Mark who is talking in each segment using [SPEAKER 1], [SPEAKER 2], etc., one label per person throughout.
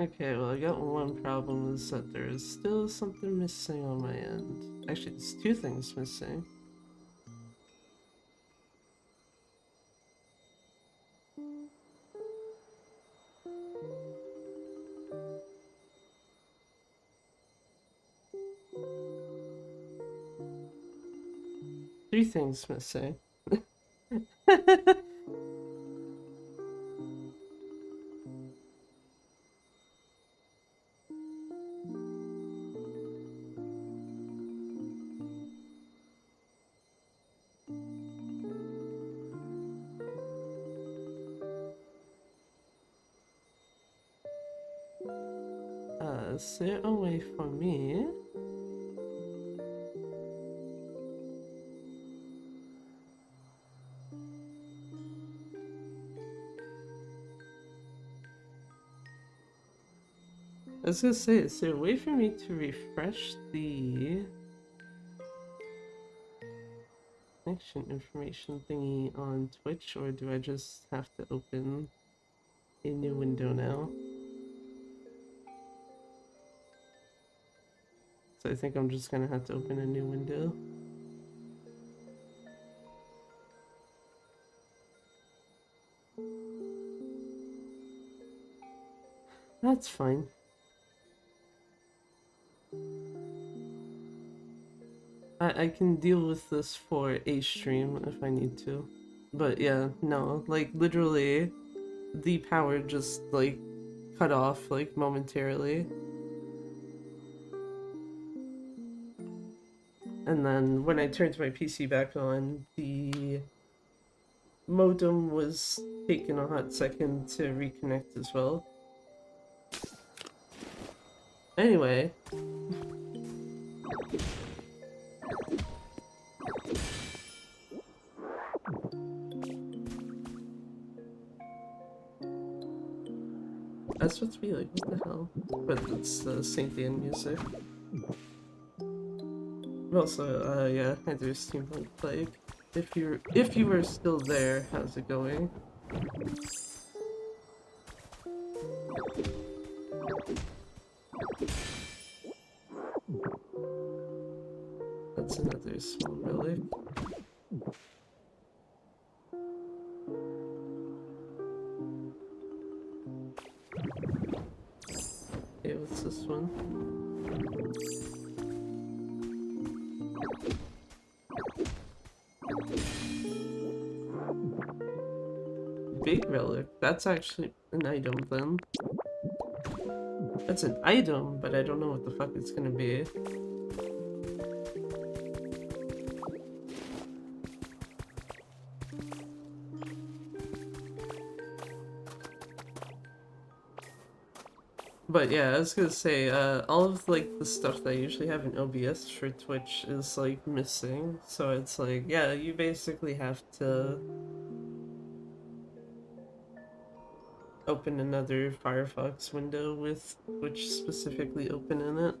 [SPEAKER 1] Okay, well, I got one problem is that there is still something missing on my end. Actually, there's two things missing. Three things missing. Sit away from me. I was gonna say, is there a way for me to refresh the connection information thingy on Twitch, or do I just have to open a new window now? So I think I'm just gonna have to open a new window. That's fine. I can deal with this for a stream if I need to. But yeah, no, like literally the power just like cut off like momentarily. And then when I turned my PC back on, the modem was taking a hot second to reconnect as well. Anyway, that's supposed to be like, what the hell? But it's St. Dan music. Also, yeah, I do Steampunk Plague. If you were still there, how's it going? That's another small relic. Okay, what's this one? Big relic. That's actually an item then. That's an item, but I don't know what the fuck it's gonna be. But yeah, I was gonna say, all of like the stuff that I usually have in OBS for Twitch is like missing. So it's like, yeah, you basically have to open another Firefox window with Twitch specifically open in it.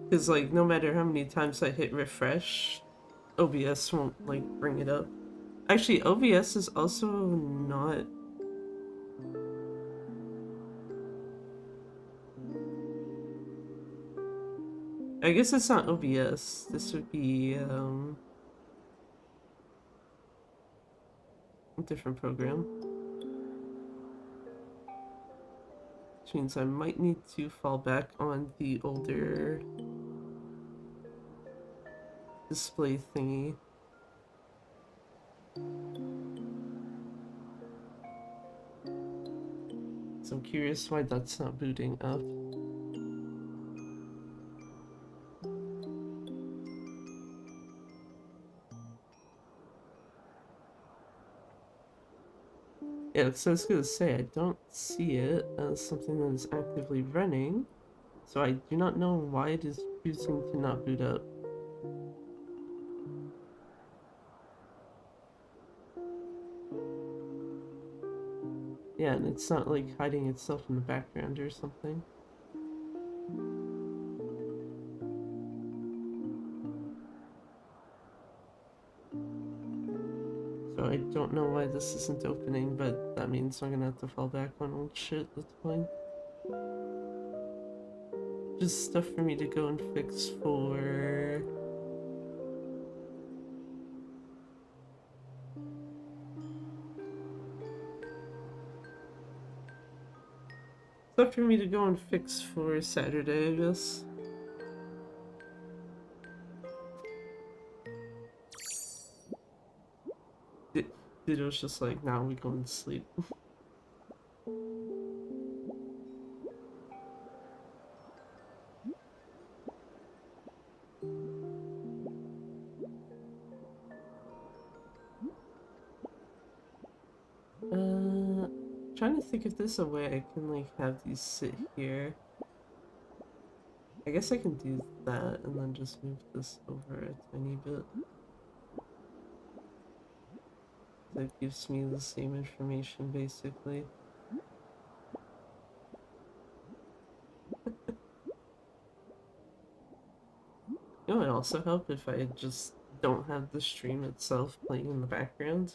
[SPEAKER 1] Because like no matter how many times I hit refresh, OBS won't like bring it up. Actually, OBS is also not. I guess it's not OBS. This would be a different program. Which means I might need to fall back on the older display thingy. So I'm curious why that's not booting up. Yeah, so I was gonna say, I don't see it as something that is actively running, so I do not know why it is choosing to not boot up. Yeah, and it's not like hiding itself in the background or something. So I don't know why this isn't opening, but that means I'm gonna have to fall back on old shit. That's fine. Just stuff for me to go and fix for... Stuff for me to go and fix for Saturday, I guess. It was just like, now we go and sleep. Trying to think if there's a way I can like have these sit here. I guess I can do that and then just move this over a tiny bit. That gives me the same information basically. It would also help if I just don't have the stream itself playing in the background.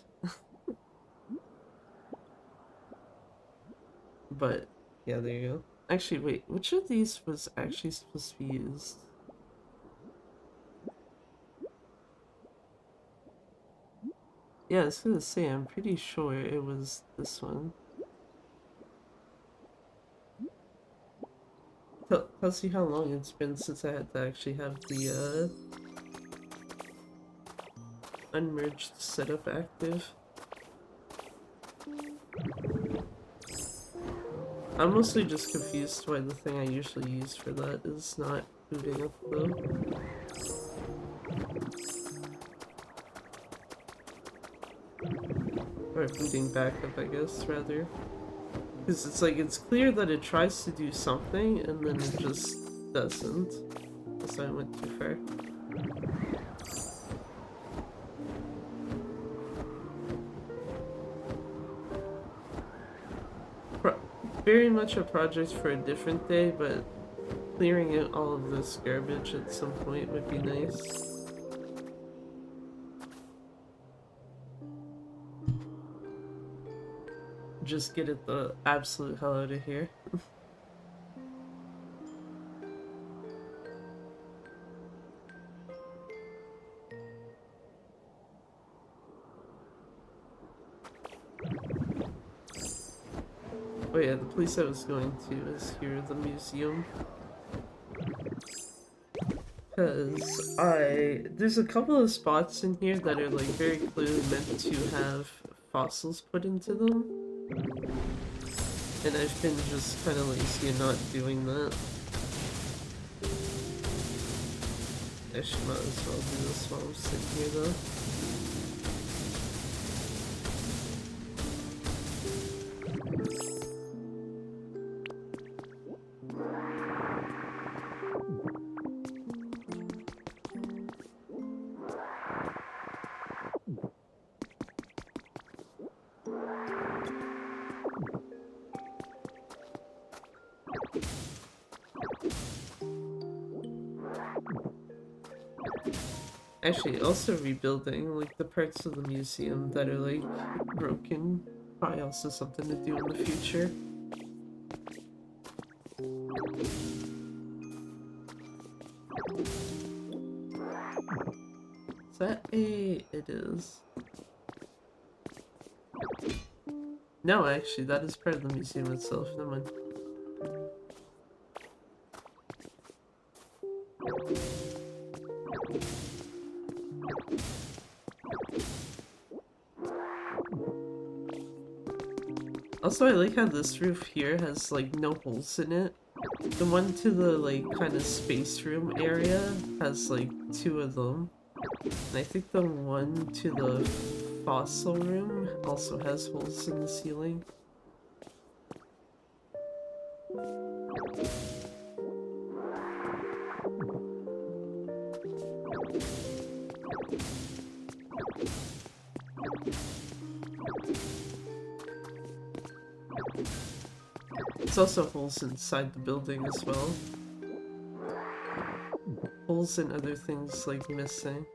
[SPEAKER 1] But yeah, there you go. Actually, wait, which of these was actually supposed to be used? Yeah, I was gonna say, I'm pretty sure it was this one. Tells you how long it's been since I had to actually have the unmerged setup active. I'm mostly just confused why the thing I usually use for that is not booting up though. Or booting back up, I guess, rather. Because it's like, it's clear that it tries to do something and then it just doesn't. So I went too far. Very much a project for a different day, but clearing out all of this garbage at some point would be nice. Just get it the absolute hell out of here. Oh yeah, the place I was going to is here, the museum. Because there's a couple of spots in here that are like very clearly meant to have fossils put into them. And I've been just kind of lazy and not doing that. I should might as well do this while I'm sitting here though. Actually, also rebuilding, like, the parts of the museum that are, like, broken. Probably also something to do in the future. Is that a... It is. No, actually, that is part of the museum itself. Never mind. Also, I like how this roof here has, like, no holes in it. The one to the, like, kind of space room area has, like, 2 of them. And I think the one to the fossil room also has holes in the ceiling. There's also holes inside the building as well. Holes and other things like missing.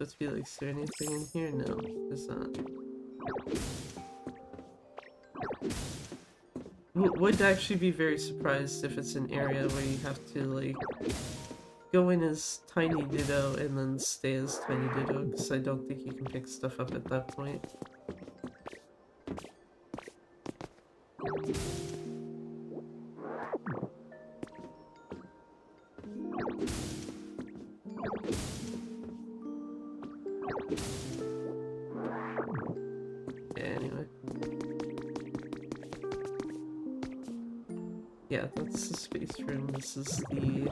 [SPEAKER 1] Let's be like, is there anything in here? No, there's not. Would actually be very surprised if it's an area where you have to like go in as Tiny Ditto and then stay as Tiny Ditto, because I don't think you can pick stuff up at that point. Yeah, that's the space room. This is the...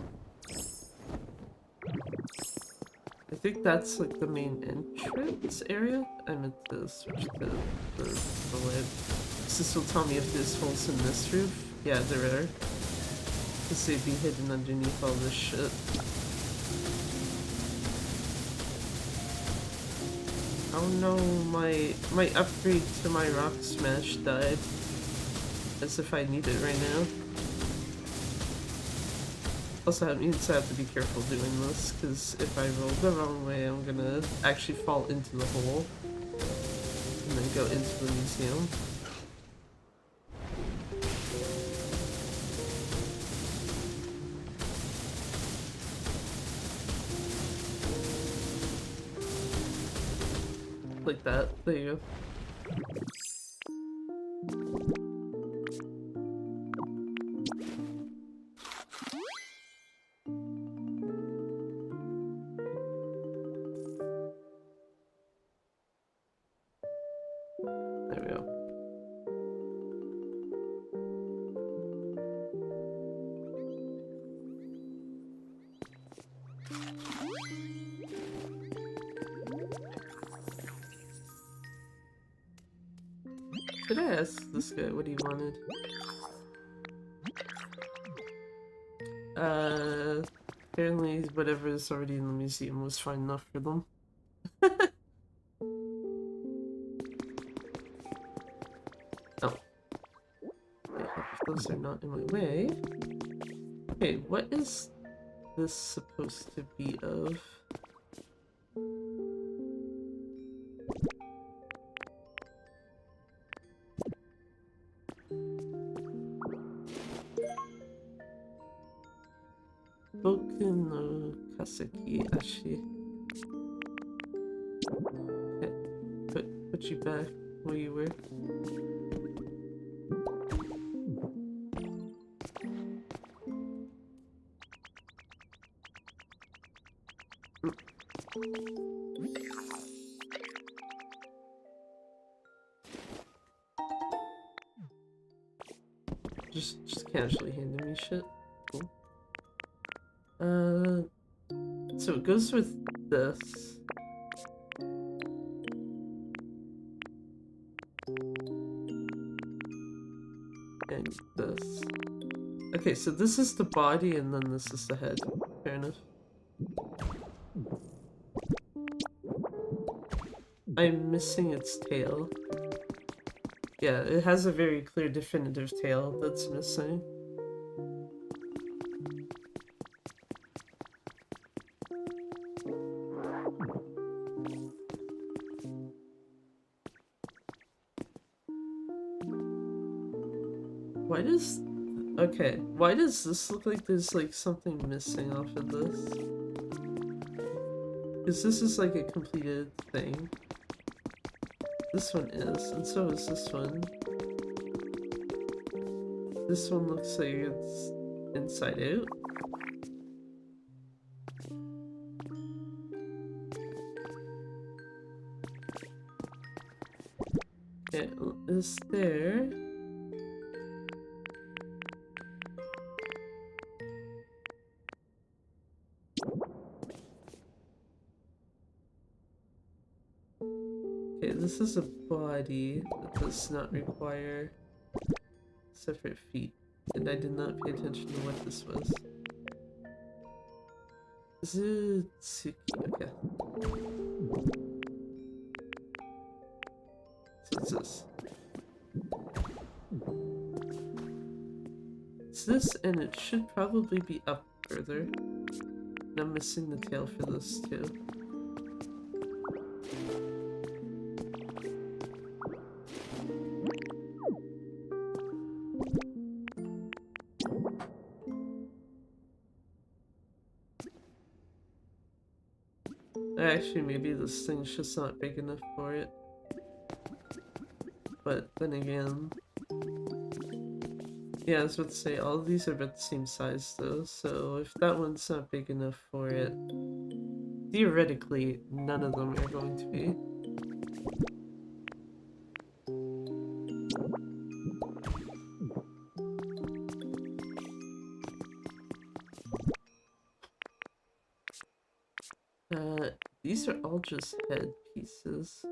[SPEAKER 1] I think that's like the main entrance area. I meant to switch to the lid. This will tell me if there's holes in this roof. Yeah, there are. Because they'd be hidden underneath all this shit. Oh no, my upgrade to my rock smash died. As if I need it right now. Also, that means I have to be careful doing this, because if I roll the wrong way, I'm gonna actually fall into the hole. And then go into the museum. Like that. There you go. There we go. Did I ask this guy what he wanted? Apparently whatever is already in the museum was fine enough for them. Oh. I hope those are not in my way. Okay, what is this supposed to be of? Boku no Kaseki Ashi. Okay, put you back where you were. Just casually handing me shit. Cool. So it goes with this. And this. Okay, so this is the body and then this is the head. Fair enough. I'm missing its tail. Yeah, it has a very clear definitive tail that's missing. Why does... Okay, why does this look like there's like something missing off of this? Because this is like a completed thing. This one is, and so is this one. This one looks like it's inside out. Okay, is there... Okay, this is a body that does not require separate feet, and I did not pay attention to what this was. Zutsuki, okay. So it's this. It's this, and it should probably be up further. And I'm missing the tail for this too. Actually, maybe this thing's just not big enough for it. But then again... Yeah, I was about to say, all of these are about the same size though, so if that one's not big enough for it, theoretically, none of them are going to be. These are all just head pieces.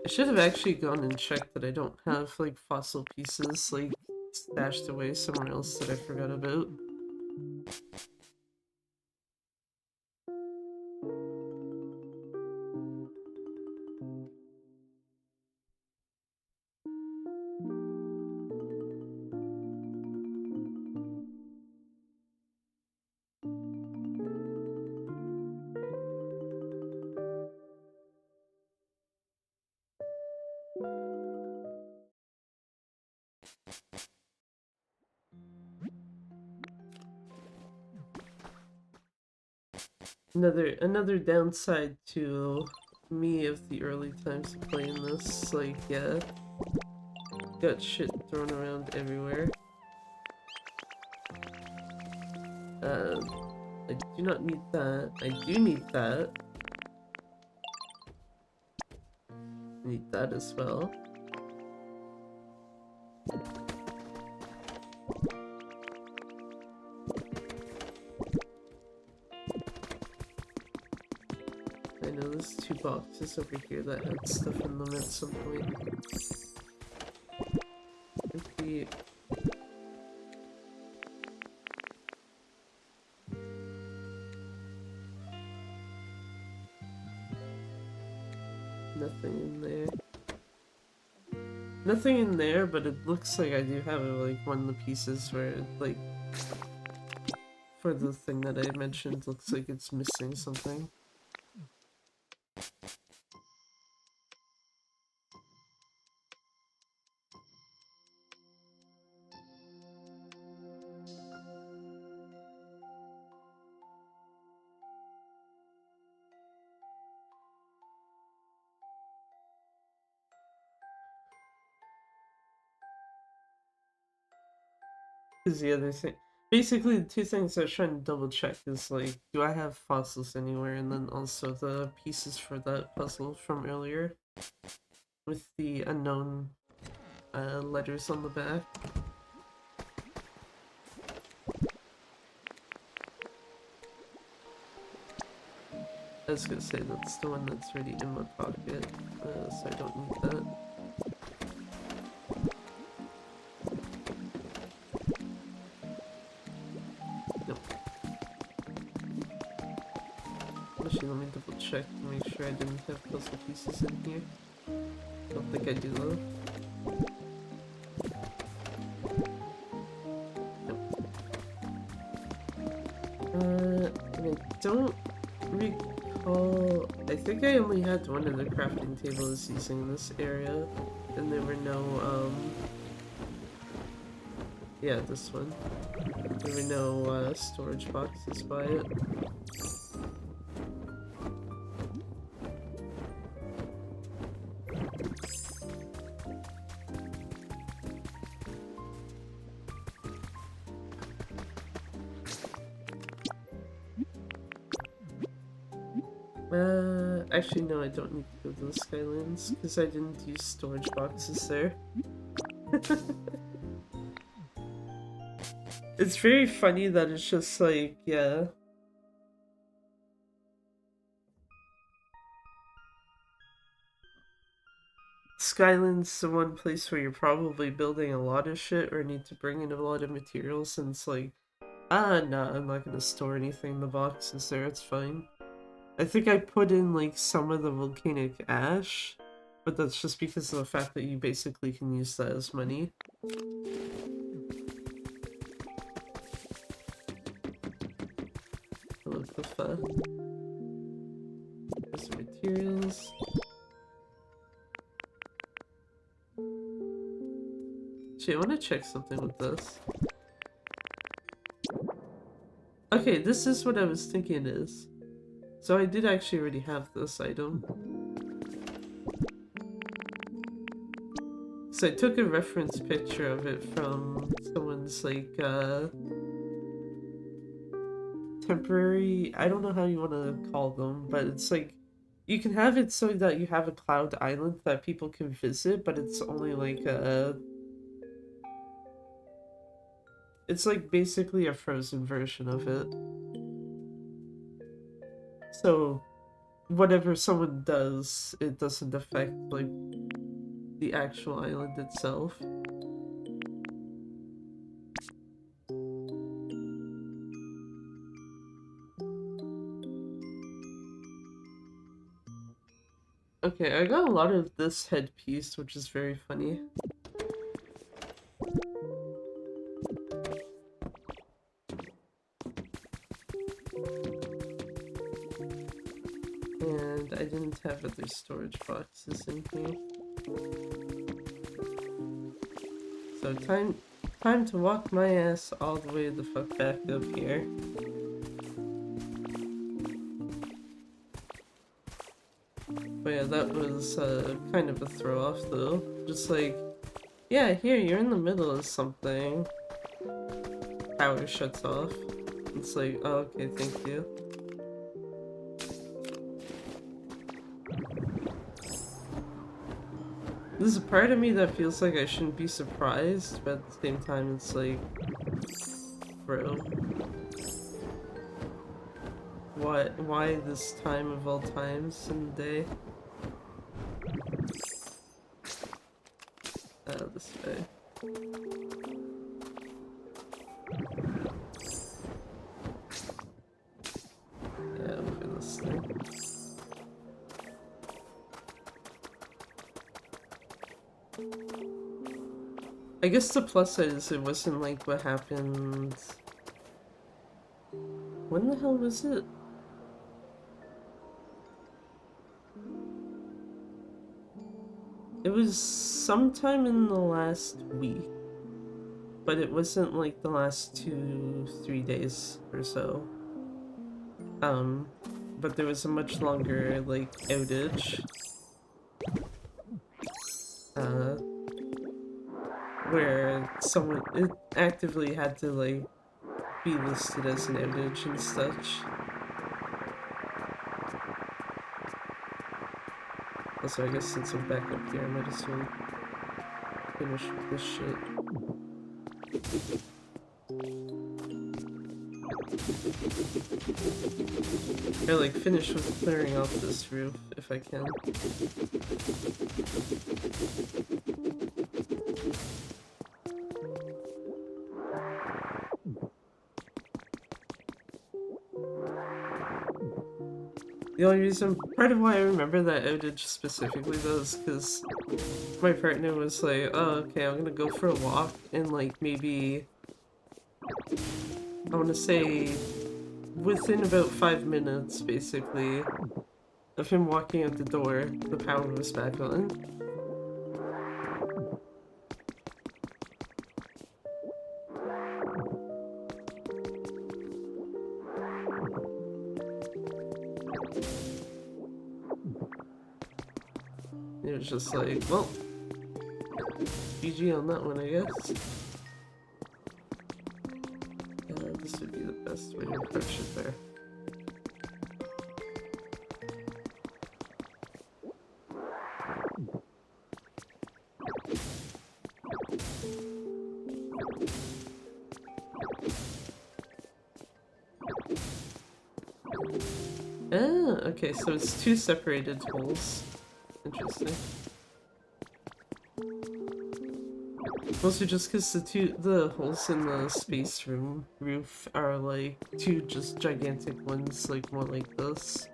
[SPEAKER 1] I should have actually gone and checked that I don't have, like, fossil pieces, like, stashed away somewhere else that I forgot about. Another downside to me of the early times of playing this, like, yeah, got shit thrown around everywhere. I do not need that. I do need that. I need that as well. I know there's 2 boxes over here that had stuff in them at some point. Okay. Nothing in there. Nothing in there, but it looks like I do have like one of the pieces where like for the thing that I mentioned looks like it's missing something. Is the other thing. Basically, the 2 things I was trying to double check is like, do I have fossils anywhere? And then also the pieces for that puzzle from earlier with the unknown letters on the back. I was gonna say that's the one that's already in my pocket, so I don't need that. Actually, let me double check to make sure I didn't have puzzle pieces in here. Don't think I do though. Nope. I don't recall. I think I only had one of the crafting tables using this area, and there were no, yeah, this one. There were no, storage boxes by it. Actually, no, I don't need to go to the Skylands, because I didn't use storage boxes there. It's very funny that it's just like, yeah. Skyland's the one place where you're probably building a lot of shit or need to bring in a lot of materials, and it's like, no, I'm not gonna store anything in the boxes there, it's fine. I think I put in like some of the volcanic ash, but that's just because of the fact that you basically can use that as money. Hello, Kufa. There's the materials. Actually, I want to check something with this. Okay, this is what I was thinking it is. So I did actually already have this item. So I took a reference picture of it from someone's like temporary, I don't know how you want to call them, but it's like you can have it so that you have a cloud island that people can visit, but it's only like it's like basically a frozen version of it. So whatever someone does, it doesn't affect like the actual island itself. Okay, I got a lot of this headpiece, which is very funny. And I didn't have other storage boxes in here. So time to walk my ass all the way the fuck back up here. But yeah, that was kind of a throw off though. Just like, yeah, here, you're in the middle of something. Power shuts off. It's like, oh, okay, thank you. There's a part of me that feels like I shouldn't be surprised, but at the same time it's like, bro. Why this time of all times in the day? This way. Yeah, for this thing. I guess the plus side is it wasn't like what happened... When the hell was it? It was sometime in the last week, but it wasn't like the last 2-3 days or so. But there was a much longer like outage. Where someone it actively had to like be listed as an outage and such. Also, I guess since I'm back up here, I might as well finish with this shit. Or like finish with clearing off this roof if I can. The only reason, part of why I remember that outage specifically though is because my partner was like, oh, okay, I'm gonna go for a walk, and like maybe, I want to say, within about 5 minutes, basically, of him walking out the door, the power was back on. It was just like, well, GG on that one, I guess. This would be the best way to approach it there. Ah, okay, so it's 2 separated holes. Interesting. Mostly just because the holes in the space room roof are like 2 just gigantic ones, like more like this.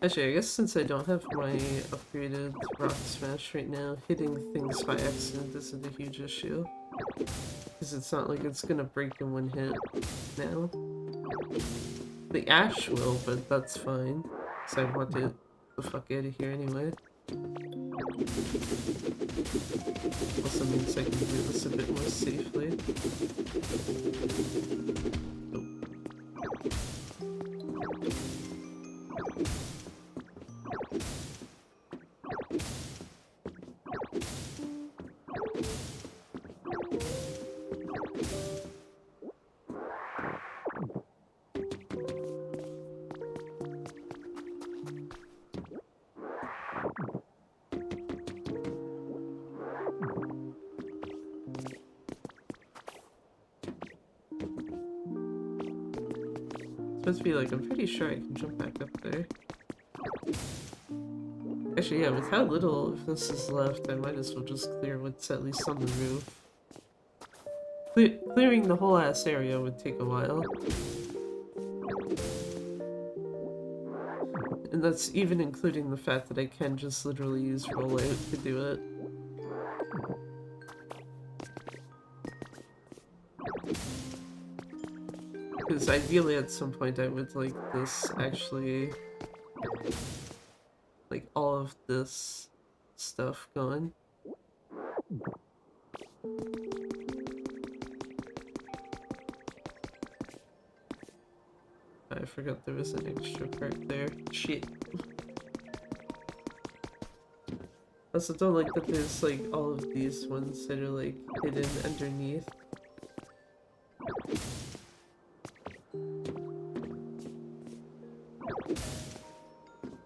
[SPEAKER 1] Actually, I guess since I don't have my upgraded rock smash right now, hitting things by accident isn't a huge issue. Because it's not like it's gonna break in one hit now. The ash will, but that's fine. Because I want it the fuck out of here anyway. Also means I can do this a bit more safely. Supposed to be like, I'm pretty sure I can jump back up there. Actually, yeah, with how little of this is left, I might as well just clear what's at least on the roof. Clearing the whole ass area would take a while. And that's even including the fact that I can just literally use rollout to do it. Because ideally at some point I would like this actually, like all of this stuff gone. I forgot there was an extra part there. Shit. I also don't like that there's like all of these ones that are like hidden underneath.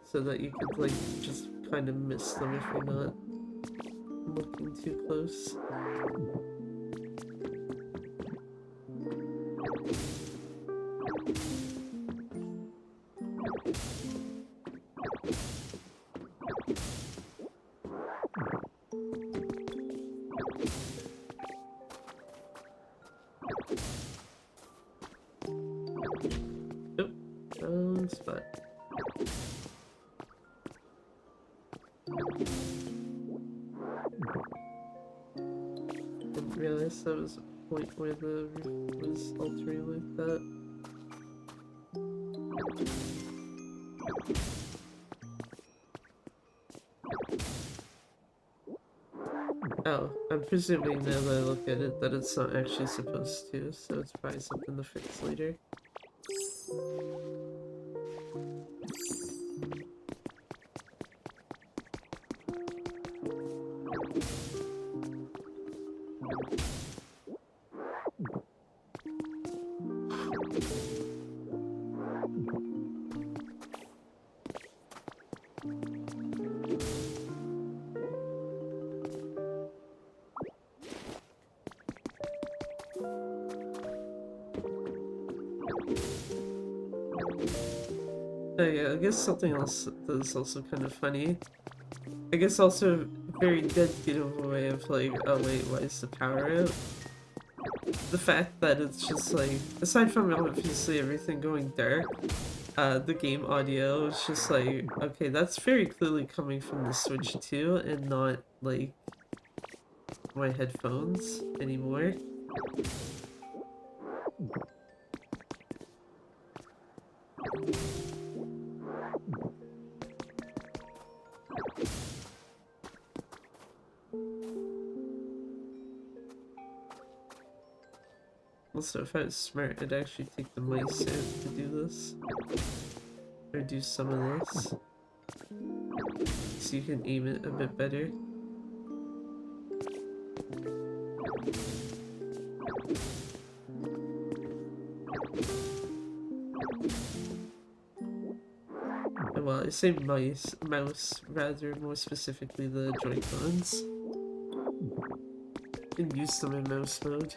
[SPEAKER 1] So that you could like just kind of miss them if you're not looking too close. Oh, wrong spot. Didn't realize that was a point where the roof was altering like that. Oh, I'm presuming now that I look at it that it's not actually supposed to, so it's probably something to fix later. Oh yeah, I guess something else that is also kind of funny. I guess also very dead giveaway of like, oh wait, why is the power out? The fact that it's just like, aside from obviously everything going dark, the game audio is just like, okay, that's very clearly coming from the Switch 2 and not like my headphones anymore. Also, if I was smart, I'd actually take the mice out to do this. Or do some of this. So you can aim it a bit better. Well, I say mouse, rather more specifically the Joy-Cons. And use them in mouse mode.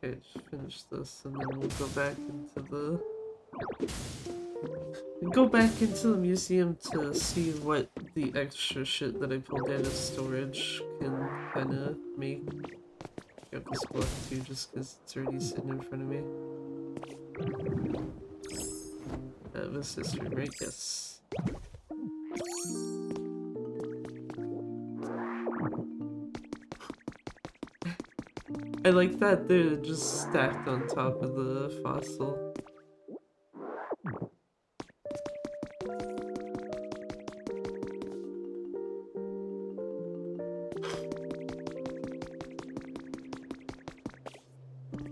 [SPEAKER 1] Okay, just finish this and then we'll go back into the museum to see what the extra shit that I pulled out of storage can kind of make up this block too, just because it's already sitting in front of me. Was this room, right? Yes. I like that they're just stacked on top of the fossil.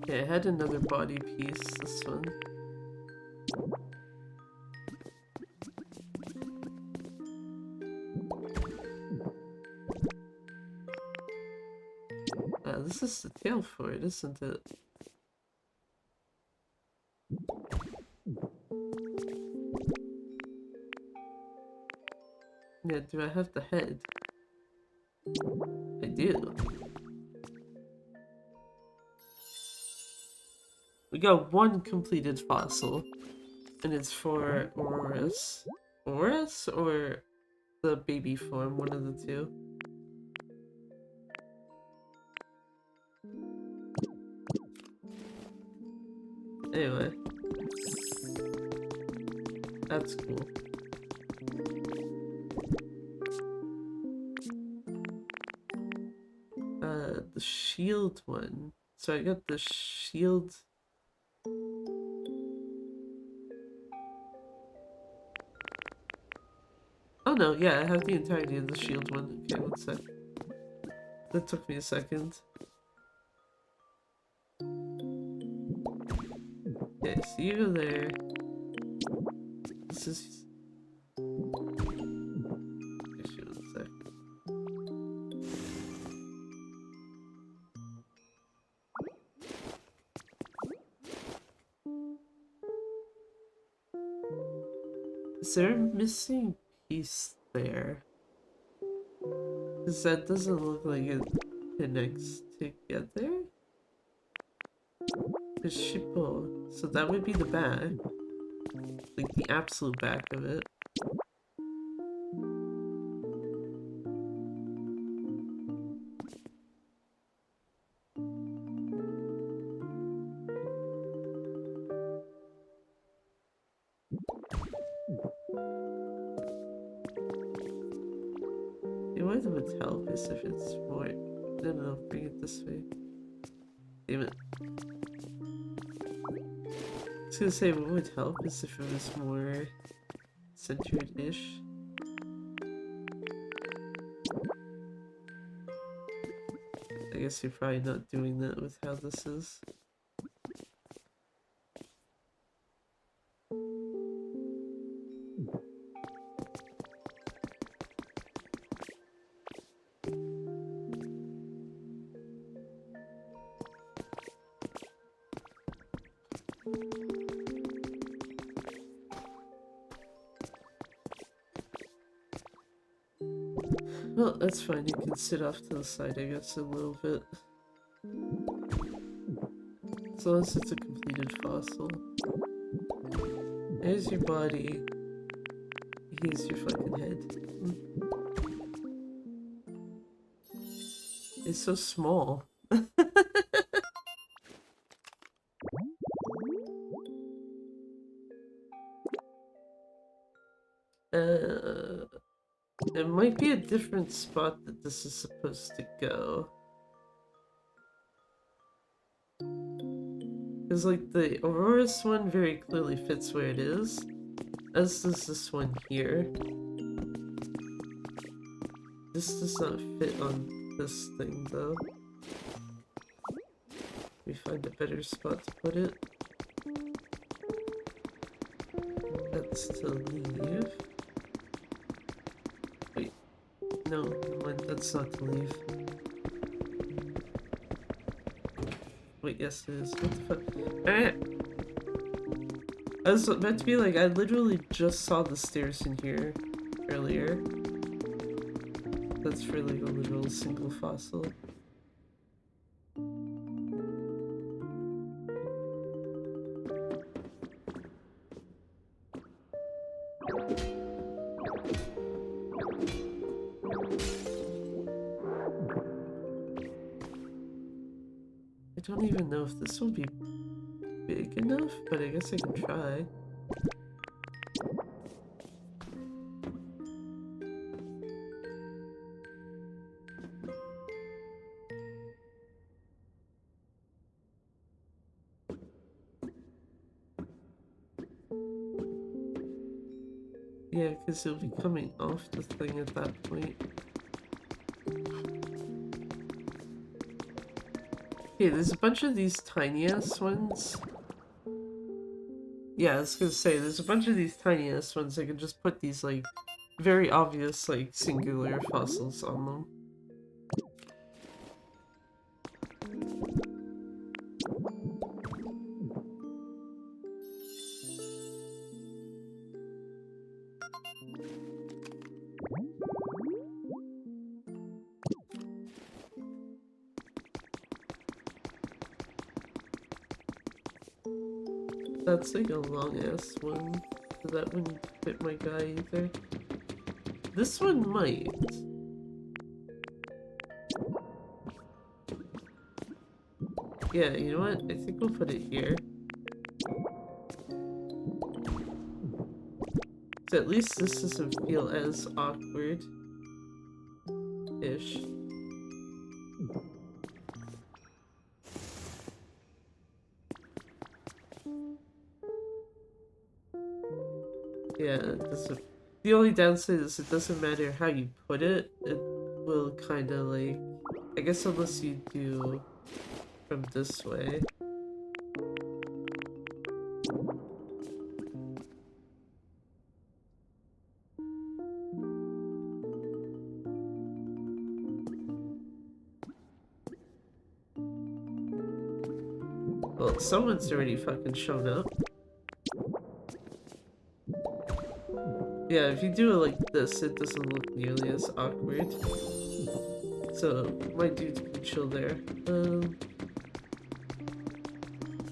[SPEAKER 1] Okay, I had another body piece, this one. This is the tail for it, isn't it? Yeah, do I have the head? I do. We got one completed fossil, and it's for Aurorus. Aurorus or the baby form, one of the two. Anyway. That's cool. The shield one. So I got the shield. Oh no, yeah, I have the entirety of the shield one. Okay, one sec. That took me a second. Okay, so you go there. This is... Actually, one sec. Is there a missing piece there? Because that doesn't look like it connects together? The shippo. So that would be the back. Like the absolute back of it. What would help is if it's more... No, bring it this way. Damn it. I was gonna say what would help is if it was more centered-ish. I guess you're probably not doing that with how this is. Well, that's fine. You can sit off to the side, I guess, a little bit. As long as it's a completed fossil. There's your body. Here's your fucking head. It's so small. It might be a different spot that this is supposed to go. Because, like, the Aurorus one very clearly fits where it is, as does this one here. This does not fit on this thing, though. We find a better spot to put it. That's to leave. Wait. No, that's not to leave. Wait, yes it is. What the fuck? Ah! I was about to be like, I literally just saw the stairs in here earlier. That's for like a literal single fossil. don't even know if this will be big enough, but I guess I can try. Yeah, because it'll be coming off the thing at that point. Okay, there's a bunch of these tiny-ass ones. Yeah, I was gonna say, there's a bunch of these tiny-ass ones. I can just put these, like, very obvious, like, singular fossils on them. That's like a long-ass one. So that wouldn't fit my guy either. This one might. Yeah, you know what? I think we'll put it here. So at least this doesn't feel as awkward-ish. Yeah, it doesn't. The only downside is it doesn't matter how you put it. It will kind of like, I guess unless you do from this way. Well, someone's already fucking shown up. Yeah, if you do it like this, it doesn't look nearly as awkward. So, my dude can chill there.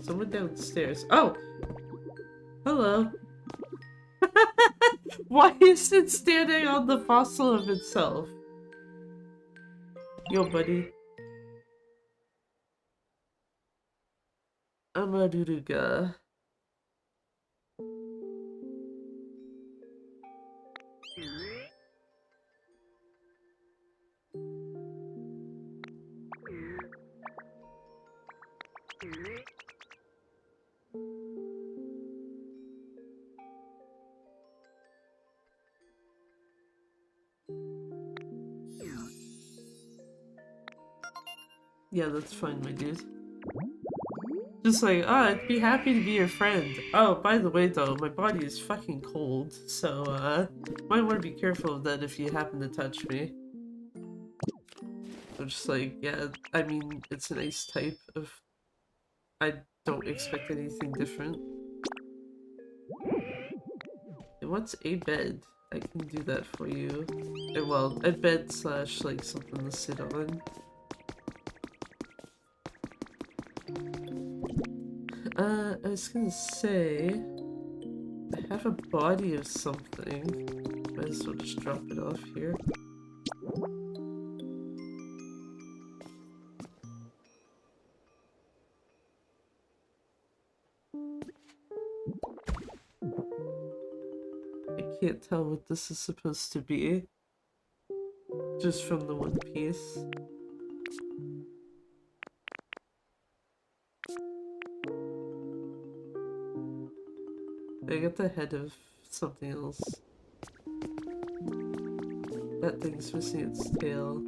[SPEAKER 1] Someone downstairs. Oh! Hello. Why is it standing on the fossil of itself? Yo, buddy. Amaruruga. Yeah, that's fine, my dude. Just like, oh, I'd be happy to be your friend. Oh, by the way, though, my body is fucking cold, so, might want to be careful of that if you happen to touch me. I'm just like, yeah, I mean, it's a nice type of... I don't expect anything different. And what's a bed? I can do that for you. Well, a bed slash, like, something to sit on. I was gonna say... I have a body of something. Might as well just drop it off here. I can't tell what this is supposed to be. Just from the one piece. I got the head of something else. That thing's missing its tail.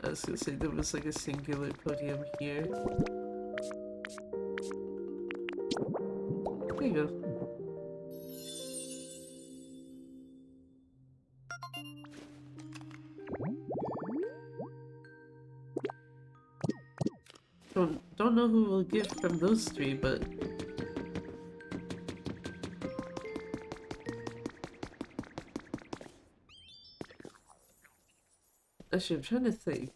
[SPEAKER 1] I was gonna say there was like a singular podium here. There you go. Don't know who will get from those three, but actually I'm trying to think.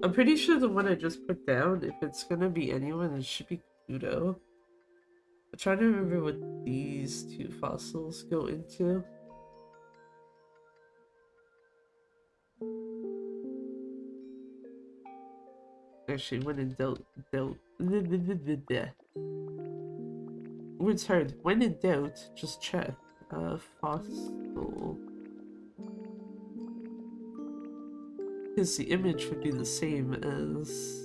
[SPEAKER 1] I'm pretty sure the one I just put down, if it's gonna be anyone, it should be Pluto. I'm trying to remember what these two fossils go into. Actually, when in doubt, Words hard. When in doubt, just check. Fossil. Because the image would be the same as...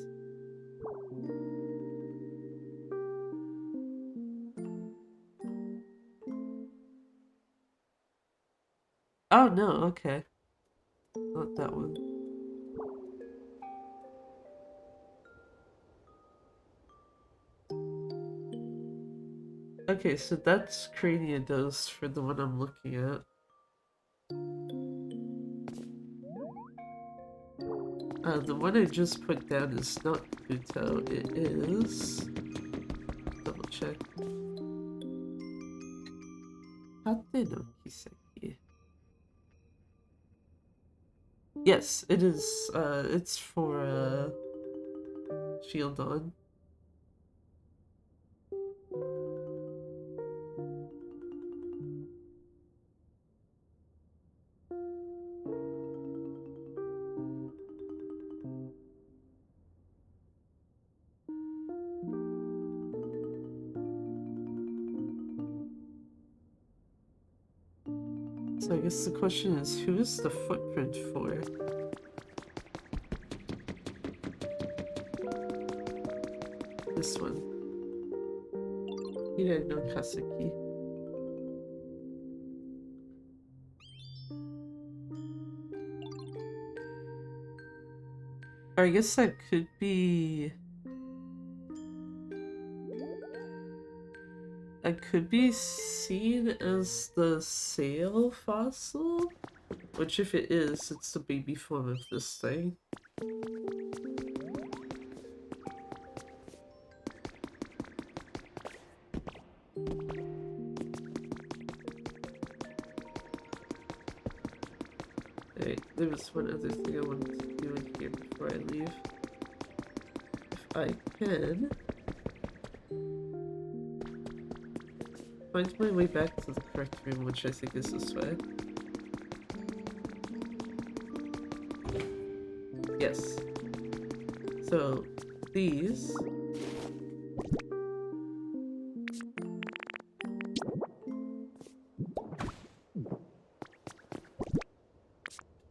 [SPEAKER 1] Oh no, okay. Not that one. Okay, so that's Craniados for the one I'm looking at. The one I just put down is not Pluto, it is... Double check. Hate no Kiseki. Yes, it is, it's for, Shield On. So I guess the question is, who is the footprint for? This one. Hira no Kaseki. Or I guess that could be... It could be seen as the sail fossil? Which if it is, it's the baby form of this thing. Alright, there was one other thing I wanted to do in here before I leave. If I can... find my way back to the correct room, which I think is this way. Yes. So, these...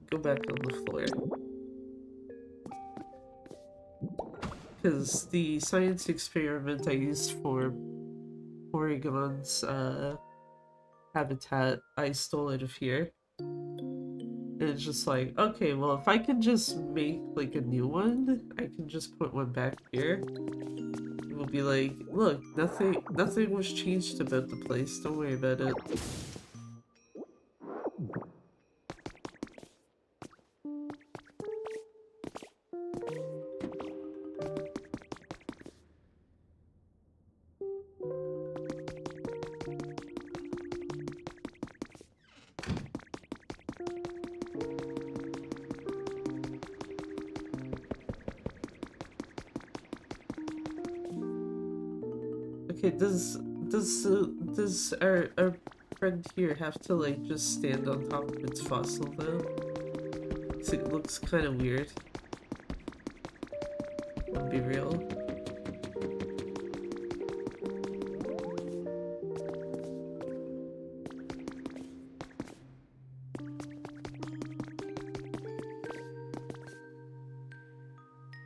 [SPEAKER 1] go back on the floor. Because the science experiment I used for Oregon's habitat, I stole it of here. And it's just like, okay, well, if I can just make like a new one, I can just put one back here. It will be like, look, nothing was changed about the place. Don't worry about it. Okay, does our friend here have to like just stand on top of its fossil though? 'Cause it looks kind of weird. I'll be real.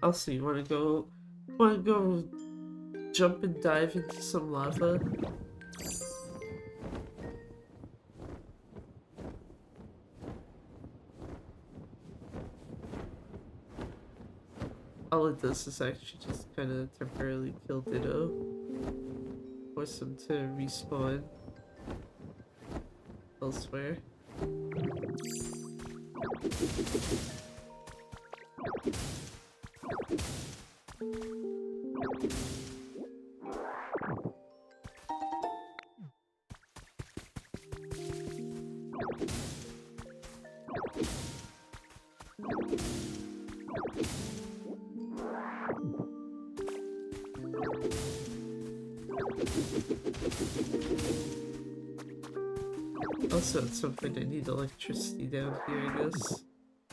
[SPEAKER 1] I'll see. Wanna go jump and dive into some lava? All it does is actually just kind of temporarily kill Ditto. Force him to respawn elsewhere. Also, at some point I need electricity down here, I guess.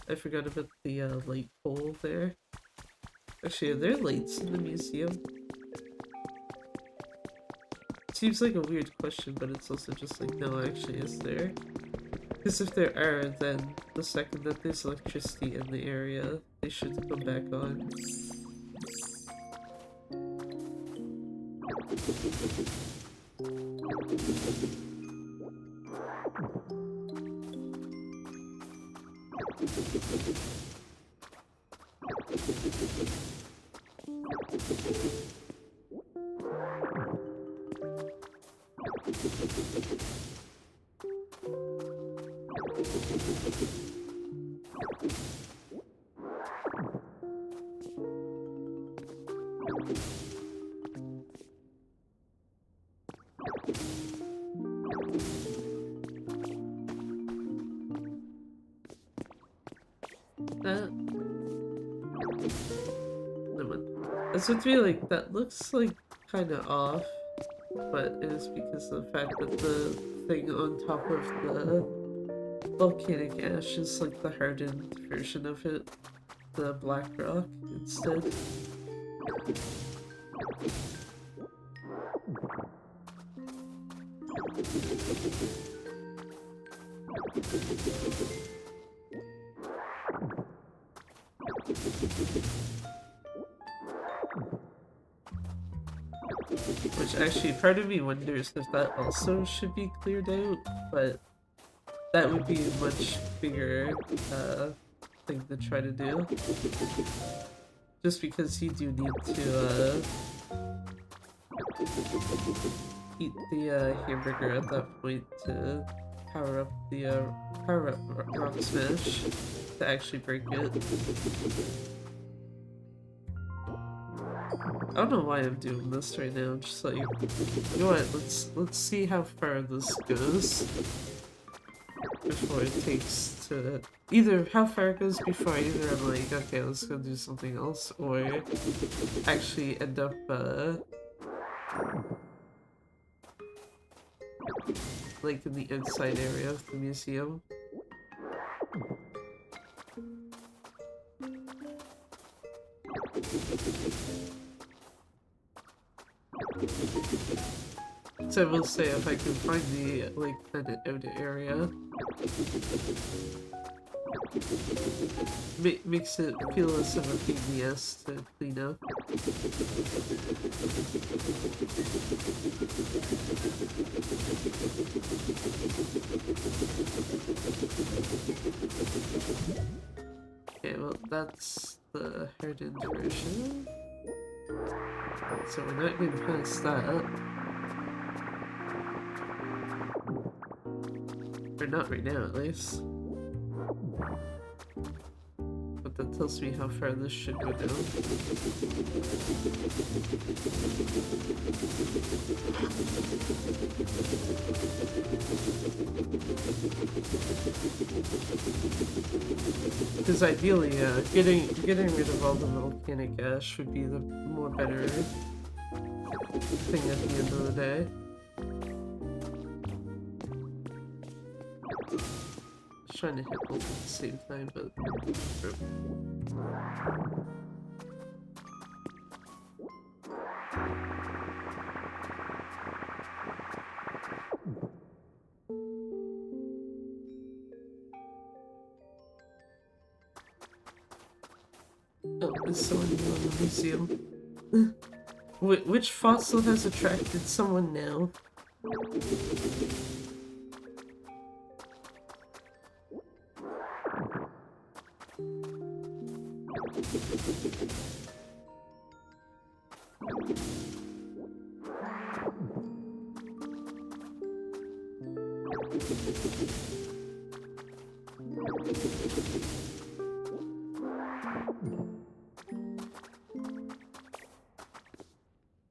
[SPEAKER 1] I forgot about the light pole there. Actually, are there lights in the museum? Seems like a weird question, but it's also just like, no, actually, is there? Because if there are, then the second that there's electricity in the area, they should come back on. That's what me like, that looks like kind of off, but it is because of the fact that the thing on top of the volcanic ash is like the hardened version of it, the black rock instead. Which actually, part of me wonders if that also should be cleared out, but that would be a much bigger thing to try to do. Just because you do need to eat the hamburger at that point to power up rock smash to actually break it. I don't know why I'm doing this right now. I'm just like, you know what? Let's see how far this goes before it takes to either how far it goes before either I'm like, okay, let's go do something else, or actually end up like in the inside area of the museum. So I will say, if I can find the like kind of outer area, makes it feel less of a pain in the ass to clean up. Okay, well that's the hardened version. So we're not getting past that. Or not right now, at least. But that tells me how far this should go down. Because ideally, getting rid of all the volcanic ash would be the more better thing at the end of the day. Trying to hit both at the same time, but oh, there's someone new in the museum. Which fossil has attracted someone now?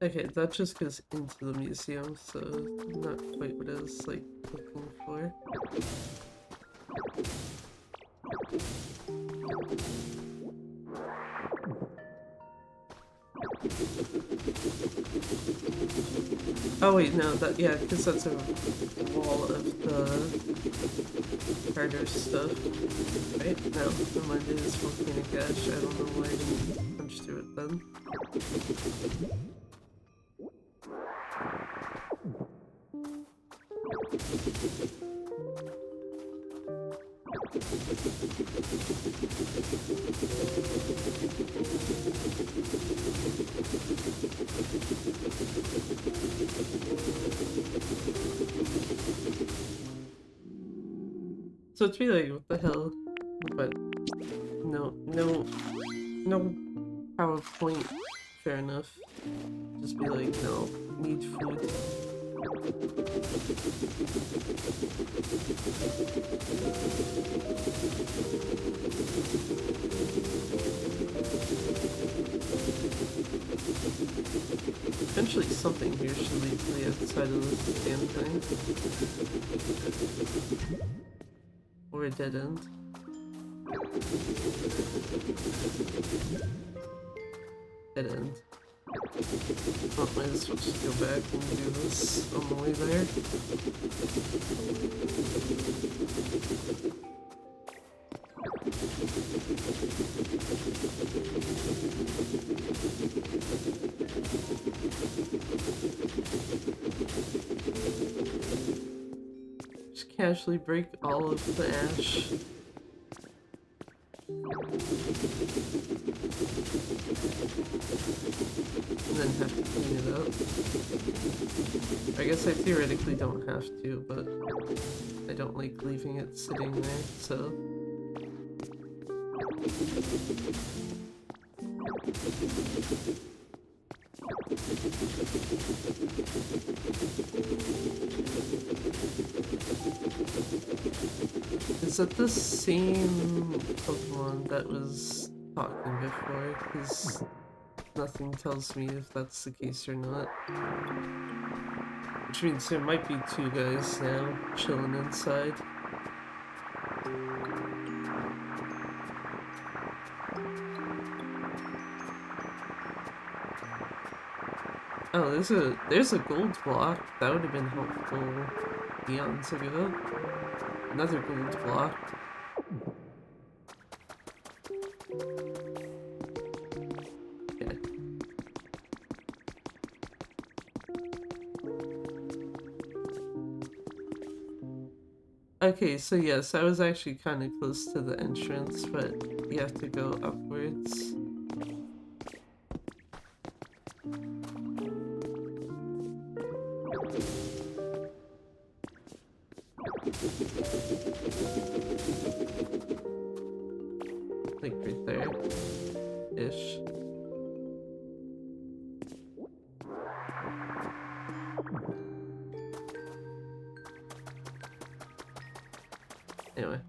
[SPEAKER 1] Okay, that just goes into the museum, so not quite what I was like looking for. Oh wait, no, that, yeah, because that's a wall of the harder stuff. Right? No, never mind, it is volcanic ash. I don't know why I didn't punch through it then. So it's be like, what the hell? But no PowerPoint. Fair enough. Just be like, no, need food. Eventually something here should lead to the outside of this damn thing. Or a dead end. Dead end. Oh, might as well just go back and do this on the way there. Just casually break all of the ash. And then have to clean it up. I guess I theoretically don't have to, but I don't like leaving it sitting there, so... Is that the same Pokemon that was talking before? Because nothing tells me if that's the case or not. Which means there might be two guys now chilling inside. Oh, there's a gold block. That would have been helpful eons ago. Another gold block. Okay. Okay, so yes, I was actually kind of close to the entrance, but you have to go upwards. Like right there-ish. Anyway.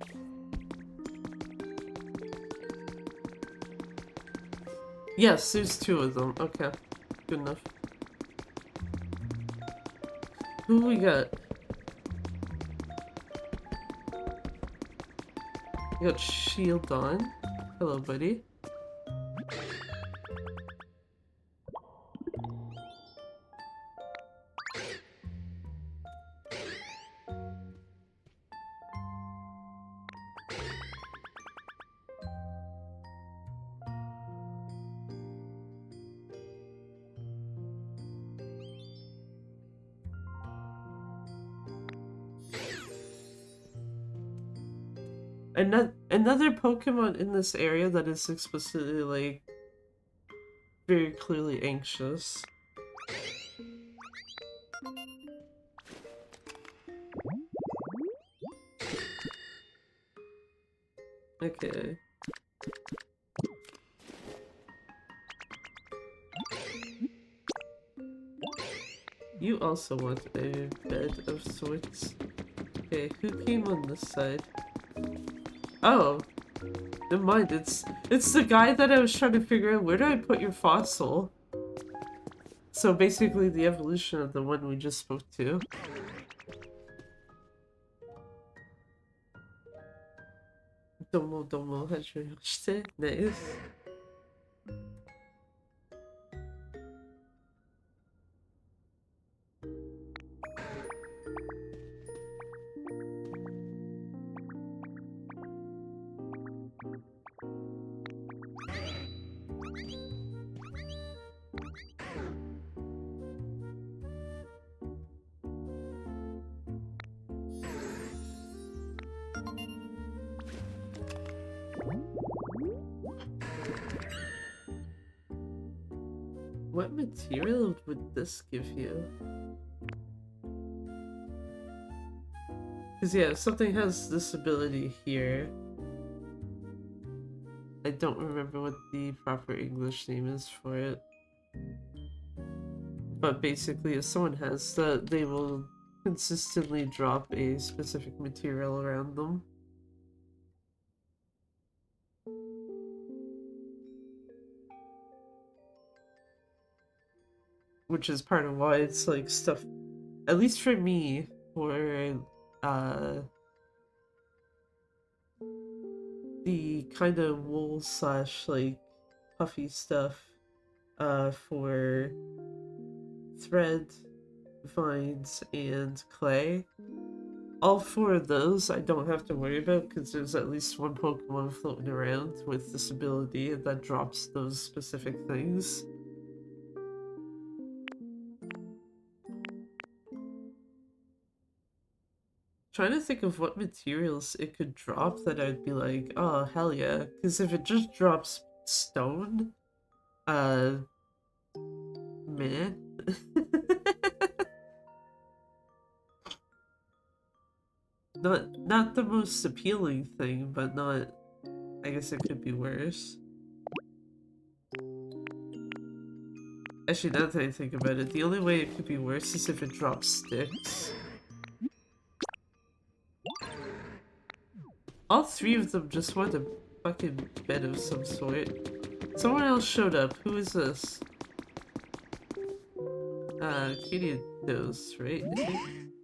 [SPEAKER 1] Yes, there's two of them. Okay. Good enough. Who we got? We got Shield on. Hello, buddy. Another Pokemon in this area that is explicitly, like, very clearly anxious. Okay. You also want a bed of sorts. Okay, who came on this side? Oh, never mind. It's the guy that I was trying to figure out. Where do I put your fossil? So basically, the evolution of the one we just spoke to. Domo hajimashite. Nice. What material would this give you? Because yeah, if something has this ability here, I don't remember what the proper English name is for it. But basically, if someone has that, they will consistently drop a specific material around them. Which is part of why it's like stuff, at least for me, for the kind of wool slash like puffy stuff for thread, vines, and clay. All four of those I don't have to worry about because there's at least one Pokemon floating around with this ability that drops those specific things. Trying to think of what materials it could drop that I'd be like, oh hell yeah. Because if it just drops stone, man. Not the most appealing thing, but not, I guess it could be worse. Actually, now that I think about it, the only way it could be worse is if it drops sticks. All three of them just want a fucking bed of some sort. Someone else showed up. Who is this? Katie knows, right? I think.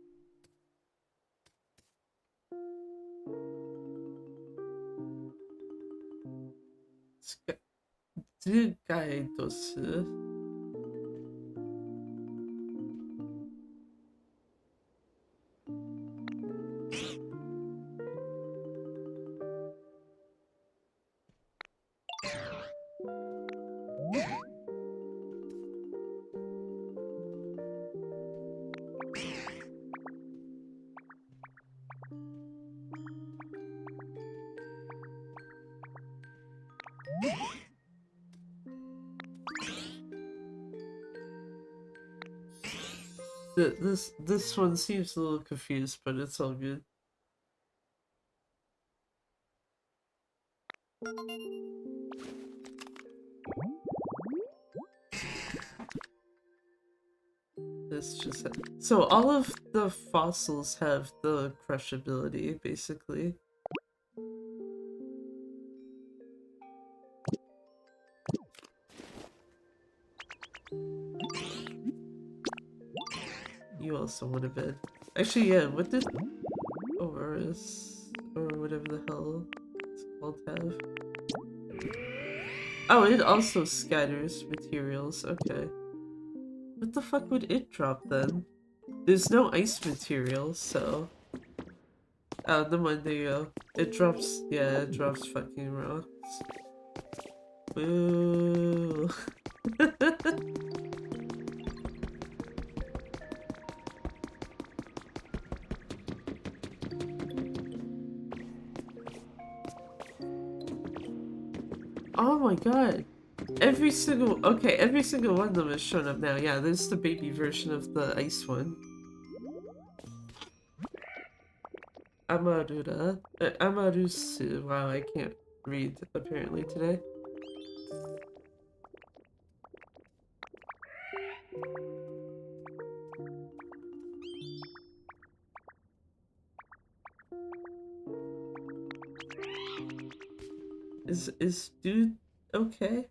[SPEAKER 1] The guy does. This one seems a little confused, but it's all good. This just so all of the fossils have the crush ability, basically. You also want a bed. Actually, yeah, what did Aurora's, or whatever the hell it's called, have? Oh, it also scatters materials, okay. What the fuck would it drop then? There's no ice material, so... Oh, never mind, there you go. It drops, yeah, it drops fucking rocks. Boo. Oh my god. Every single one of them is showing up now. Yeah, there's the baby version of the ice one. Amarura. Amarusu. Wow, I can't read apparently today. Is dude okay?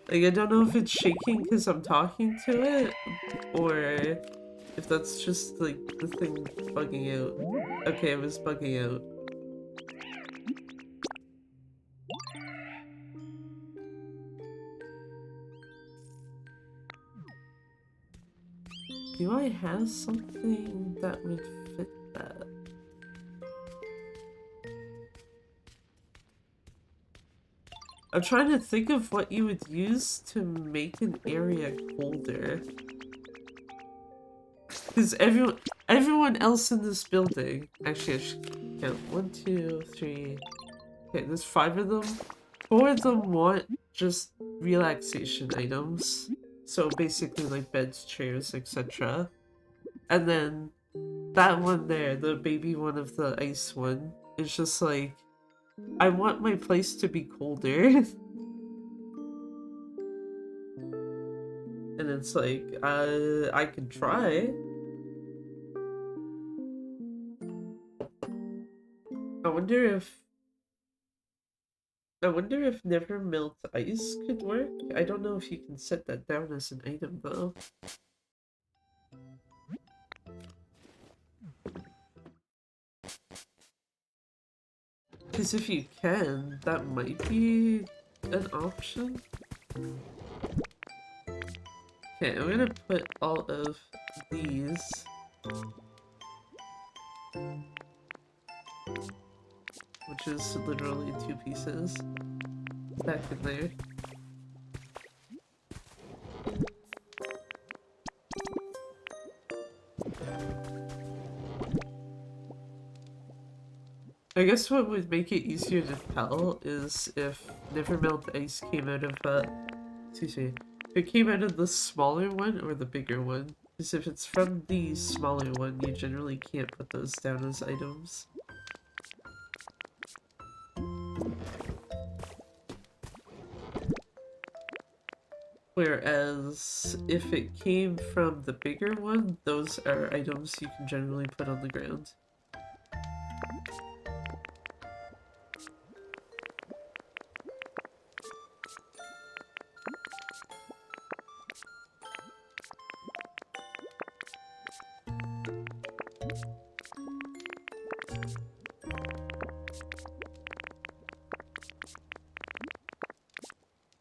[SPEAKER 1] Like, I don't know if it's shaking because I'm talking to it, or if that's just, like, the thing bugging out. Okay, it was bugging out. Do I have something that would fit that? I'm trying to think of what you would use to make an area colder. Because Everyone else in this building. Actually, I should count. 1, 2, 3. Okay, there's 5 of them. 4 of them want just relaxation items. So basically like beds, chairs, etc. And then that one there, the baby one of the ice one, is just like, I want my place to be colder. And it's like, I can try. I wonder if never melt ice could work. I don't know if you can set that down as an item though. Because if you can, that might be an option. Okay, I'm gonna put all of these. Which is literally 2 pieces. Back in there. I guess what would make it easier to tell is if Nevermelt Ice came out of, excuse me, if it came out of the smaller one or the bigger one. Because if it's from the smaller one, you generally can't put those down as items. Whereas, if it came from the bigger one, those are items you can generally put on the ground.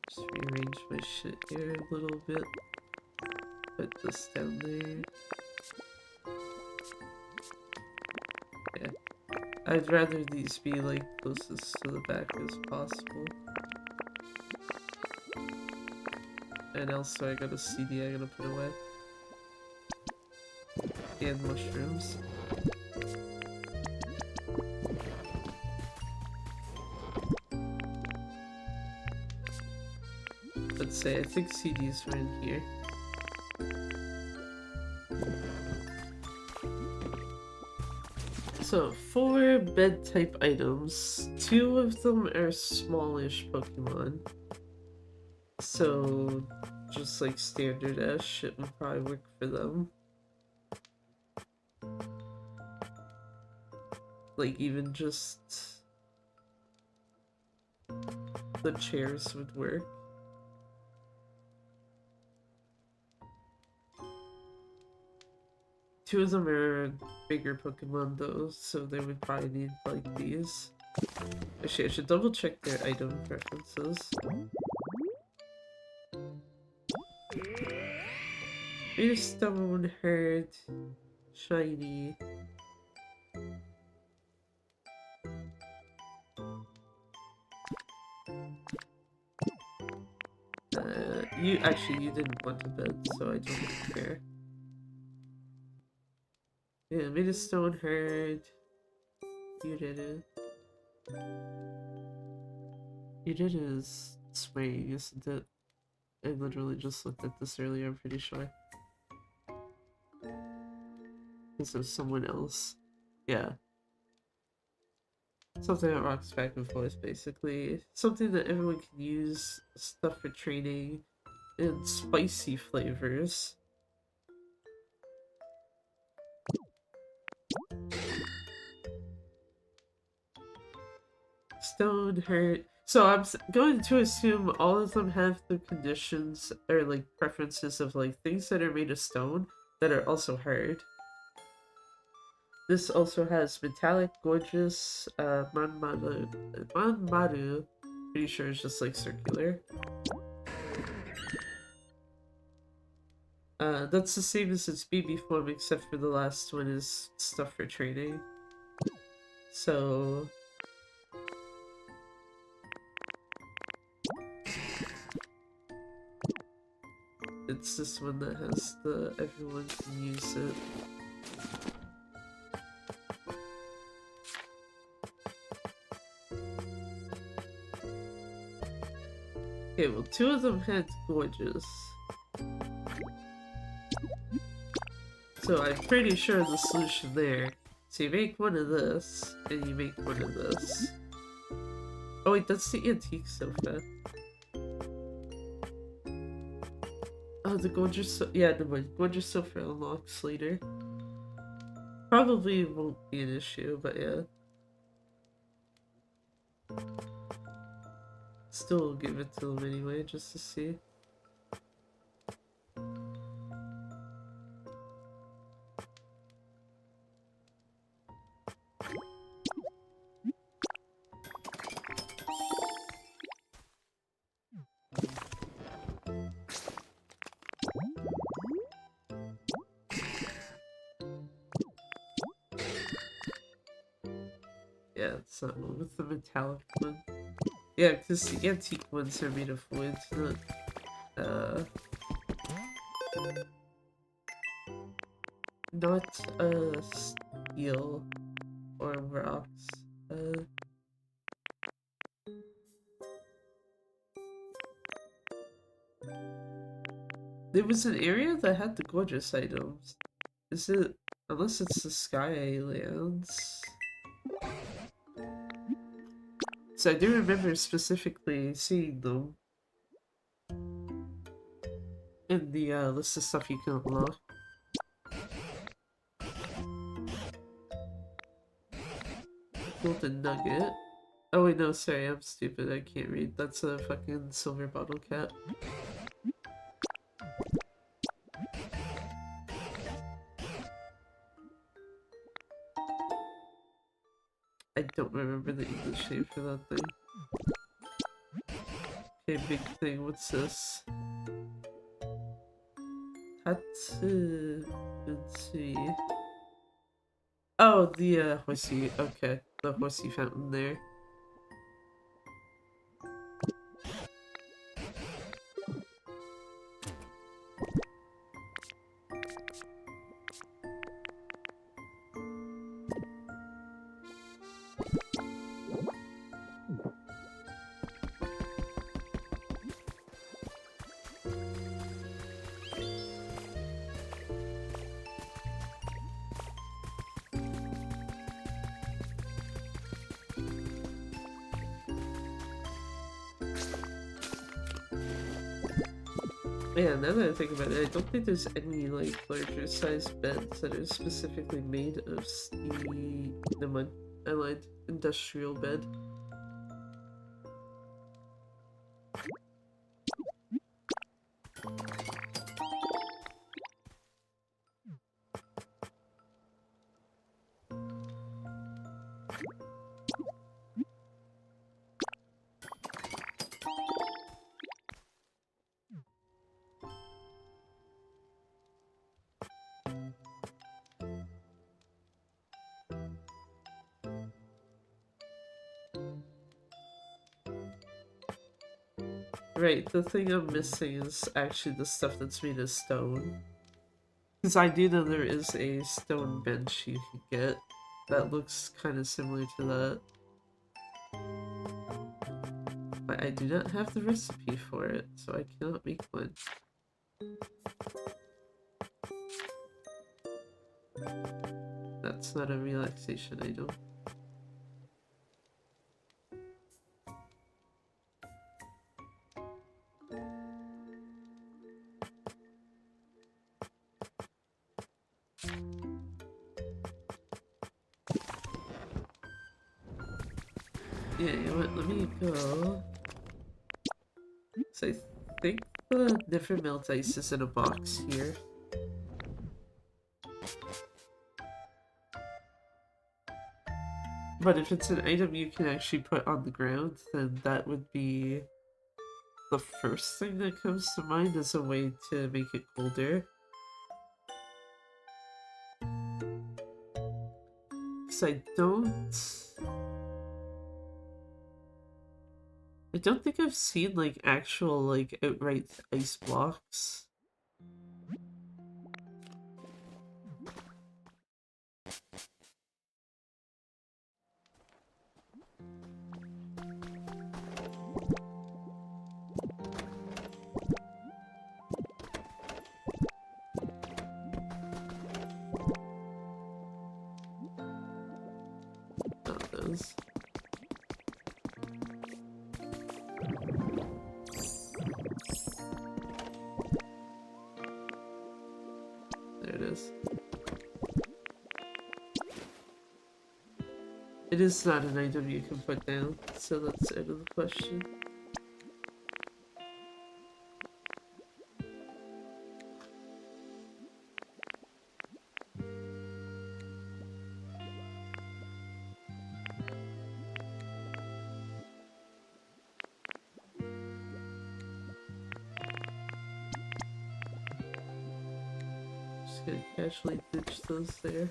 [SPEAKER 1] Just rearrange my shit here a little bit. Put this down there. Yeah. I'd rather these be like closest to the back as possible. And also I got a CD I gotta put away. And mushrooms. Let's say, I think CDs were in here. So, 4 bed type items. 2 of them are smallish Pokemon. So, just like standard ass shit would probably work for them. Like, even just the chairs would work. Two of them are bigger Pokemon though, so they would probably need like these. Actually, I should double check their item preferences. Stone, Herd, Shiny. You didn't want a bed, so I don't care. Yeah, made a stone herd. You did it. You did is swaying, isn't it? I literally just looked at this earlier, I'm pretty sure. Because of someone else. Yeah. Something that rocks back and forth, basically. Something that everyone can use, stuff for training, and spicy flavors. Stone hurt. So I'm going to assume all of them have the conditions or like preferences of like things that are made of stone that are also hard. This also has metallic, gorgeous, Manmaru. Pretty sure it's just like circular. That's the same as its BB form, except for the last one is stuff for training. So it's this one that has the everyone can use it. Okay, well, two of them had gorgeous. So I'm pretty sure the solution there. So you make one of this, and you make one of this. Oh wait, that's the antique sofa. Oh, the gorgeous yeah, never mind. Gorgeous sofa unlocks later. Probably won't be an issue, but yeah. Still give it to them anyway, just to see. Yeah, it's that one with the metallic one. Yeah, because the antique ones are made of wood, not steel or rocks. There was an area that had the gorgeous items. Is it? Unless it's the Skylands. So I do remember specifically seeing them in the list of stuff you can unlock. Golden Nugget. Oh wait, no, sorry, I'm stupid. I can't read. That's a fucking silver bottle cap. I don't remember the English name for that thing. Okay, big thing. What's this? Hatsu. Let's see. Oh, the horsey. Okay, the horsey fountain there. Yeah, now that I think about it, I don't think there's any like larger sized beds that are specifically made of the allied industrial bed. Right, the thing I'm missing is actually the stuff that's made of stone. Because I do know there is a stone bench you can get that looks kind of similar to that. But I do not have the recipe for it, so I cannot make one. That's not a relaxation item. Yeah, you know what? Let me go. So I think the different melt ice is in a box here. But if it's an item you can actually put on the ground, then that would be the first thing that comes to mind as a way to make it colder. Because I don't think I've seen like actual like outright ice blocks. It is not an item you can put down, so that's out of the question. Just gonna casually ditch those there.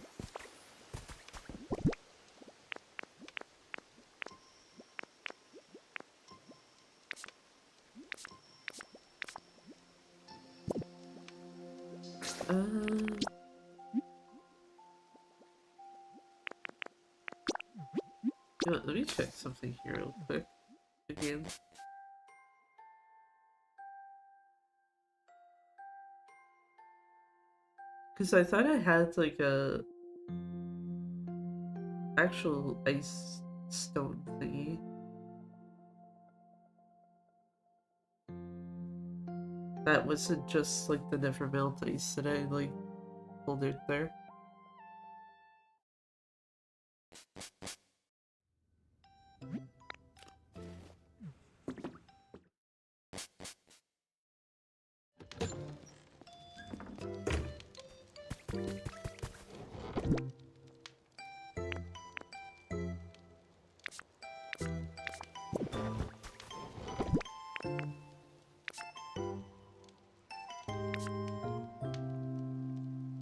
[SPEAKER 1] You know what, let me check something here real quick. Again. Because I thought I had like a actual ice stone thingy. That wasn't just like the never melt ice that I like pulled it there.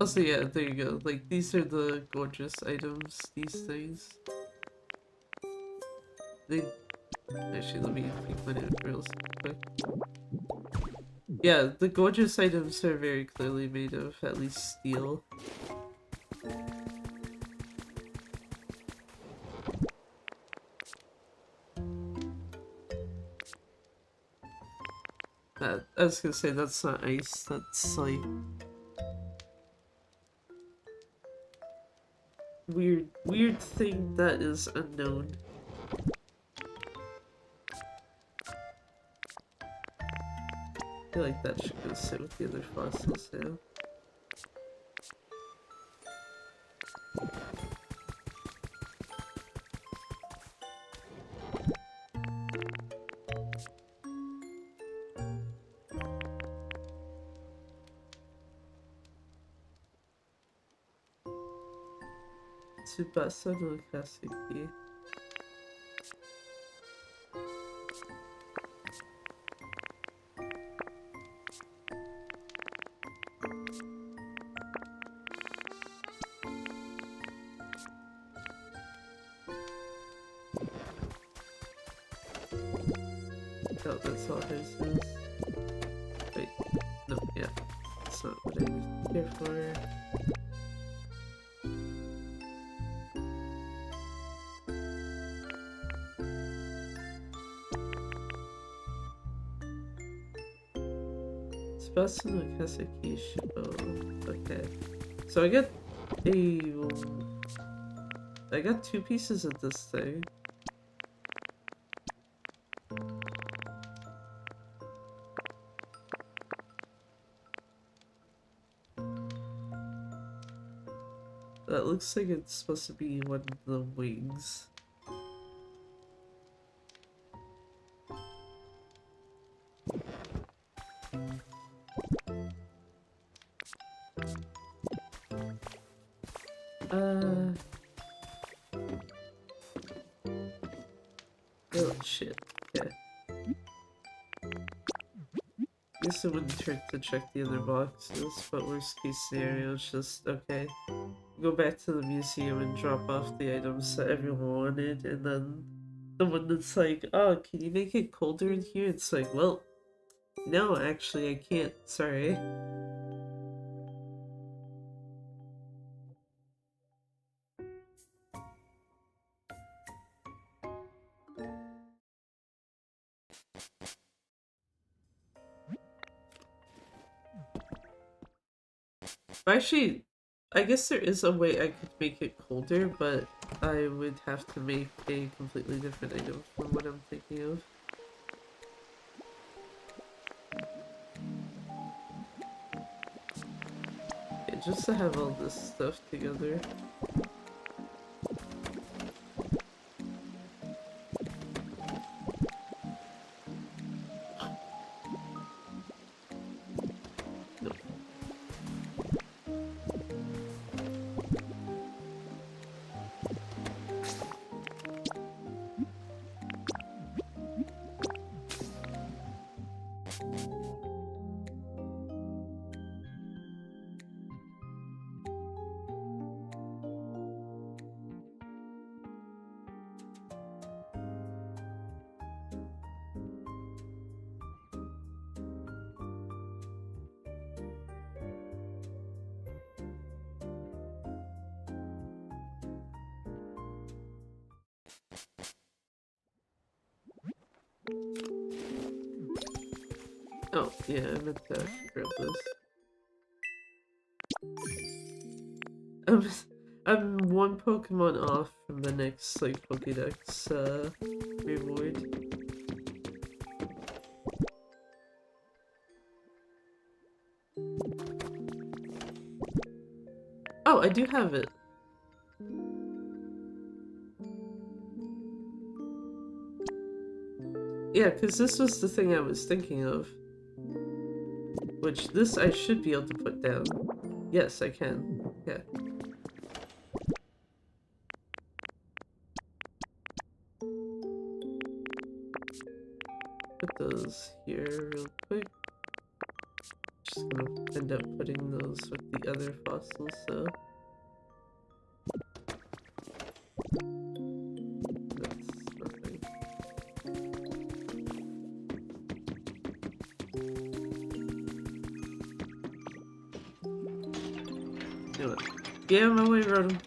[SPEAKER 1] Also, yeah, there you go. Like, these are the gorgeous items, these things. They... Actually, let me peek my note real quick. Yeah, the gorgeous items are very clearly made of at least steel. I was gonna say, that's not ice, that's like... weird thing that is unknown. I feel like that should go sit with the other fossils now. Tsubasa no Kaseki. Oh, that's all his is. Wait, no, yeah. That's not what I'm here for. Tsubasa no Kaseki Shibo. Okay. So I got 2 pieces of this thing. That looks like it's supposed to be one of the wings. Oh shit. Okay. Guess it wouldn't hurt to check the other boxes, but worst case scenario is just, okay, go back to the museum and drop off the items that everyone wanted, and then the one that's like, oh, can you make it colder in here? It's like, well, no, actually I can't, sorry. Actually, I guess there is a way I could make it colder, but I would have to make a completely different item from what I'm thinking of. Okay, just to have all this stuff together. Oh, yeah, I meant to grab this. I'm one Pokemon off from the next, like, Pokédex, reward. Oh, I do have it. Yeah, because this was the thing I was thinking of. Which, this I should be able to put down. Yes, I can. Yeah. Put those here real quick. Just gonna end up putting those with the other fossils, so... That's nothing. You know what? Get out of my way, Rotom!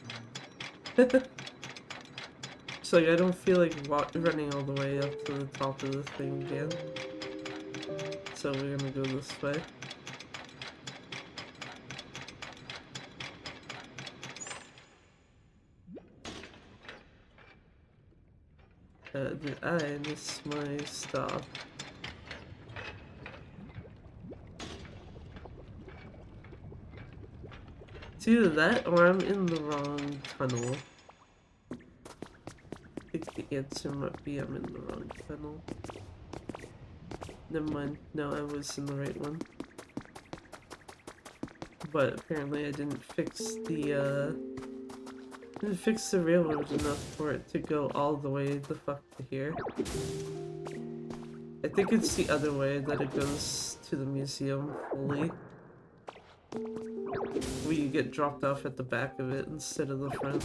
[SPEAKER 1] It's like I don't feel like running all the way up to the top of the thing again. So we're gonna go this way. Did I miss my stop? It's either that or I'm in the wrong tunnel. I think the answer might be I'm in the wrong tunnel. Never mind. No, I was in the right one. But apparently I didn't fix the railroad enough for it to go all the way the fuck to here. I think it's the other way that it goes to the museum fully. Where you get dropped off at the back of it instead of the front.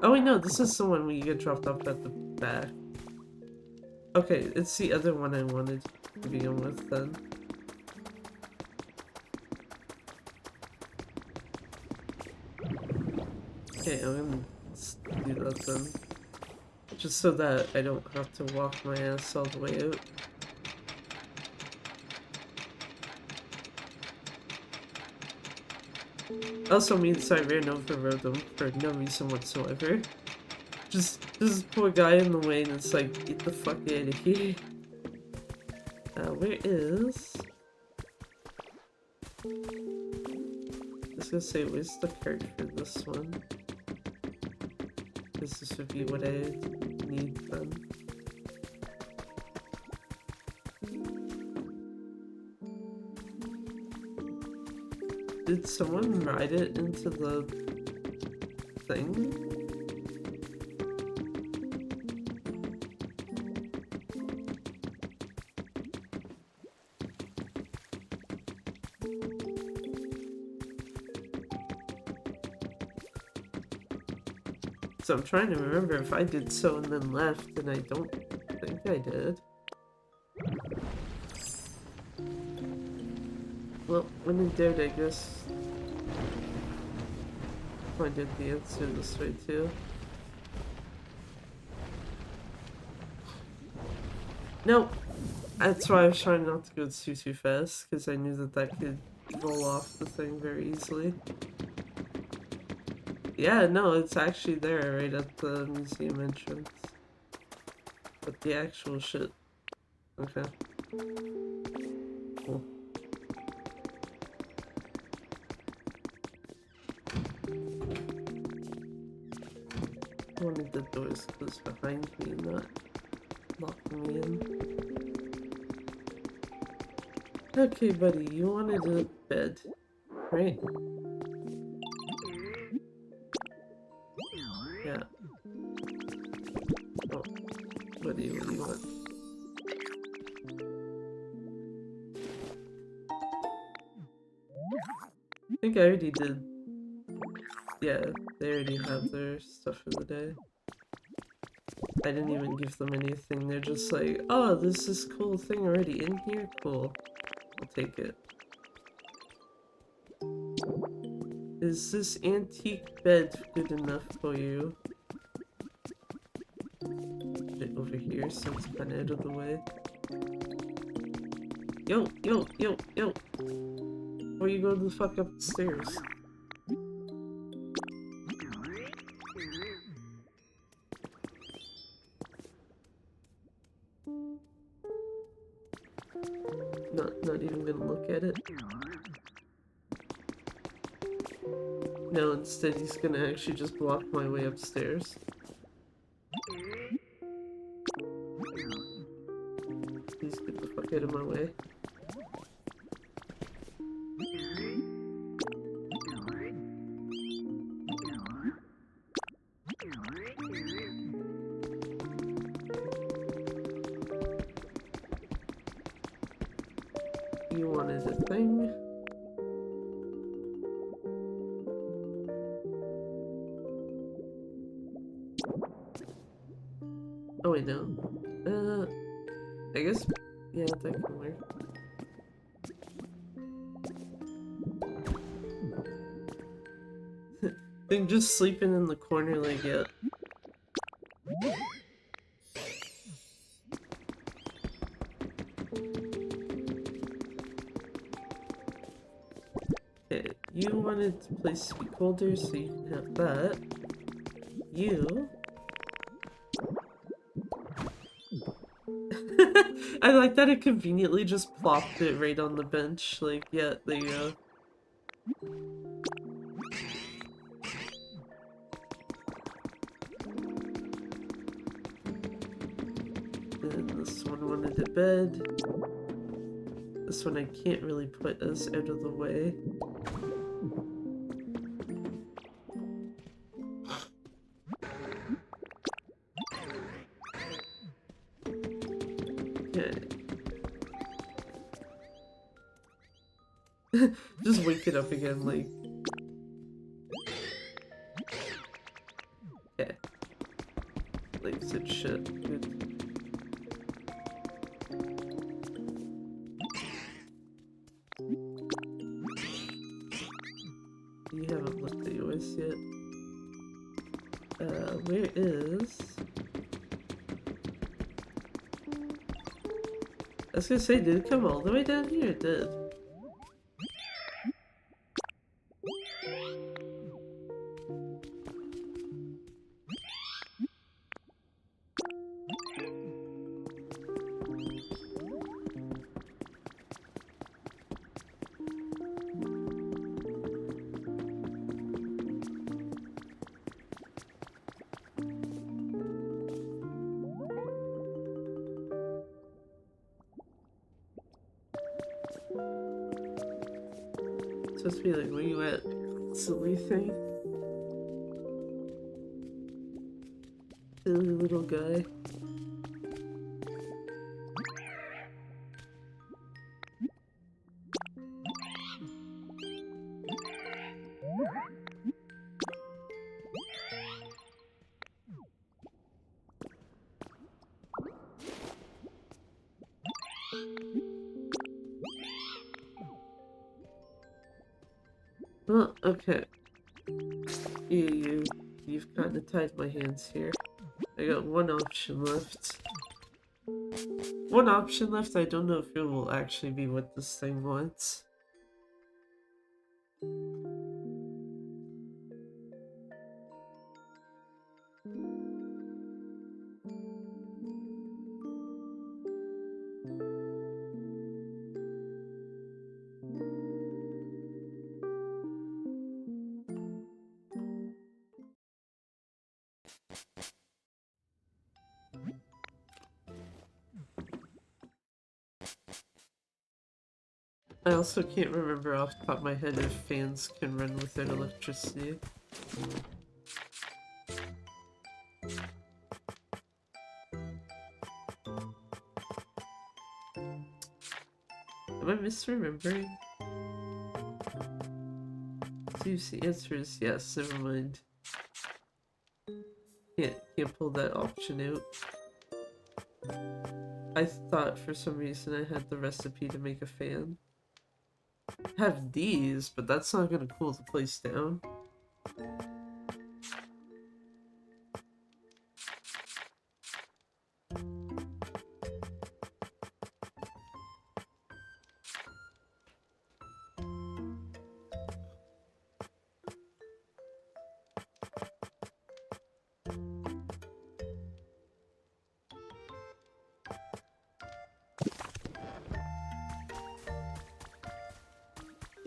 [SPEAKER 1] Oh wait, no, this is the one where you get dropped off at the back. Okay, it's the other one I wanted to begin with then. Okay, I'm gonna do that then. Just so that I don't have to walk my ass all the way out. Also means I ran over Rotom for no reason whatsoever. Just this poor guy in the way and it's like, get the fuck out of here. Where is... I was gonna say, where's the card for this one? Because this would be what I need then. Did someone ride it into the thing? So I'm trying to remember if I did so and then left, and I don't think I did. Well, when in doubt, I guess I did the answer this way too. Nope. That's why I was trying not to go too fast, because I knew that that could roll off the thing very easily. Yeah, no, it's actually there right at the museum entrance. But the actual shit. Okay. Cool. I wanted the doors closed behind me and not locking me in. Okay, buddy, you wanted a bed, right? Yeah. Oh, what do you want? think I already did. Yeah, they already have their stuff for the day. I didn't even give them anything. They're just like, oh, there's this cool thing already in here? Cool. I'll take it. Is this antique bed good enough for you? Put it over here so it's kind of out of the way. Yo, yo, yo, yo! Before you go the fuck upstairs. Not even gonna look at it. No, instead he's gonna actually just block my way upstairs. Please get the fuck out of my way. You wanted a thing? Oh wait, no. I guess, yeah, that can work. Thing just sleeping in the corner like, yeah. Okay, you wanted the place to be colder, so you can have that. You... I like that it conveniently just plopped it right on the bench. Like, yeah, there you go. And this one wanted a bed. This one I can't really put as out of the way. Just wake it up again, like... Okay. Like, said shit. Good. You haven't looked at yours yet. Where is... I was gonna say, did it come all the way down here? It did. Supposed to be like, where you at, silly thing? Silly little guy. Well, okay. You've kind of tied my hands here. I got one option left. One option left, I don't know if it will actually be what this thing wants. I also can't remember off the top of my head if fans can run without electricity. Am I misremembering? The answer is yes, never mind. Can't pull that option out. I thought for some reason I had the recipe to make a fan. Have these, but that's not gonna cool the place down.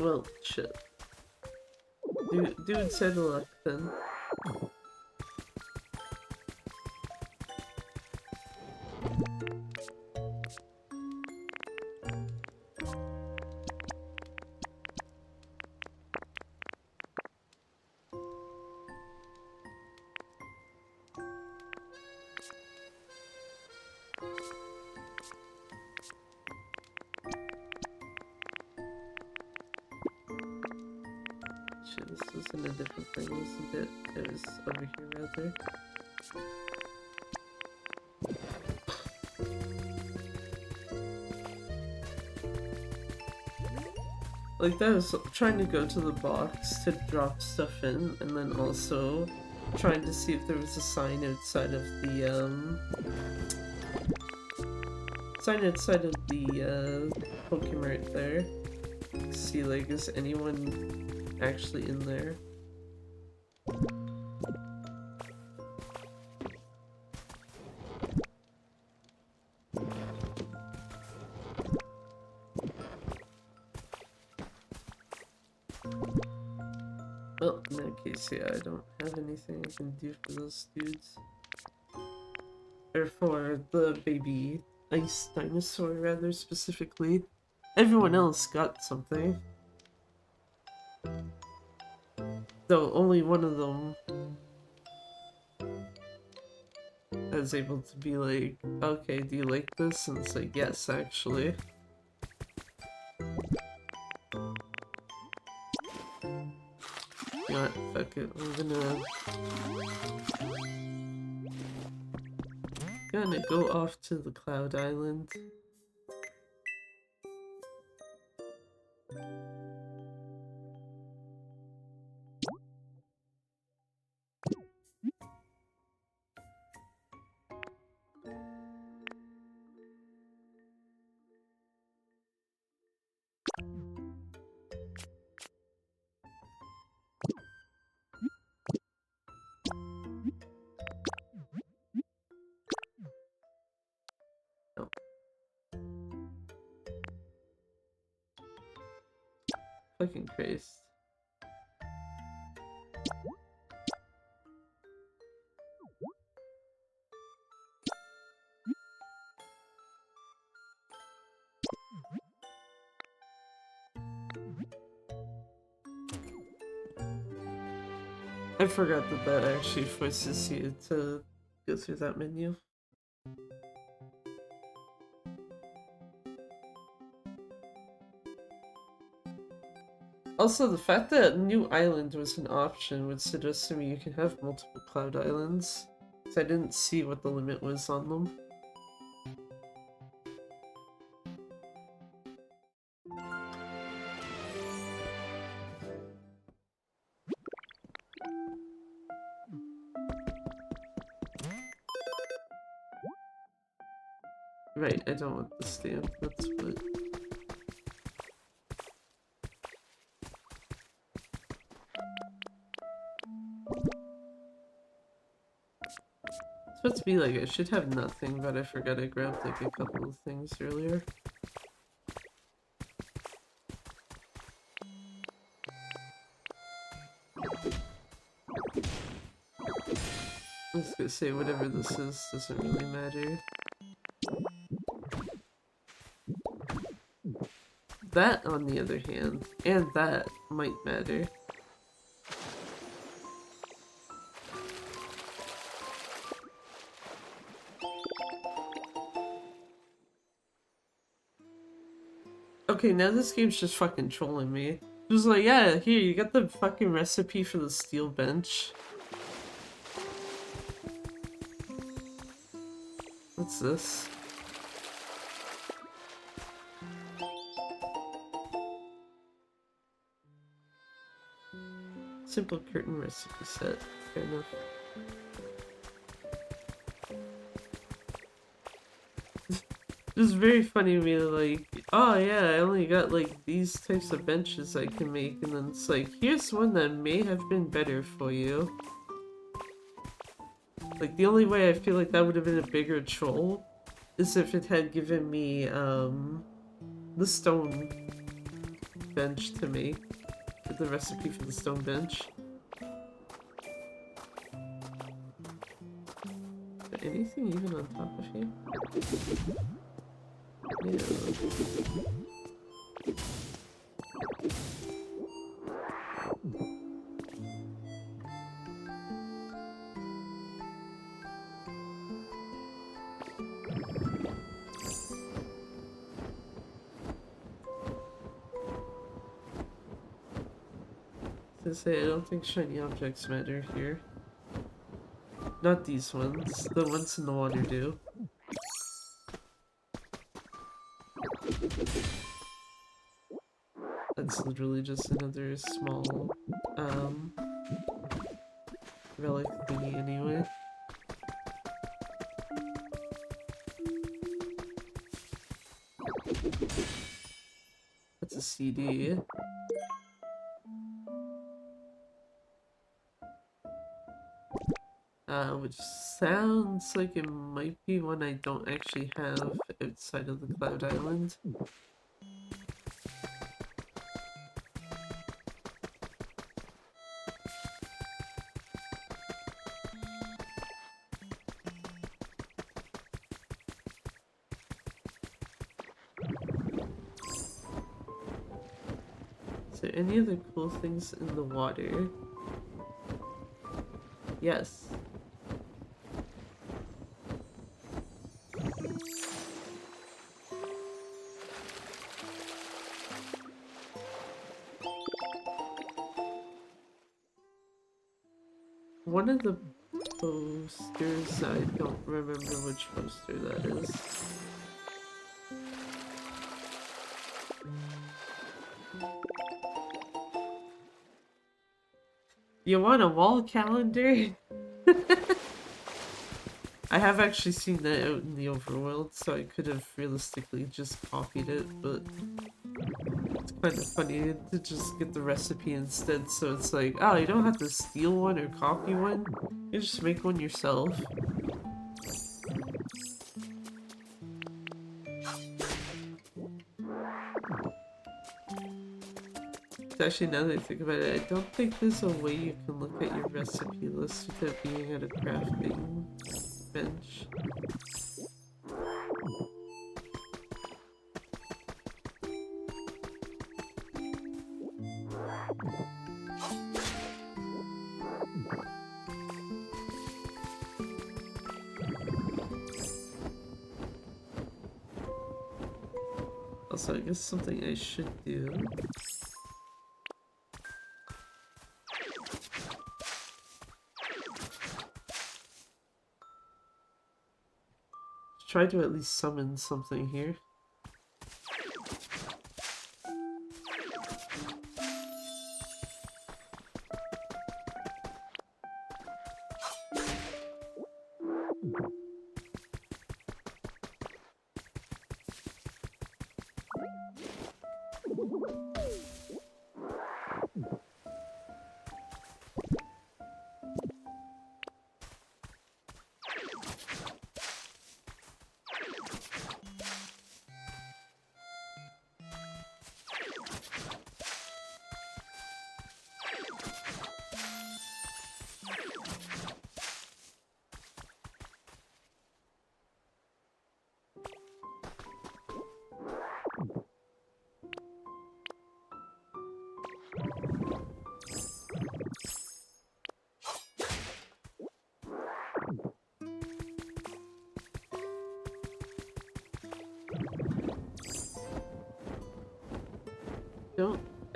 [SPEAKER 1] Well, shit. Dude said luck then. Shit, this was in a different thing, wasn't it? It was over here, rather. Like, I was trying to go to the box to drop stuff in, and then also trying to see if there was a sign outside of the, Pokemart there. See, like, is anyone actually in there? Well, in that case, yeah, I don't have anything I can do for those dudes. Or for the baby ice dinosaur, rather specifically. Everyone else got something. Though only one of them is able to be like, okay, do you like this? And it's like, yes, actually. You know what? Fuck it. I'm gonna go off to the Cloud Island. No. Fucking Christ. I forgot that that actually forces you to go through that menu. Also, the fact that New Island was an option would suggest to me you can have multiple Cloud Islands. Because I didn't see what the limit was on them. Right, I don't want the stamp, that's what... It's supposed to be like I should have nothing, but I forgot I grabbed like a couple of things earlier. I was gonna say whatever this is doesn't really matter. That, on the other hand, and that might matter. Okay, now this game's just fucking trolling me. She was like, yeah, here, you got the fucking recipe for the steel bench. What's this? Simple curtain recipe set. Fair enough. It's very funny to me, like, oh yeah, I only got like these types of benches I can make, and then it's like, here's one that may have been better for you. Like, the only way I feel like that would have been a bigger troll is if it had given me, the stone bench to make. The recipe for the stone bench. Is there anything even on top of here? Yeah. To say, I don't think shiny objects matter here. Not these ones. The ones in the water do. That's literally just another small, relic thingy anyway. That's a CD. Which sounds like it might be one I don't actually have outside of the Cloud Island. Is there any other cool things in the water? Yes. One of the posters, I don't remember which poster that is. You want a wall calendar? I have actually seen that out in the overworld, so I could have realistically just copied it, but it's kind of funny to just get the recipe instead, so it's like, oh, you don't have to steal one or copy one, you just make one yourself. Actually, now that I think about it, I don't think there's a way you can look at your recipe list without being at a crafting bench. Also, I guess something I should do. Try to at least summon something here.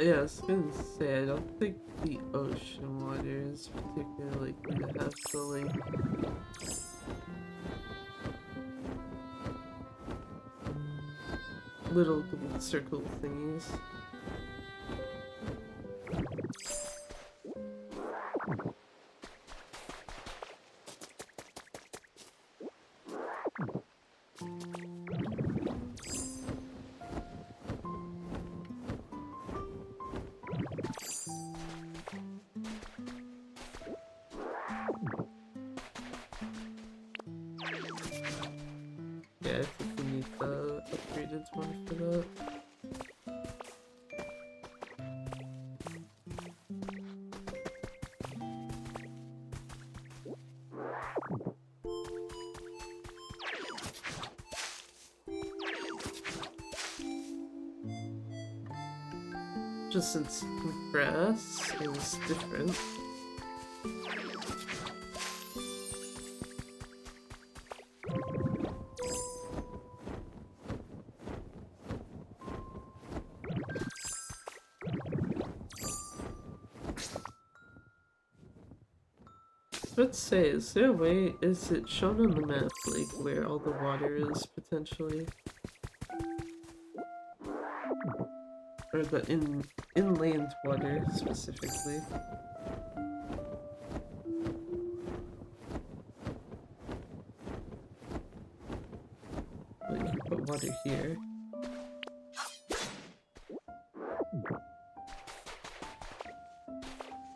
[SPEAKER 1] Yeah, I was gonna say, I don't think the ocean water is particularly likely to have the, like, little circle thingies. Yeah, I think we need the upgraded one for that. Just since grass is different. Let's say, is there a way, is it shown on the map, like, where all the water is, potentially? Or the inland water, specifically? Like, put water here.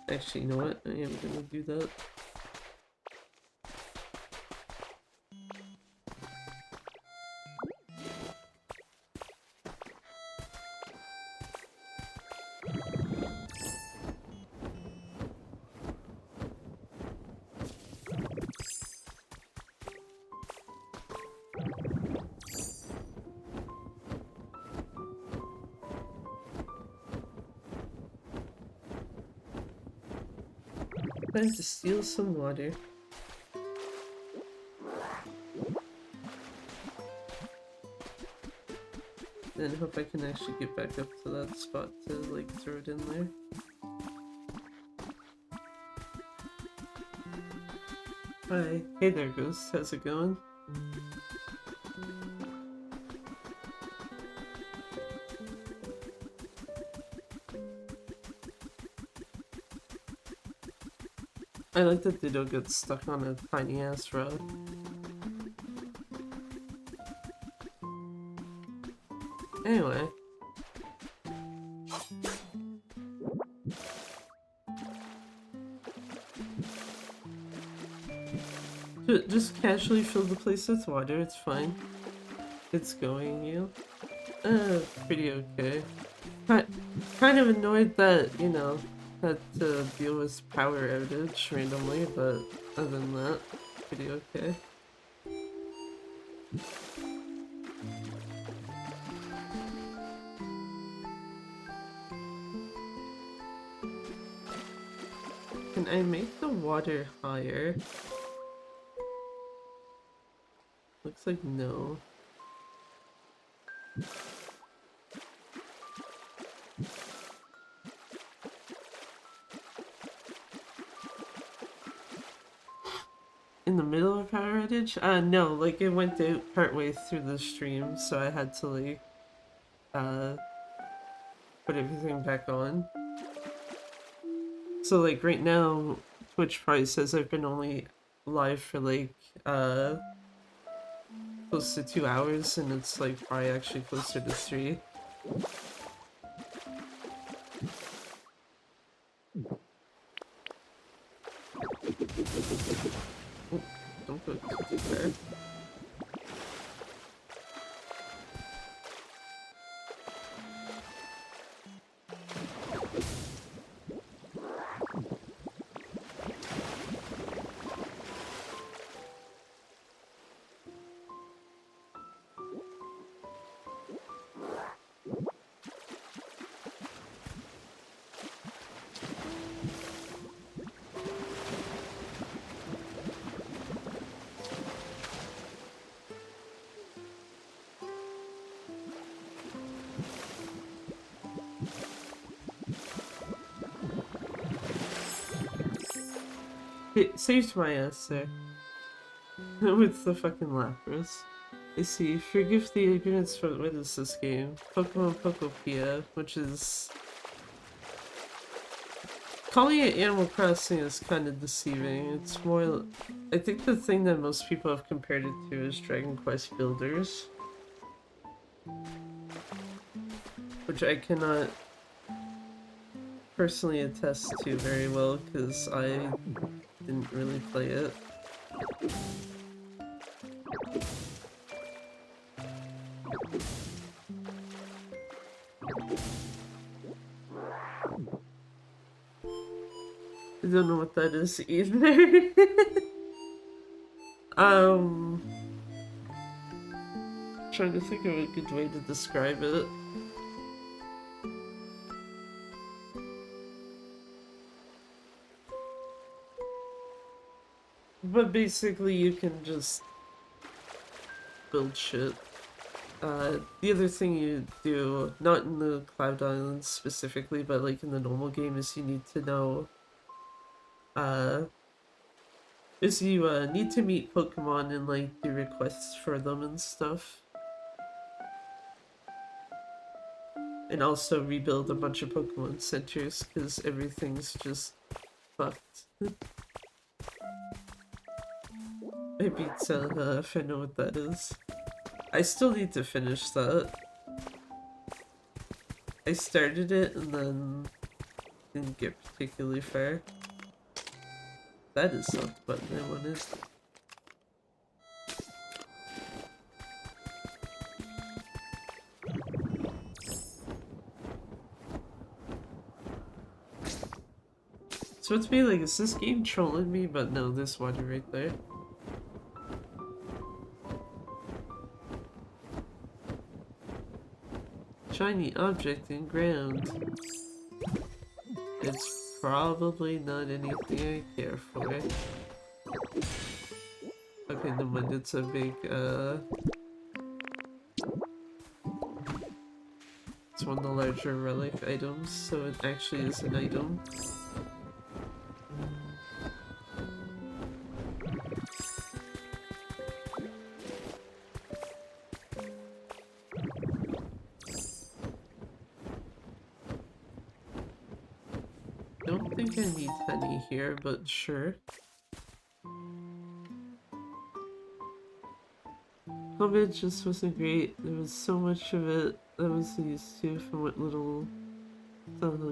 [SPEAKER 1] Actually, you know what? I am gonna do that. Time to steal some water. And hope I can actually get back up to that spot to, like, throw it in there. Hi. Hey there, Ghost. How's it going? I like that they don't get stuck on a tiny ass rock. Anyway. Just casually fill the place with water, it's fine. It's going, you. Pretty okay. Kind of annoyed that, you know, had to deal with power outage randomly, but other than that, pretty okay. Can I make the water higher? Looks like no. In the middle of power outage? No, like it went out partway through the stream, so I had to like, put everything back on. So like right now, Twitch probably says I've been only live for like, close to 2 hours, and it's like probably actually closer to 3. Oh, don't go too far. Saved my ass there. With the fucking Lapras. I see. Forgive the ignorance from what is this game? Pokemon Pokopia, which is... Calling it Animal Crossing is kind of deceiving. It's more... I think the thing that most people have compared it to is Dragon Quest Builders. Which I cannot personally attest to very well because I didn't really play it. I don't know what that is either. Trying to think of a good way to describe it. But basically you can just build shit. The other thing you do, not in the Cloud Islands specifically, but like in the normal game, is you need to know, need to meet Pokemon and like do requests for them and stuff. And also rebuild a bunch of Pokemon centers, because everything's just fucked. I beat if I know what that is. I still need to finish that. I started it and then didn't get particularly far. That is not the button I wanted. So it's be like, is this game trolling me? But no, there's water right there. Shiny object in ground. It's probably not anything I care for. Okay, no mind, it's a big, it's one of the larger relic items, so it actually is an item. Don't think I need honey here, but sure. Combat just wasn't great. There was so much of it that I was used to from what little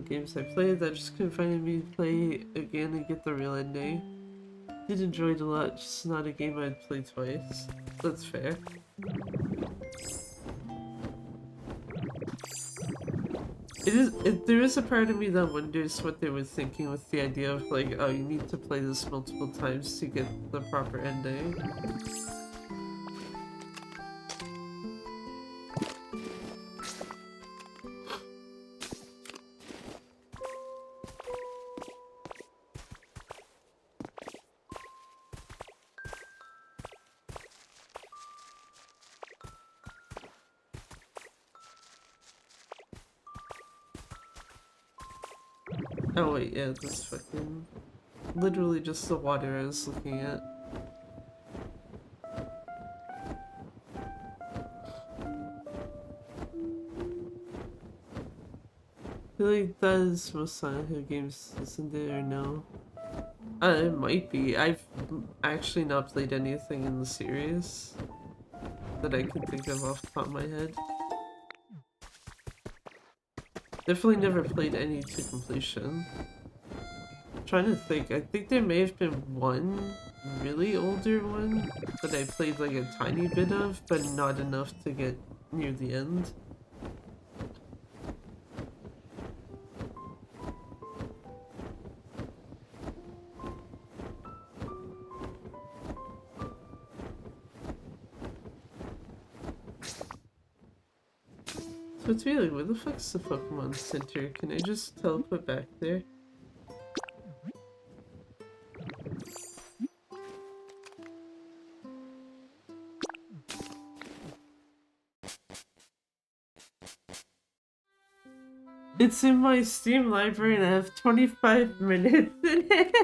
[SPEAKER 1] games I played that I just couldn't find me to play again and get the real ending. Did enjoy it a lot, just not a game I'd play twice. That's fair. There is a part of me that wonders what they were thinking with the idea of like, oh, you need to play this multiple times to get the proper ending. Oh wait, yeah, this fucking... literally just the water I was looking at. I feel like that is most Silent Hill games, isn't it, or no? It might be. I've actually not played anything in the series that I can think of off the top of my head. Definitely never played any to completion. I'm trying to think. I think there may have been one really older one that I played like a tiny bit of, but not enough to get near the end. So it's really, where the fuck's the Pokemon Center? Can I just teleport back there? It's in my Steam library and I have 25 minutes in it.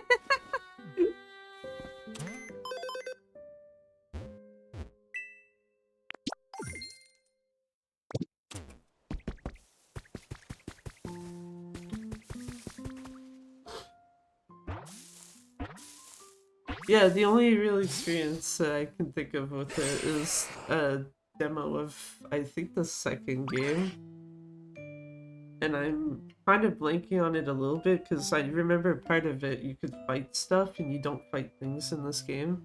[SPEAKER 1] Yeah, the only real experience that I can think of with it is a demo of, I think, the second game. And I'm kind of blanking on it a little bit because I remember part of it you could fight stuff and you don't fight things in this game.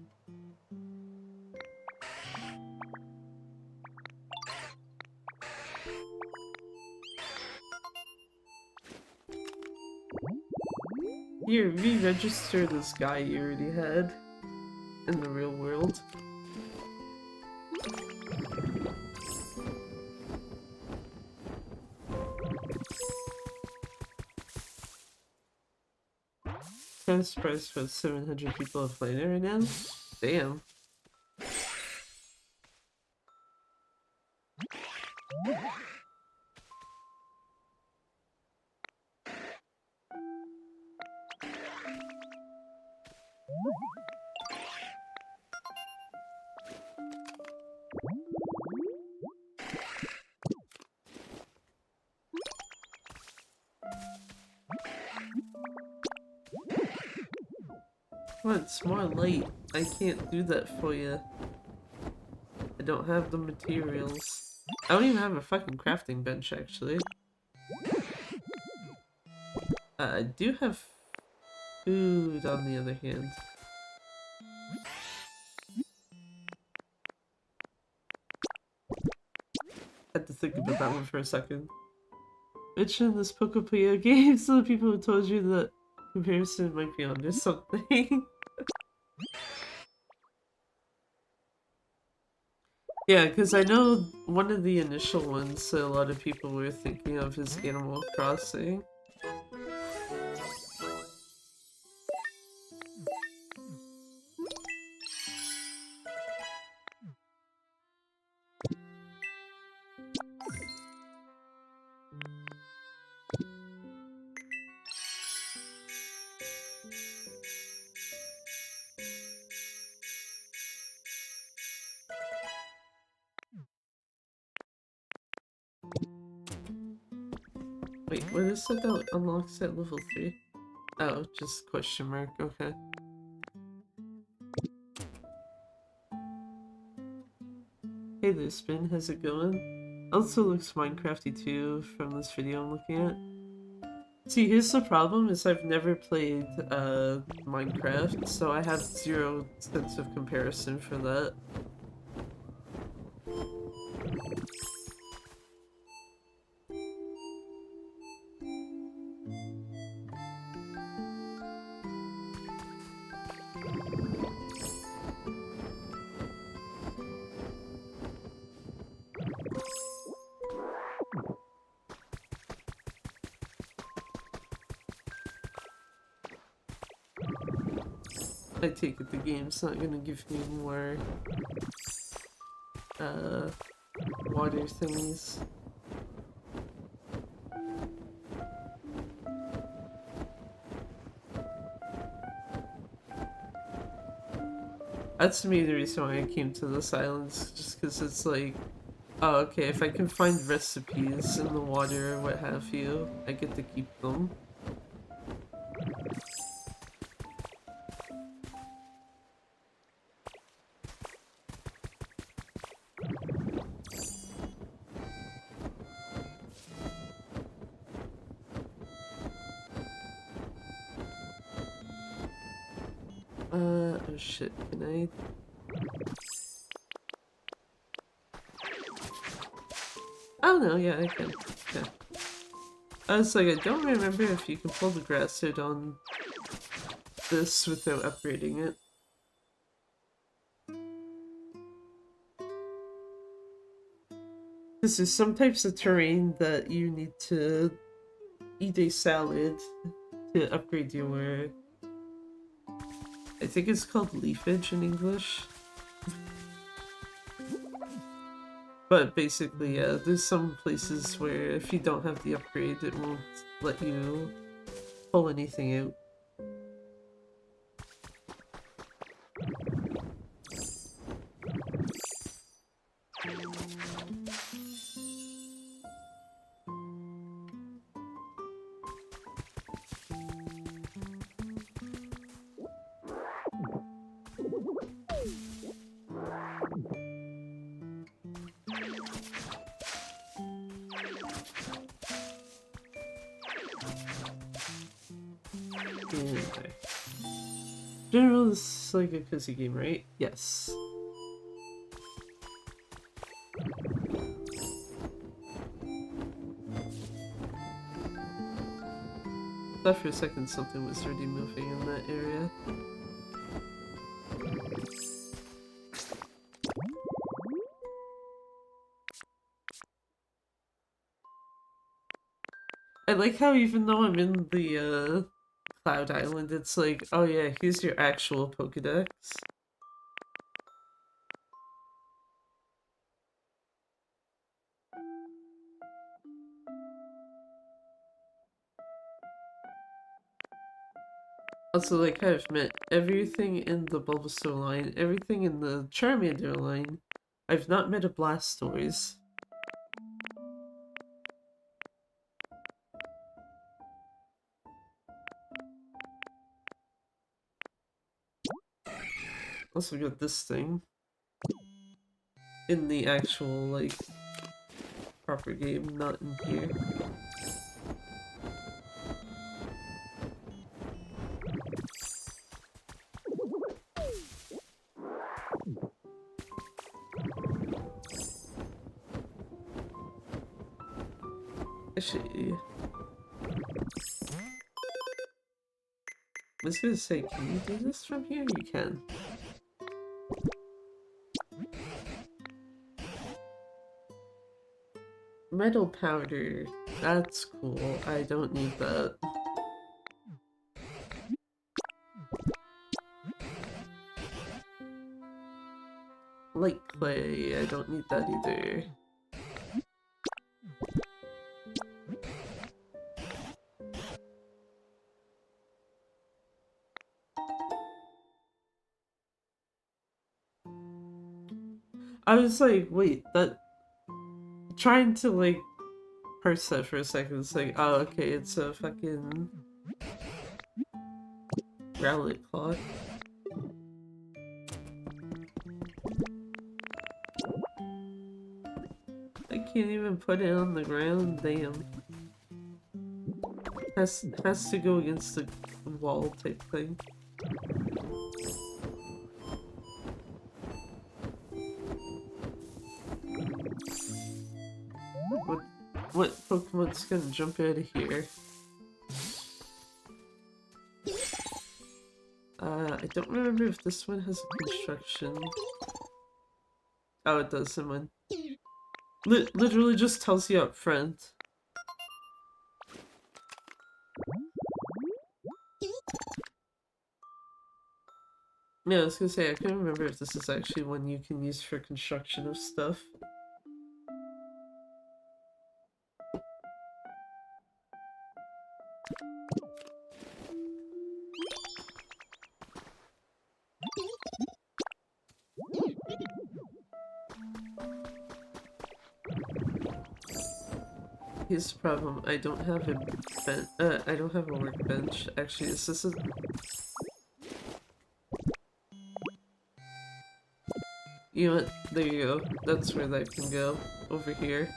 [SPEAKER 1] Here, re-register this guy you already had in the real world. I'm surprised about 700 people are playing it right now. Damn. Come on, it's more light. I can't do that for you. I don't have the materials. I don't even have a fucking crafting bench, actually. I do have food, on the other hand. Had to think about that one for a second. Mention this Pokopia game so the people who told you that comparison might be onto something. Yeah, because I know one of the initial ones that a lot of people were thinking of is Animal Crossing. Wait, what is it that unlocks at level 3? Oh, just question mark, okay. Hey there, Spin, how's it going? Also looks Minecrafty too from this video I'm looking at. See, here's the problem, is I've never played Minecraft, so I have zero sense of comparison for that. I take it the game's not gonna give me more water thingies. That's to me the reason why I came to this island, just because it's like, oh, okay, if I can find recipes in the water or what have you, I get to keep them. Oh shit, can I? Oh no, yeah, I can. Okay. I was like, I don't remember if you can pull the grass out on this without upgrading it. Because there's some types of terrain that you need to eat a salad to upgrade your... I think it's called leafage in English. But basically, yeah, there's some places where if you don't have the upgrade, it won't let you pull anything out. Okay. General is like a cozy game, right? Yes. Thought for a second something was already moving in that area. I like how even though I'm in the Cloud Island, it's like, oh yeah, here's your actual Pokedex. Also, like, I've met everything in the Bulbasaur line, everything in the Charmander line. I've not met a Blastoise. Also got this thing. In the actual, like, proper game, not in here. Actually, I was gonna say, can you do this from here? You can. Metal powder. That's cool. I don't need that. Light clay. I don't need that either. I was like, wait, that... Trying to, like, parse that for a second. It's like, oh, okay, it's a fucking... Rowlet clock. I can't even put it on the ground, damn. Has to go against the wall type thing. What Pokemon's gonna jump out of here? I don't remember if this one has a construction. Oh, it does, someone. Literally just tells you up front. Yeah, I was gonna say, I can't remember if this is actually one you can use for construction of stuff. Here's the problem, I don't have I don't have a workbench. Actually, is this a... You know what? There you go. That's where that can go. Over here.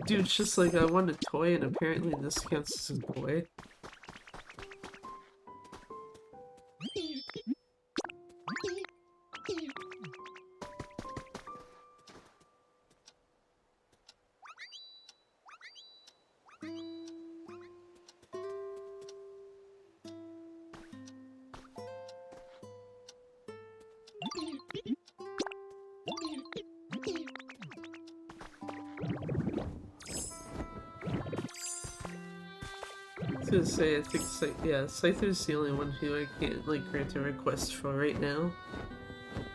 [SPEAKER 1] Dude's just like, I want a toy, and apparently this counts as a toy. I was gonna say, I think, yeah, Scyther's the only one who I can't, like, grant a request for right now.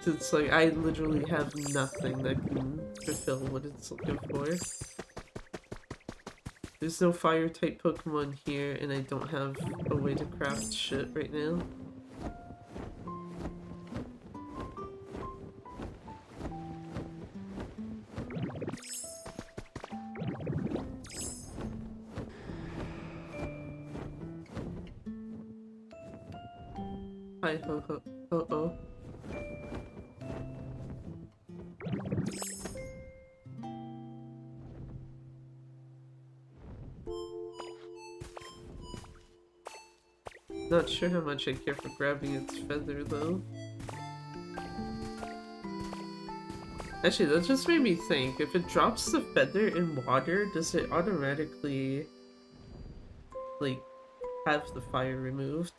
[SPEAKER 1] So it's like, I literally have nothing that can fulfill what it's looking for. There's no fire-type Pokemon here, and I don't have a way to craft shit right now. Hi ho ho ho oh. Not sure how much I care for grabbing its feather, though. Actually, that just made me think, if it drops the feather in water, does it automatically, like, have the fire removed?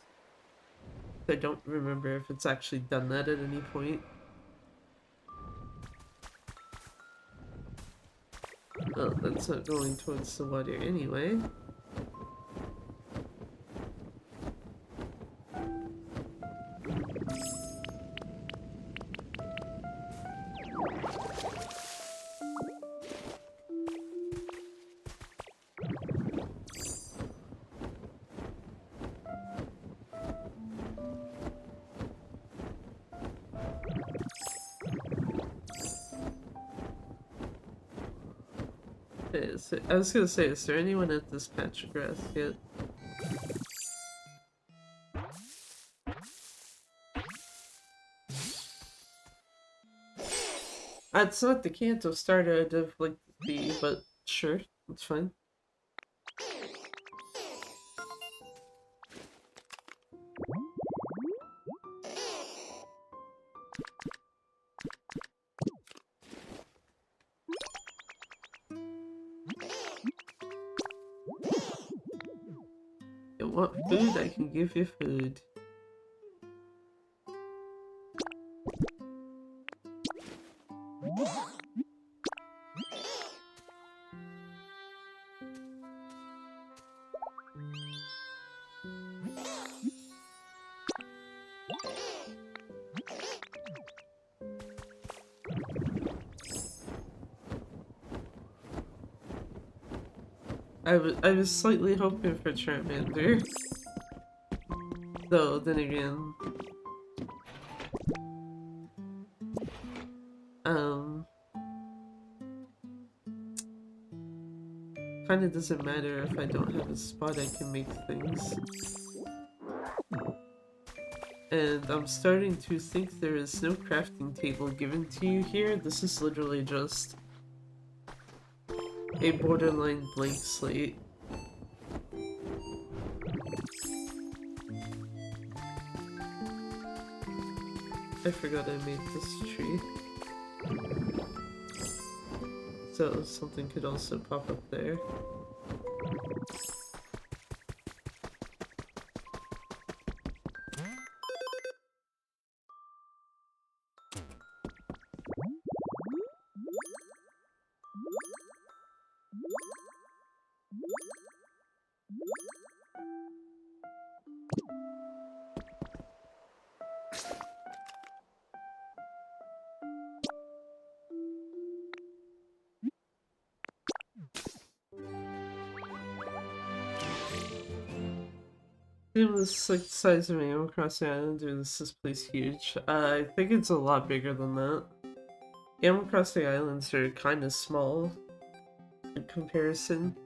[SPEAKER 1] I don't remember if it's actually done that at any point. Well, that's not going towards the water anyway. I was gonna say, is there anyone at this patch of grass yet? It's not the Kanto starter I'd have liked to see, but sure, that's fine. You want food? I can give you food. I was slightly hoping for Charmander. Though, then again... Kinda doesn't matter if I don't have a spot I can make things. And I'm starting to think there is no crafting table given to you here. This is literally just a borderline blank slate. I forgot I made this tree. So something could also pop up there. This like the size of Animal Crossing Island, or this place huge. I think it's a lot bigger than that. Animal Crossing Islands are kind of small in comparison.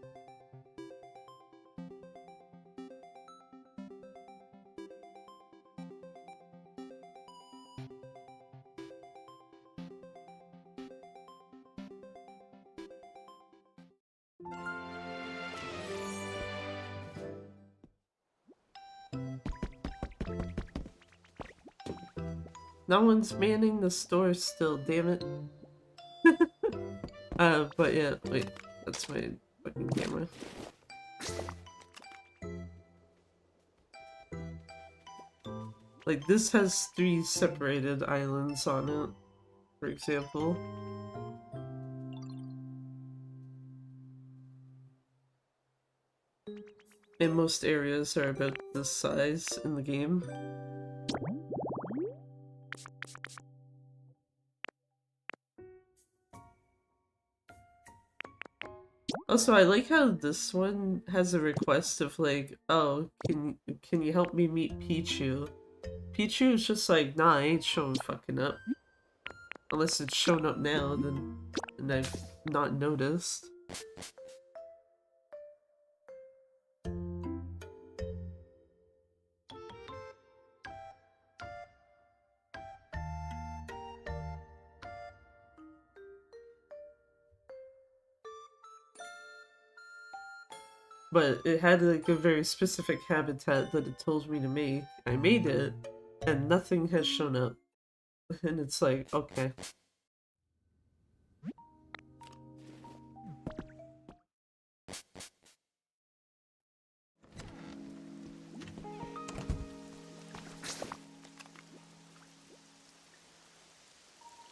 [SPEAKER 1] No one's manning the store still, damn it. But yeah, wait, that's my fucking camera. Like, this has 3 separated islands on it, for example. And most areas are about this size in the game. Also, I like how this one has a request of like, oh, can you help me meet Pichu? Pichu is just like, nah, I ain't showing fucking up. Unless it's shown up now, then and I've not noticed. but it had like a very specific habitat that it told me to make. I made it, and nothing has shown up. And it's like, okay.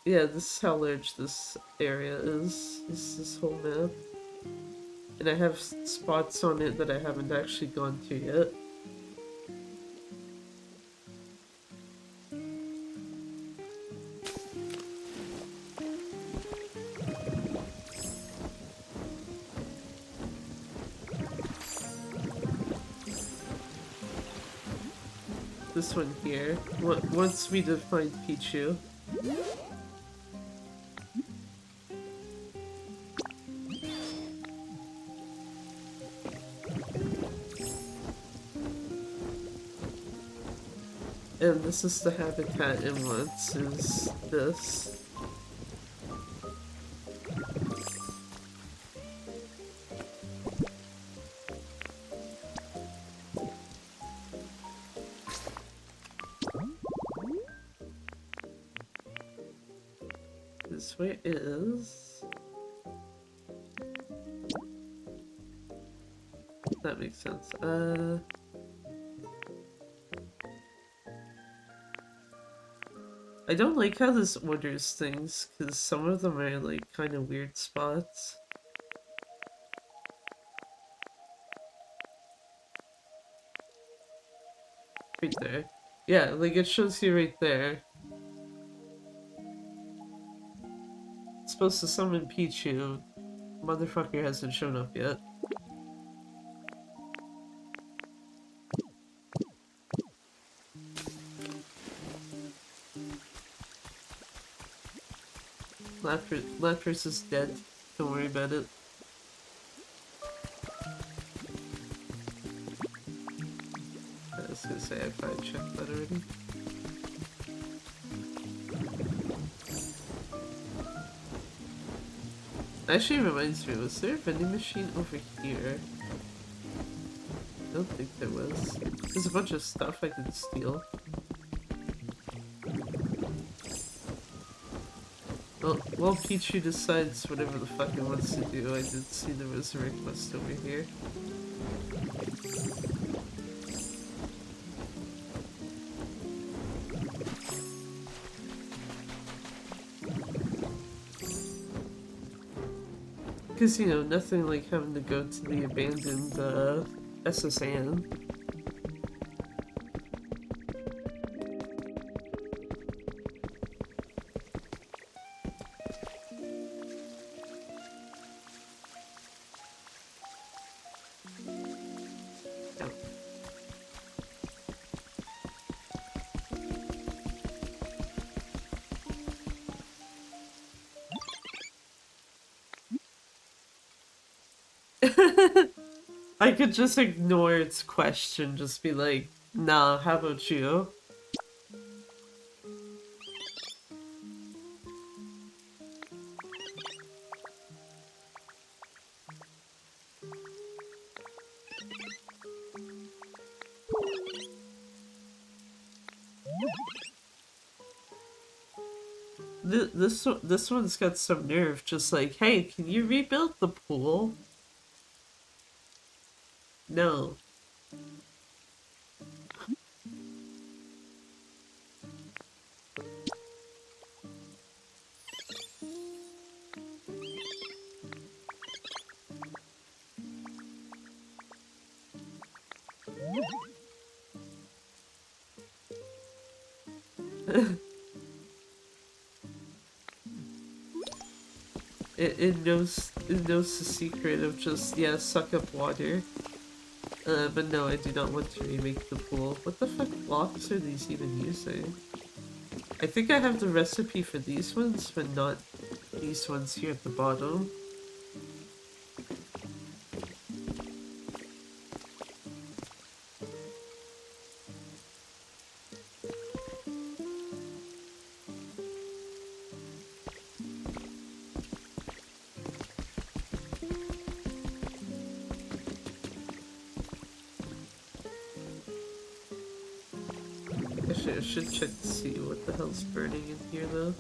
[SPEAKER 1] Yeah, this is how large this area is. This whole map. And I have spots on it that I haven't actually gone to yet. This one here. Once we define Pichu. And this is the habitat it wants, is this. This way is... That makes sense. I don't like how this orders things, because some of them are like kind of weird spots. Right there. Yeah, like it shows you right there. It's supposed to summon Pichu. Motherfucker hasn't shown up yet. Lapras is dead. Don't worry about it. I was gonna say I probably checked that already. Actually, reminds me, was there a vending machine over here? I don't think there was. There's a bunch of stuff I could steal. Well, while Pichu decides whatever the fuck it wants to do, I did see there was a request over here. Because, you know, nothing like having to go to the abandoned SSN. I could just ignore its question, just be like, nah, how about you? This one's got some nerve, just like, hey, can you rebuild the pool? No. It knows the secret of just, yeah, suck up water. But no, I do not want to remake the pool. What the fuck blocks are these even using? I think I have the recipe for these ones, but not these ones here at the bottom. Actually, I should check to see what the hell's burning in here, though.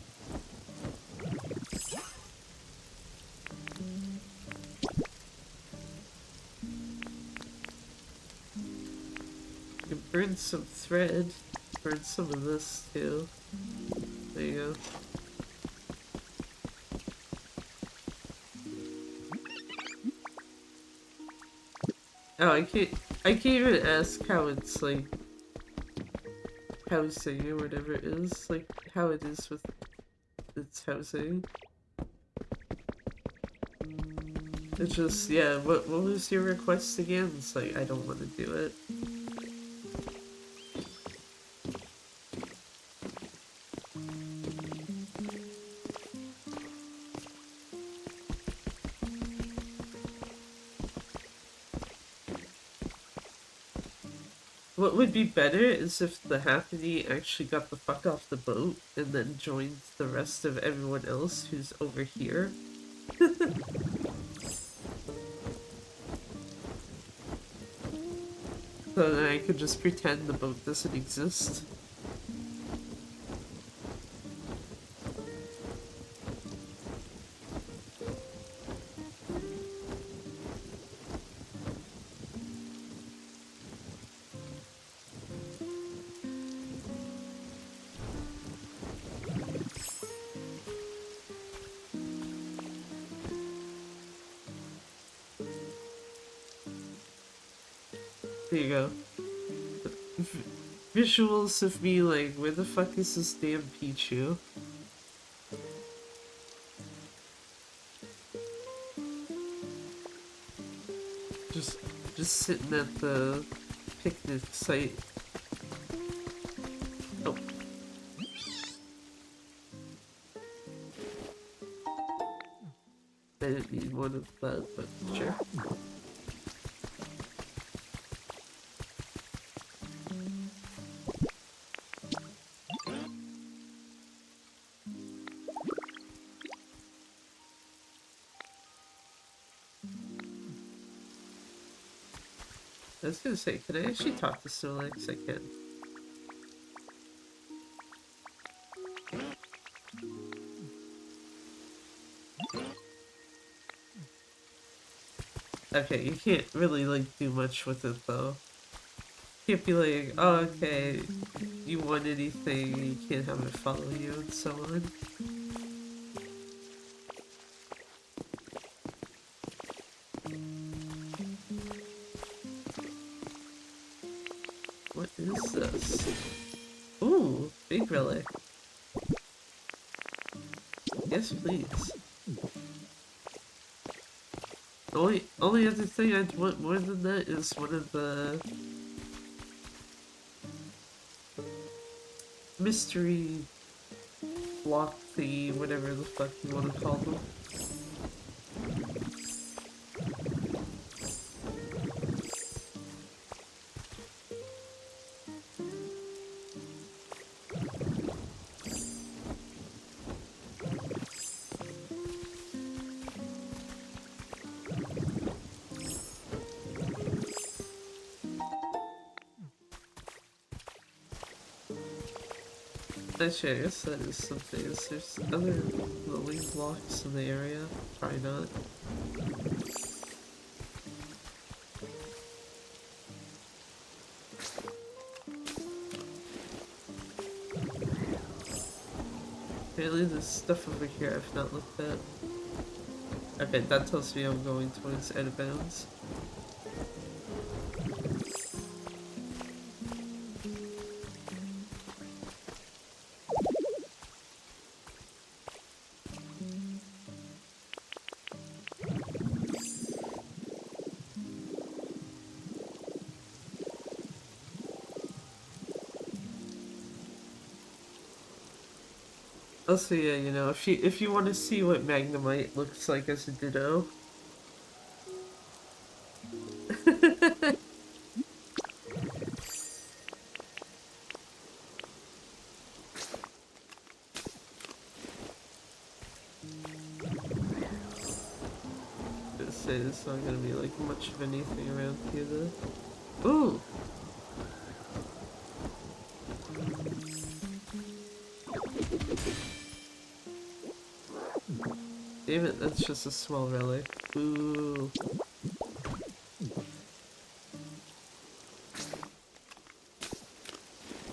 [SPEAKER 1] You can burn some thread. Burn some of this, too. There you go. Oh, I can't even ask how it's, like, housing or whatever it is. Like, how it is with its housing. It's just, yeah, what was your request again? It's like, I don't want to do it. What would be better is if the Happy actually got the fuck off the boat and then joined the rest of everyone else who's over here. So then I could just pretend the boat doesn't exist. There you go. Visuals of me like, where the fuck is this damn Pichu? Just sitting at the picnic site. Oh. I didn't need one of that, but sure. I was gonna say, can I actually talk to Snorlax? I can. Okay, you can't really, like, do much with it, though. You can't be like, oh, okay, you want anything, you can't have it follow you, and so on. What is this? Ooh, big relic. Yes, please. The only other thing I'd want more than that is one of the mystery block thingy, whatever the fuck you want to call them. Actually, I guess that is something. There's other glowing blocks in the area. Probably not. Apparently there's stuff over here I've not looked at. Okay, that tells me I'm going towards out of bounds. Also, yeah, you know, if you want to see what Magnemite looks like as a Ditto. Just say there's not gonna be like much of anything around here though. Ooh! damn it, that's just a small relic. Ooh.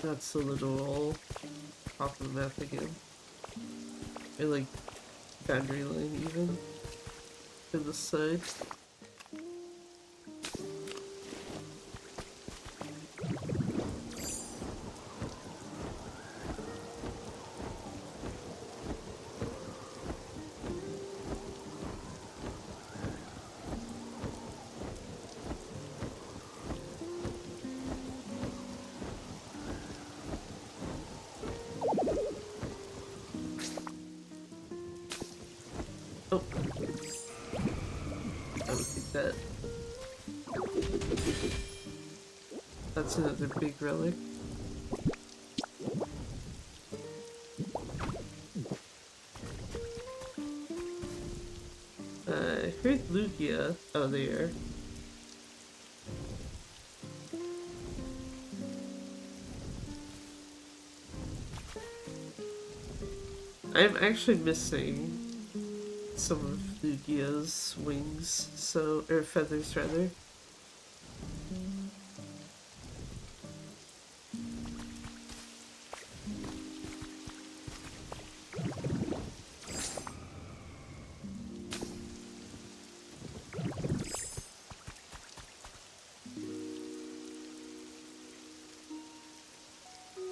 [SPEAKER 1] That's a little top of the map again. Or like boundary line even. To the side. Oh. I would think that. That's another big relic. I heard Lugia. Oh, there. I'm actually missing some of Lugia's wings, so, or feathers rather.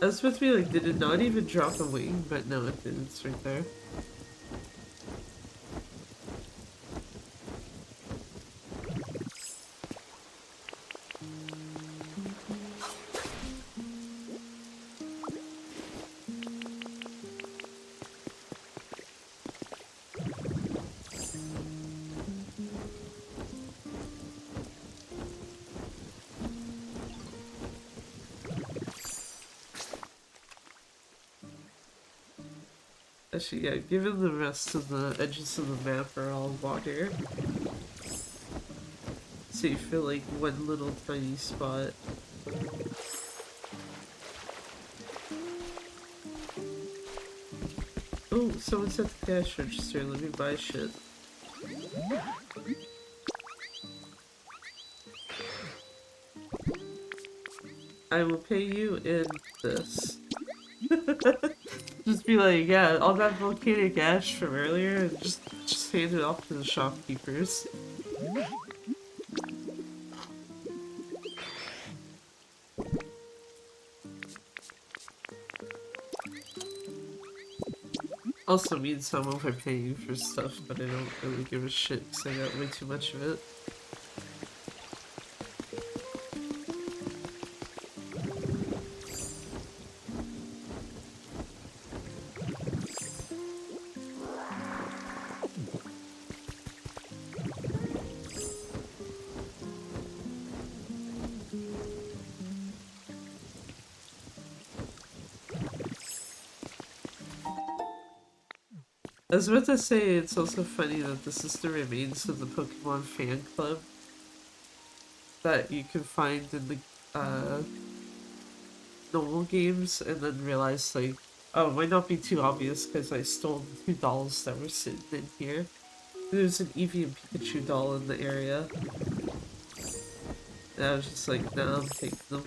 [SPEAKER 1] I was supposed to be like, did it not even drop a wing? But no, it did. It's right there. Actually, yeah, given the rest of the edges of the map are all water, so you feel like one little tiny spot. Oh, someone's at the cash register. Let me buy shit. I will pay you in this. Just be like, yeah, all that volcanic ash from earlier, and just hand it off to the shopkeepers. Also means I'm overpaying for stuff, but I don't really give a shit because I got way too much of it. I was about to say, it's also funny that this is the remains of the Pokemon fan club that you can find in the normal games, and then realize, like, oh, it might not be too obvious because I stole the two dolls that were sitting in here. There's an Eevee and Pikachu doll in the area. And I was just like, nah, I'm taking them.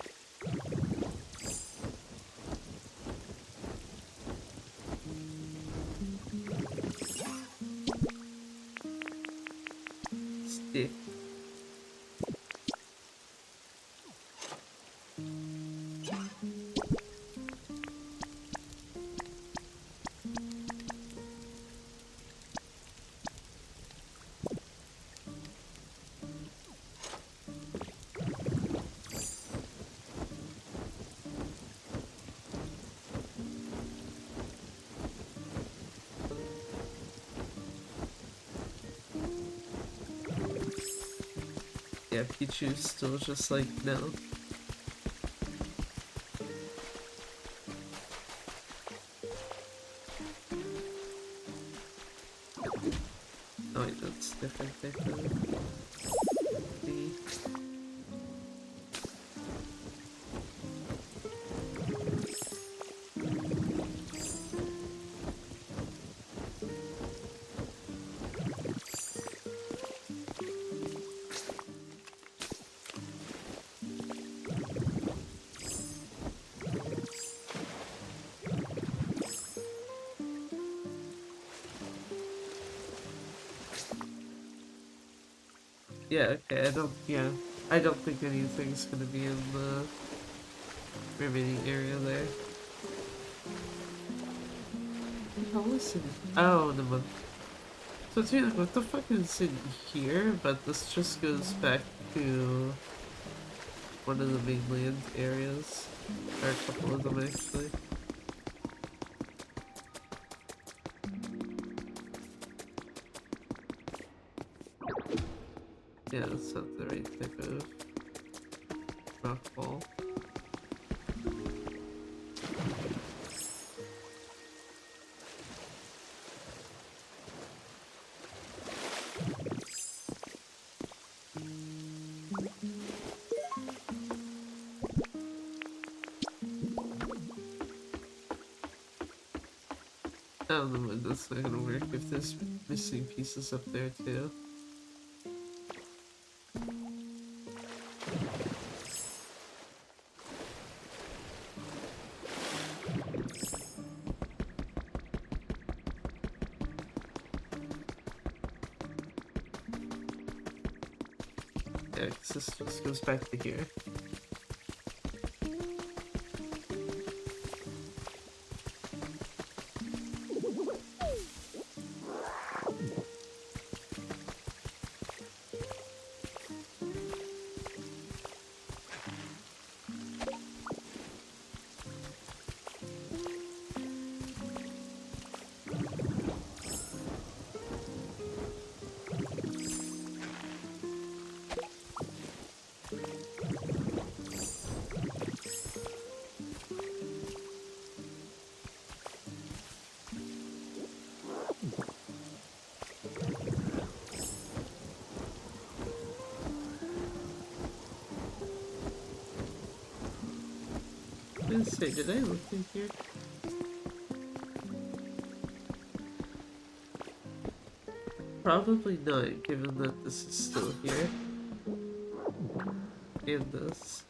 [SPEAKER 1] Stick. Yeah, Pichu's still just like, no. Oh wait, that's different, I think. Yeah, okay, I don't think anything's gonna be in the remaining area there. Oh, listen. Oh, the month. So it's like, what the fuck is in here? But this just goes back to one of the mainland areas. Or a couple of them, actually. Yeah, that's not the right type of rock wall. I don't know when that's not gonna work if there's missing pieces up there too. Yeah, 'cause this just goes back to here. I was gonna say, did I look in here? Probably not, given that this is still here. And this.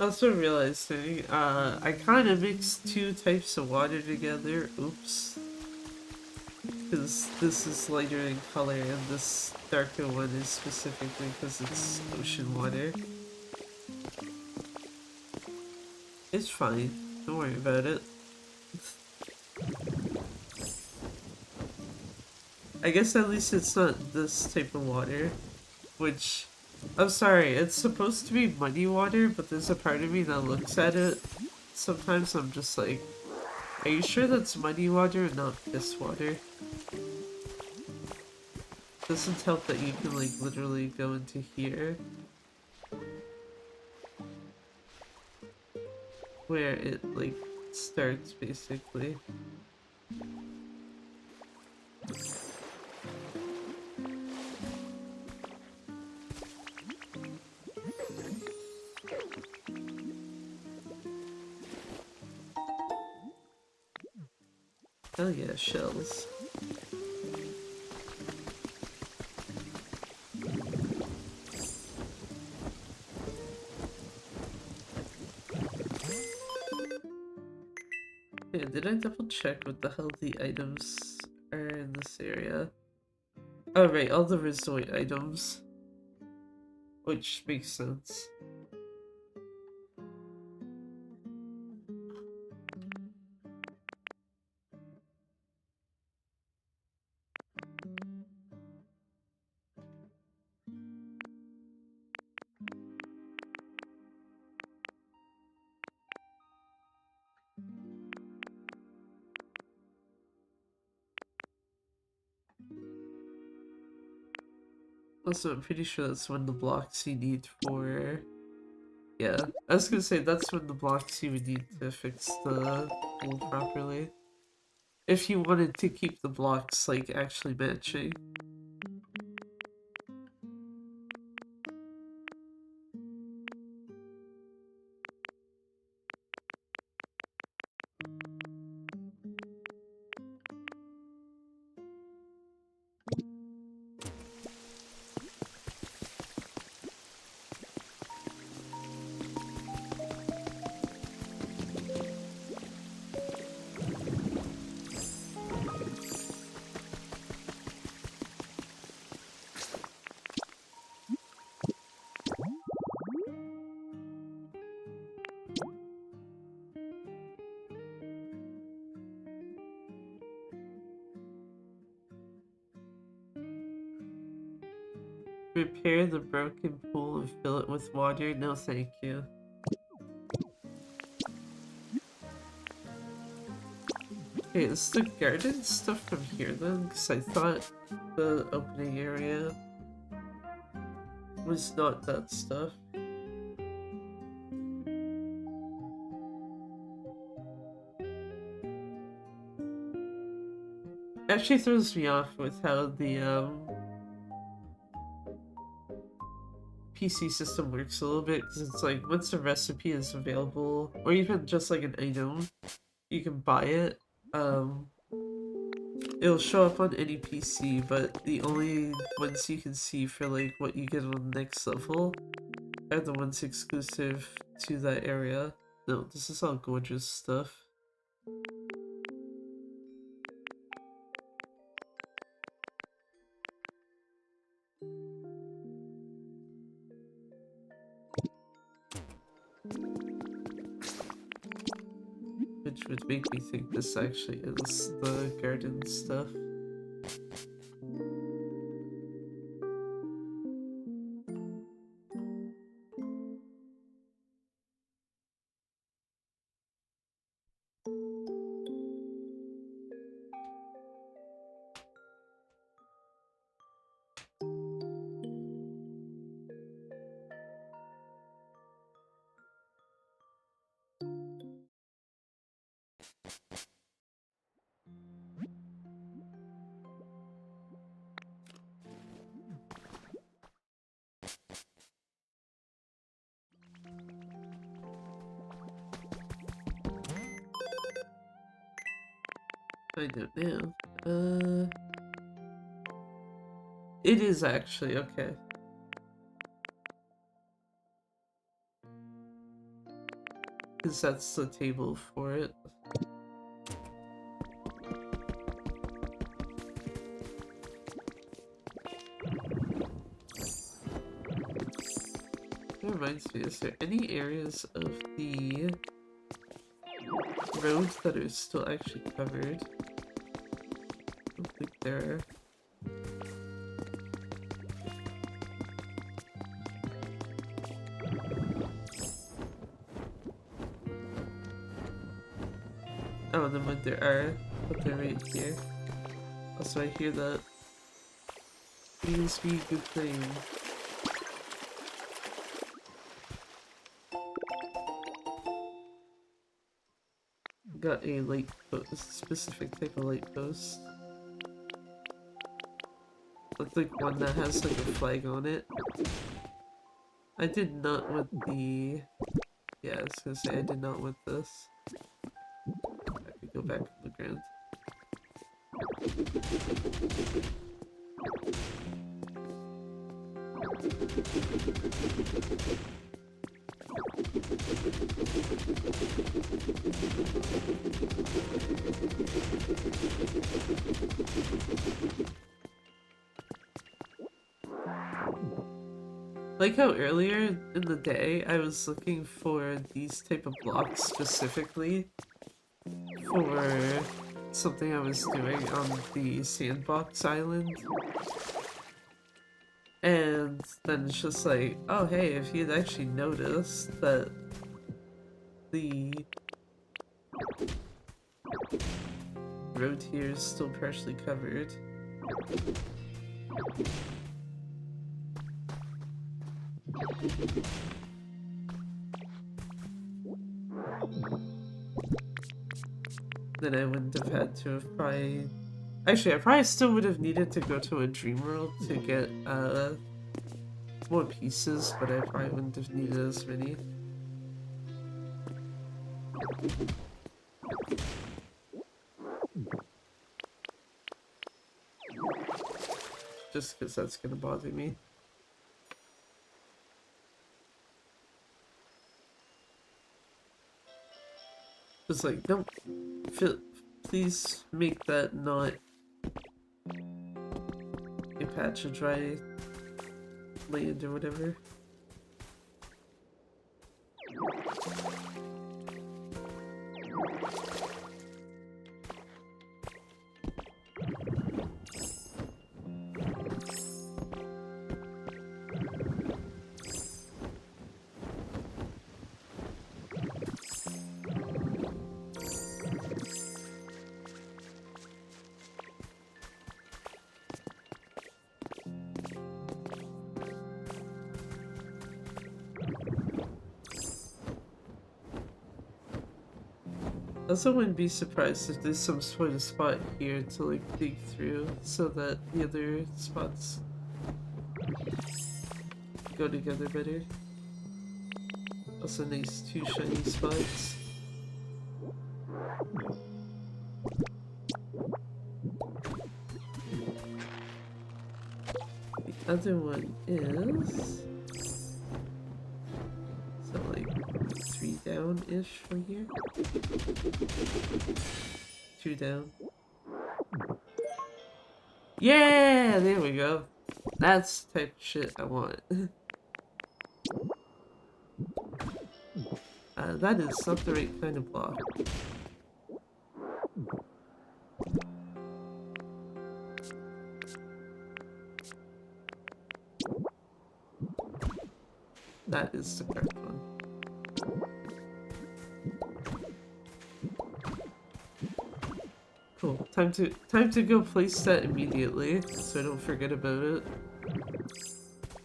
[SPEAKER 1] Also realizing, I kind of mixed two types of water together. Oops. Because this is lighter in color and this darker one is specifically because it's ocean water. It's fine. Don't worry about it. I guess at least it's not this type of water. Which, I'm sorry, it's supposed to be muddy water, but there's a part of me that looks at it. Sometimes I'm just like, are you sure that's muddy water and not piss water? Doesn't help that you can like literally go into here. Where it like starts basically. Oh yeah, shells. Yeah, did I double check what the hell the items are in this area? Oh right, all the resort items. Which makes sense. Also, I'm pretty sure that's one of the blocks you need for... Yeah, I was gonna say that's one of the blocks you would need to fix the pool properly. If you wanted to keep the blocks, like, actually matching. Repair the broken pool and fill it with water? No, thank you. Okay, is the garden stuff from here then? Because I thought the opening area was not that stuff. Actually throws me off with how the PC system works a little bit, because it's like once the recipe is available, or even just like an item, you can buy it. It'll show up on any PC, but the only ones you can see for like what you get on the next level are the ones exclusive to that area. No, this is all gorgeous stuff. Which would make me think this actually is the garden stuff. I don't know. It is actually, okay. Because that's the table for it. That reminds me, is there any areas of the roads that are still actually covered? I don't think there are. Oh, and then when there are, but they're right here. Also, I hear that. Please be good thing. Got a light post, a specific type of light post. That's like one that has like a flag on it. I did not want the... Yeah, I was gonna say I did not want this. I could go back on the ground. Like how earlier in the day I was looking for these type of blocks specifically for something I was doing on the sandbox island. And then it's just like, oh hey, if you'd actually noticed that the road here is still partially covered. Then I wouldn't have had to have probably... Actually, I probably still would have needed to go to a dream world to get more pieces, but I probably wouldn't have needed as many. Just because that's gonna bother me. It's like, don't please make that not a patch of dry land or whatever. Also wouldn't be surprised if there's some sort of spot here to like dig through so that the other spots go together better. Also nice two shiny spots. The other one is... so like 3 down-ish from here? 2 down. Yeah! There we go. That's the type of shit I want. That is not the right kind of block. That is the correct one. Cool. Time to go place that immediately, so I don't forget about it.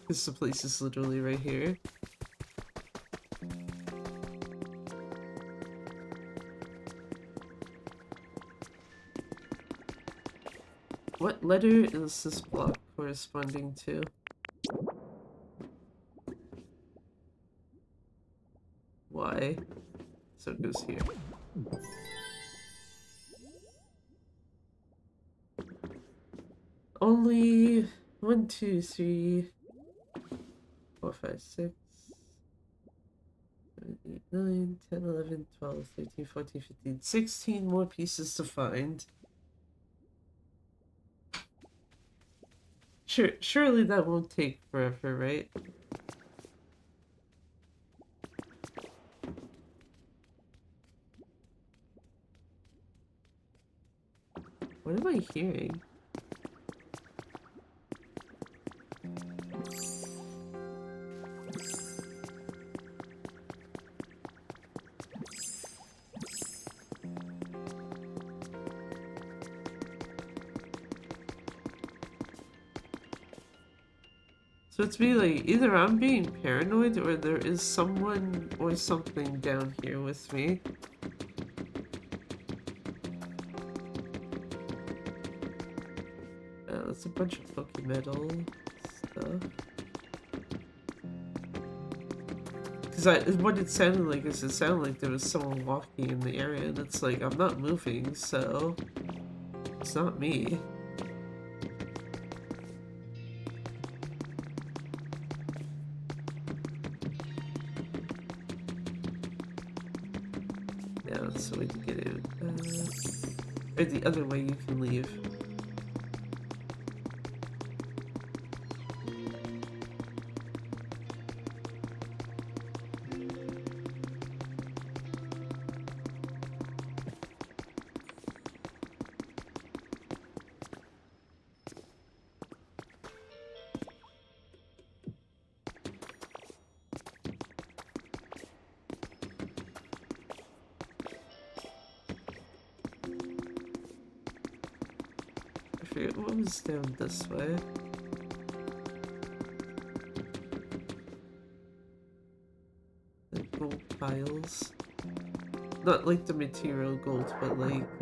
[SPEAKER 1] Because the place is literally right here. What letter is this block corresponding to? Y. So it goes here. Only 1, 2, 3, 4, 5, 6, 7, 8, 9, 10, 11, 12, 13, 14, 15, 16 more pieces to find. Surely that won't take forever, right? What am I hearing? So it's me like, either I'm being paranoid or there is someone or something down here with me. It's a bunch of Pokemetal stuff. Because what it sounded like is it sounded like there was someone walking in the area, and it's like, I'm not moving, so it's not me. Yeah, that's the way to get out. Or the other way you can leave. What was down this way? The gold piles. Not like the material gold, but like,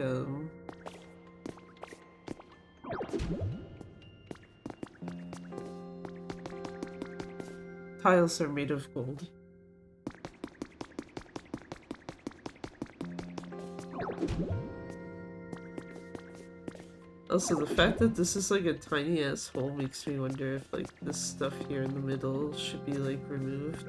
[SPEAKER 1] tiles are made of gold. Also, the fact that this is like a tiny ass hole makes me wonder if like this stuff here in the middle should be like removed.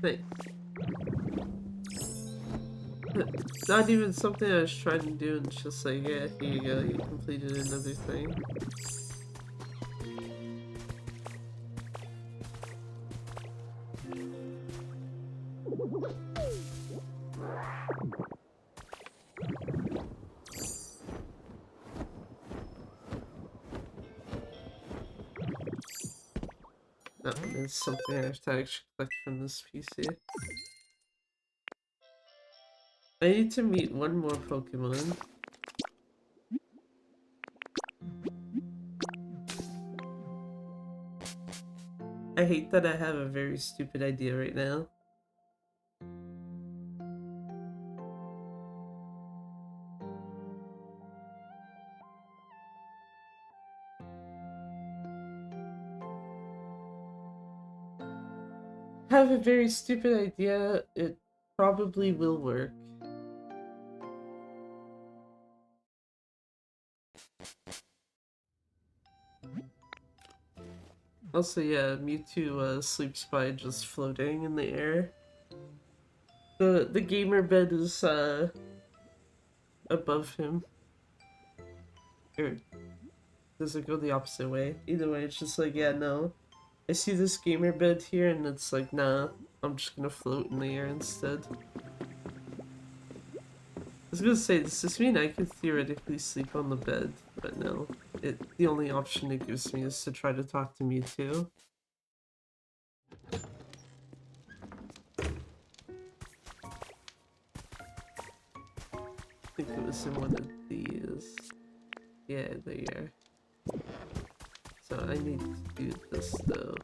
[SPEAKER 1] Nice. Not even something I was trying to do, and it's just like, yeah, here you go, you completed another thing. That one is something I have to actually collect from this PC. I need to meet one more Pokemon. I hate that I have a very stupid idea right now. I have a very stupid idea. It probably will work. Also, yeah, Mewtwo sleeps by just floating in the air. The gamer bed is above him. Or does it go the opposite way? Either way, it's just like, yeah, no. I see this gamer bed here and it's like, nah, I'm just gonna float in the air instead. I was gonna say, does this mean I could theoretically sleep on the bed? But no. The only option it gives me is to try to talk to Mewtwo. I think it was in one of these. Yeah, there you are. So I need to do this though.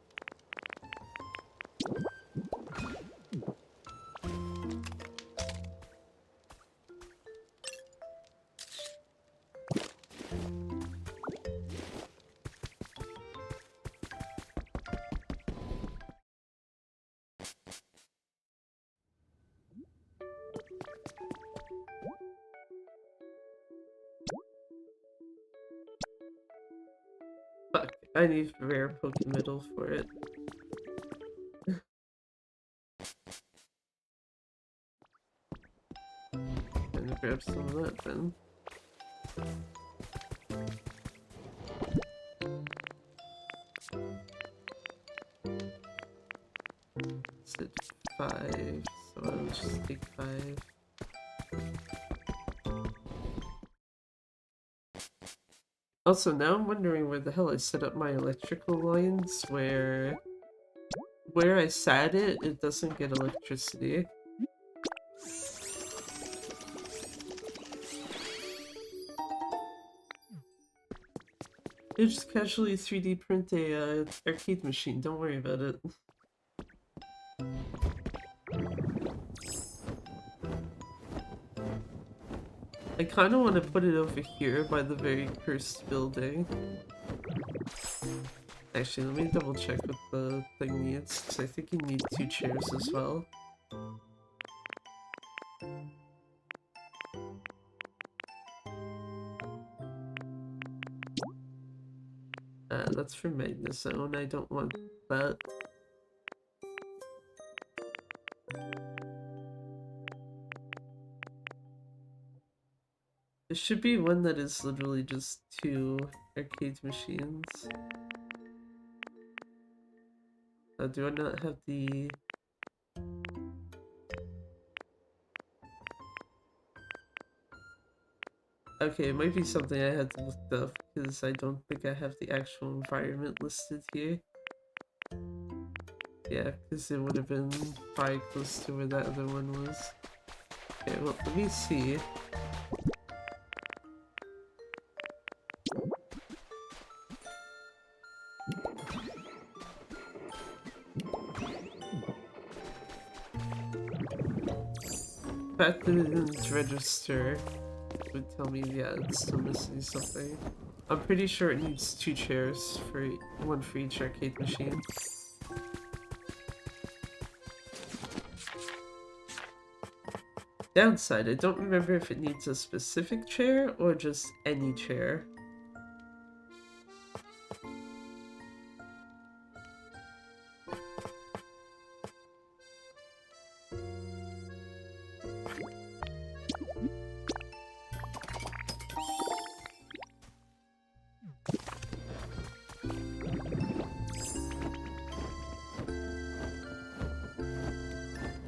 [SPEAKER 1] Fuck, I need rare Pokemetal for it. Gonna grab some of that then. Said 5, so I'll just take 5. Also, now I'm wondering where the hell I set up my electrical lines, where I sat it, it doesn't get electricity. You just casually 3D print a arcade machine, don't worry about it. I kind of want to put it over here by the very cursed building. Actually, let me double check what the thing needs, because I think you need 2 chairs as well. That's for Magnezone, I don't want that. There should be one that is literally just 2 arcade machines. Do I not have the... Okay, it might be something I had to look up, because I don't think I have the actual environment listed here. Yeah, because it would have been probably close to where that other one was. Okay, well, let me see. The fact that it didn't register would tell me, yeah, it's still missing something. I'm pretty sure it needs 2 chairs, for one for each arcade machine. Downside, I don't remember if it needs a specific chair or just any chair.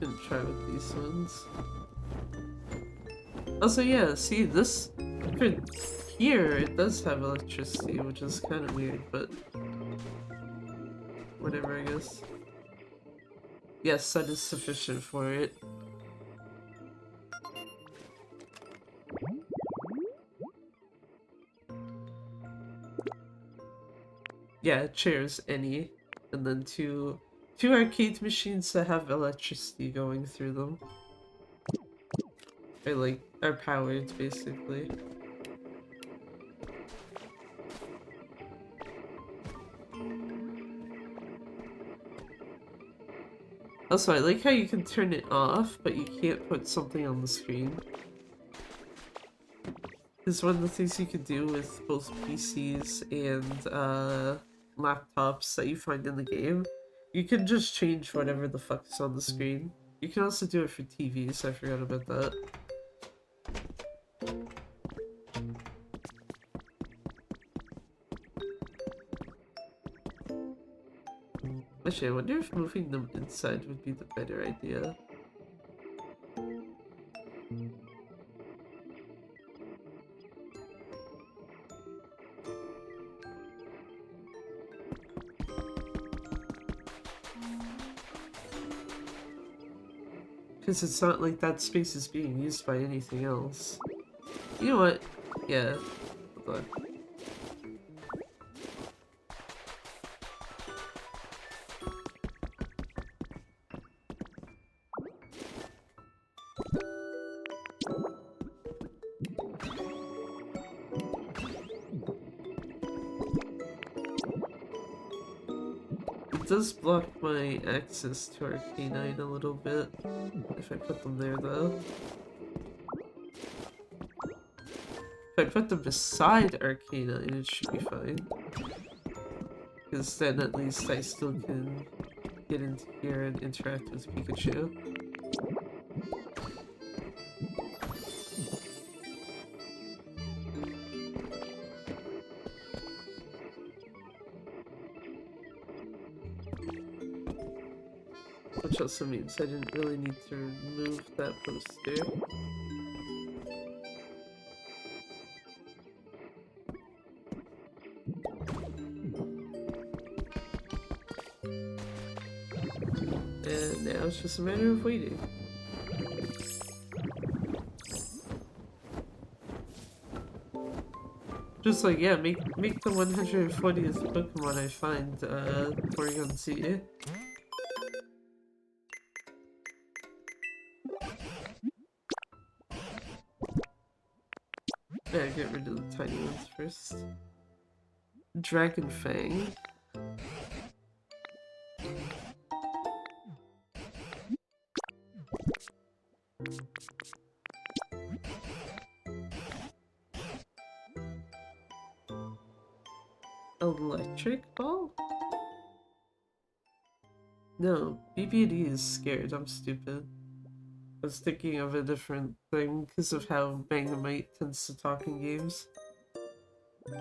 [SPEAKER 1] couldn't try with these ones. Also, yeah, see, this... For here, it does have electricity, which is kind of weird, but... Whatever, I guess. Yes, that is sufficient for it. Yeah, chairs, any. And then two arcade machines that have electricity going through them. Or like, are powered, basically. Also, I like how you can turn it off, but you can't put something on the screen. Because one of the things you can do with both PCs and laptops that you find in the game, you can just change whatever the fuck is on the screen. You can also do it for TVs, I forgot about that. Actually, I wonder if moving them inside would be the better idea. Because it's not like that space is being used by anything else. You know what? Yeah. Hold on. It does block my access to Arcanine a little bit, if I put them there though. If I put them beside Arcanine, it should be fine. Because then at least I still can get into here and interact with Pikachu. Which also means I didn't really need to remove that poster. And now it's just a matter of waiting. Just like, yeah, make the 140th Pokemon I find, Porygon Z. Yeah, get rid of the tiny ones first. Dragon Fang. Electric Ball? No, BB&E is scared. I'm stupid. I was thinking of a different thing because of how Magnemite tends to talk in games. I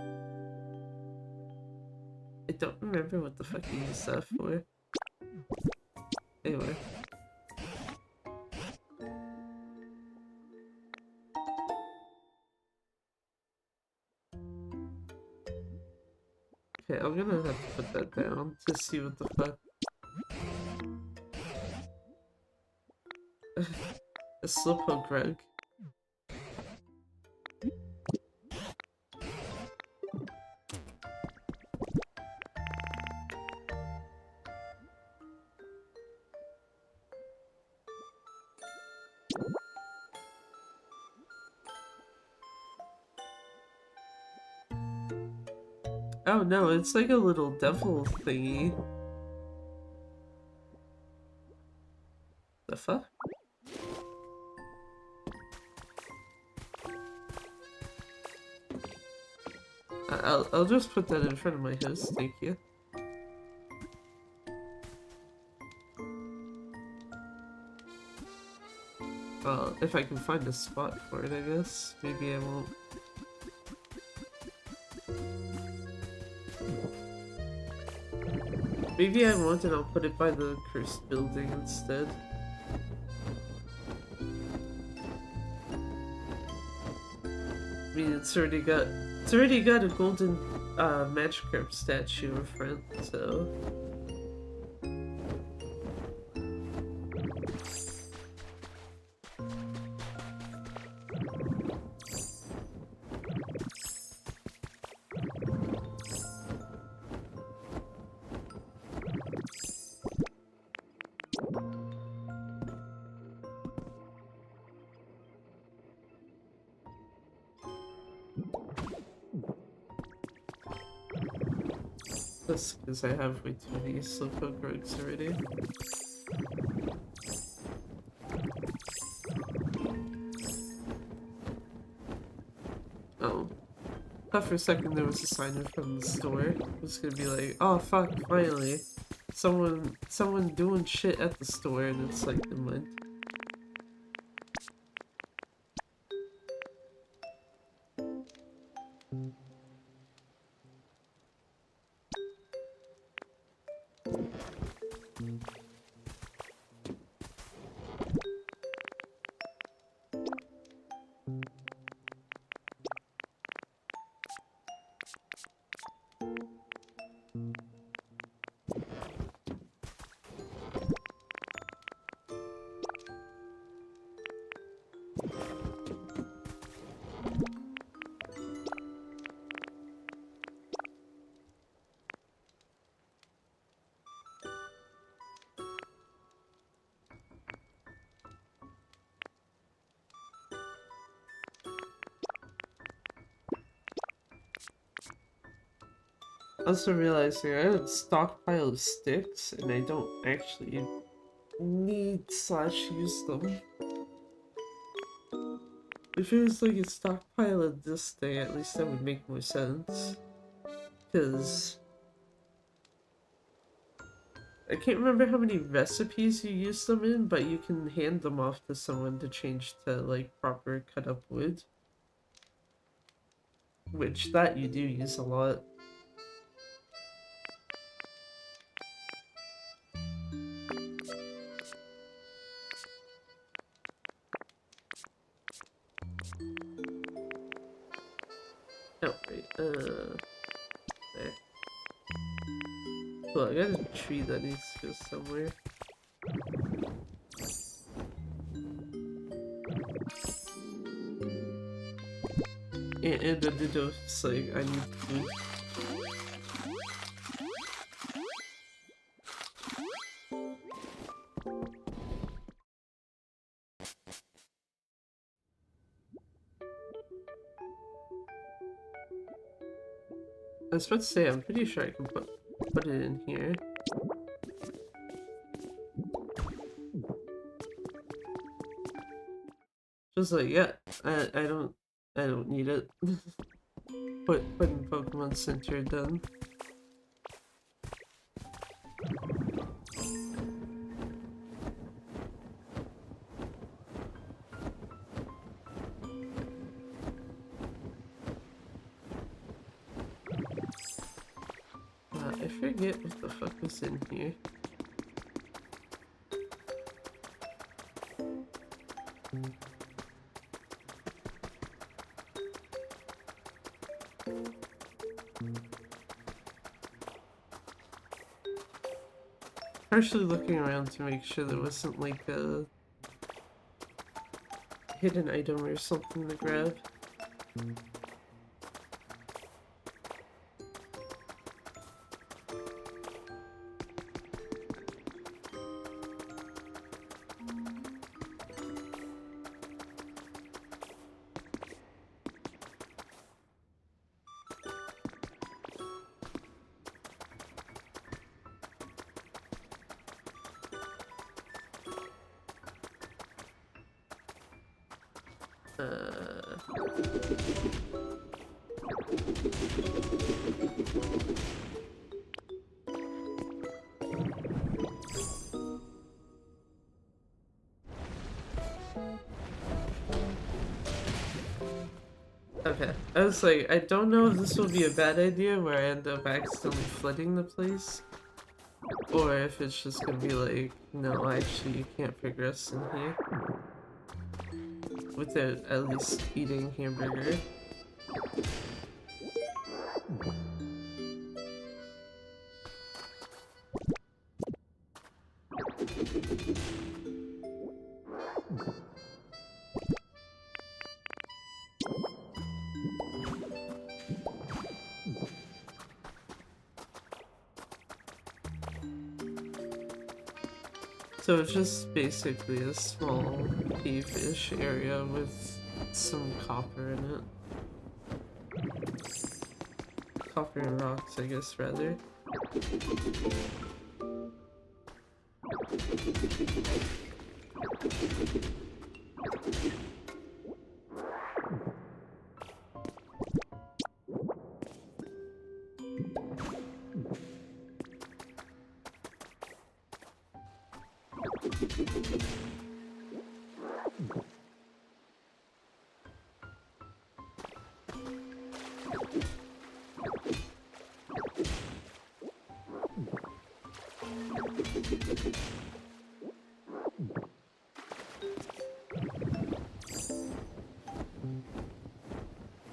[SPEAKER 1] don't remember what the fuck you used that for. Anyway. Okay, I'm gonna have to put that down to see what the fuck. A Slowpoke rug. Oh no, it's like a little devil thingy. The fuck? I'll just put that in front of my house, thank you. Well, if I can find a spot for it, I guess. Maybe I won't. Maybe I won't and I'll put it by the cursed building instead. I mean, it's already got a golden Magikarp statue in front, so. That's because I have way too many Slowpoke rogues already. Oh. Thought for a second there was a sign from the store. It was gonna be like, oh fuck, finally. Someone doing shit at the store, and it's like, never mind. Also realizing I have a stockpile of sticks and I don't actually need / use them. If it was like a stockpile of this thing, at least that would make more sense. Because I can't remember how many recipes you use them in, but you can hand them off to someone to change to like proper cut up wood. Which that you do use a lot. Oh, wait, there. Well, I got a tree that needs to go somewhere. And it's like, I need food. I was about to say, I'm pretty sure I can put it in here. Just like, yeah, I don't need it. Putting Pokemon Center done. I forget what the fuck was in here. Partially looking around to make sure there wasn't like a hidden item or something to grab. Okay, I was like, I don't know if this will be a bad idea where I end up accidentally flooding the place. Or if it's just gonna be like, no, actually you can't progress in here. Without at least eating hamburger. So it's just basically a small cave-ish area with some copper in it. Copper and rocks, I guess, rather.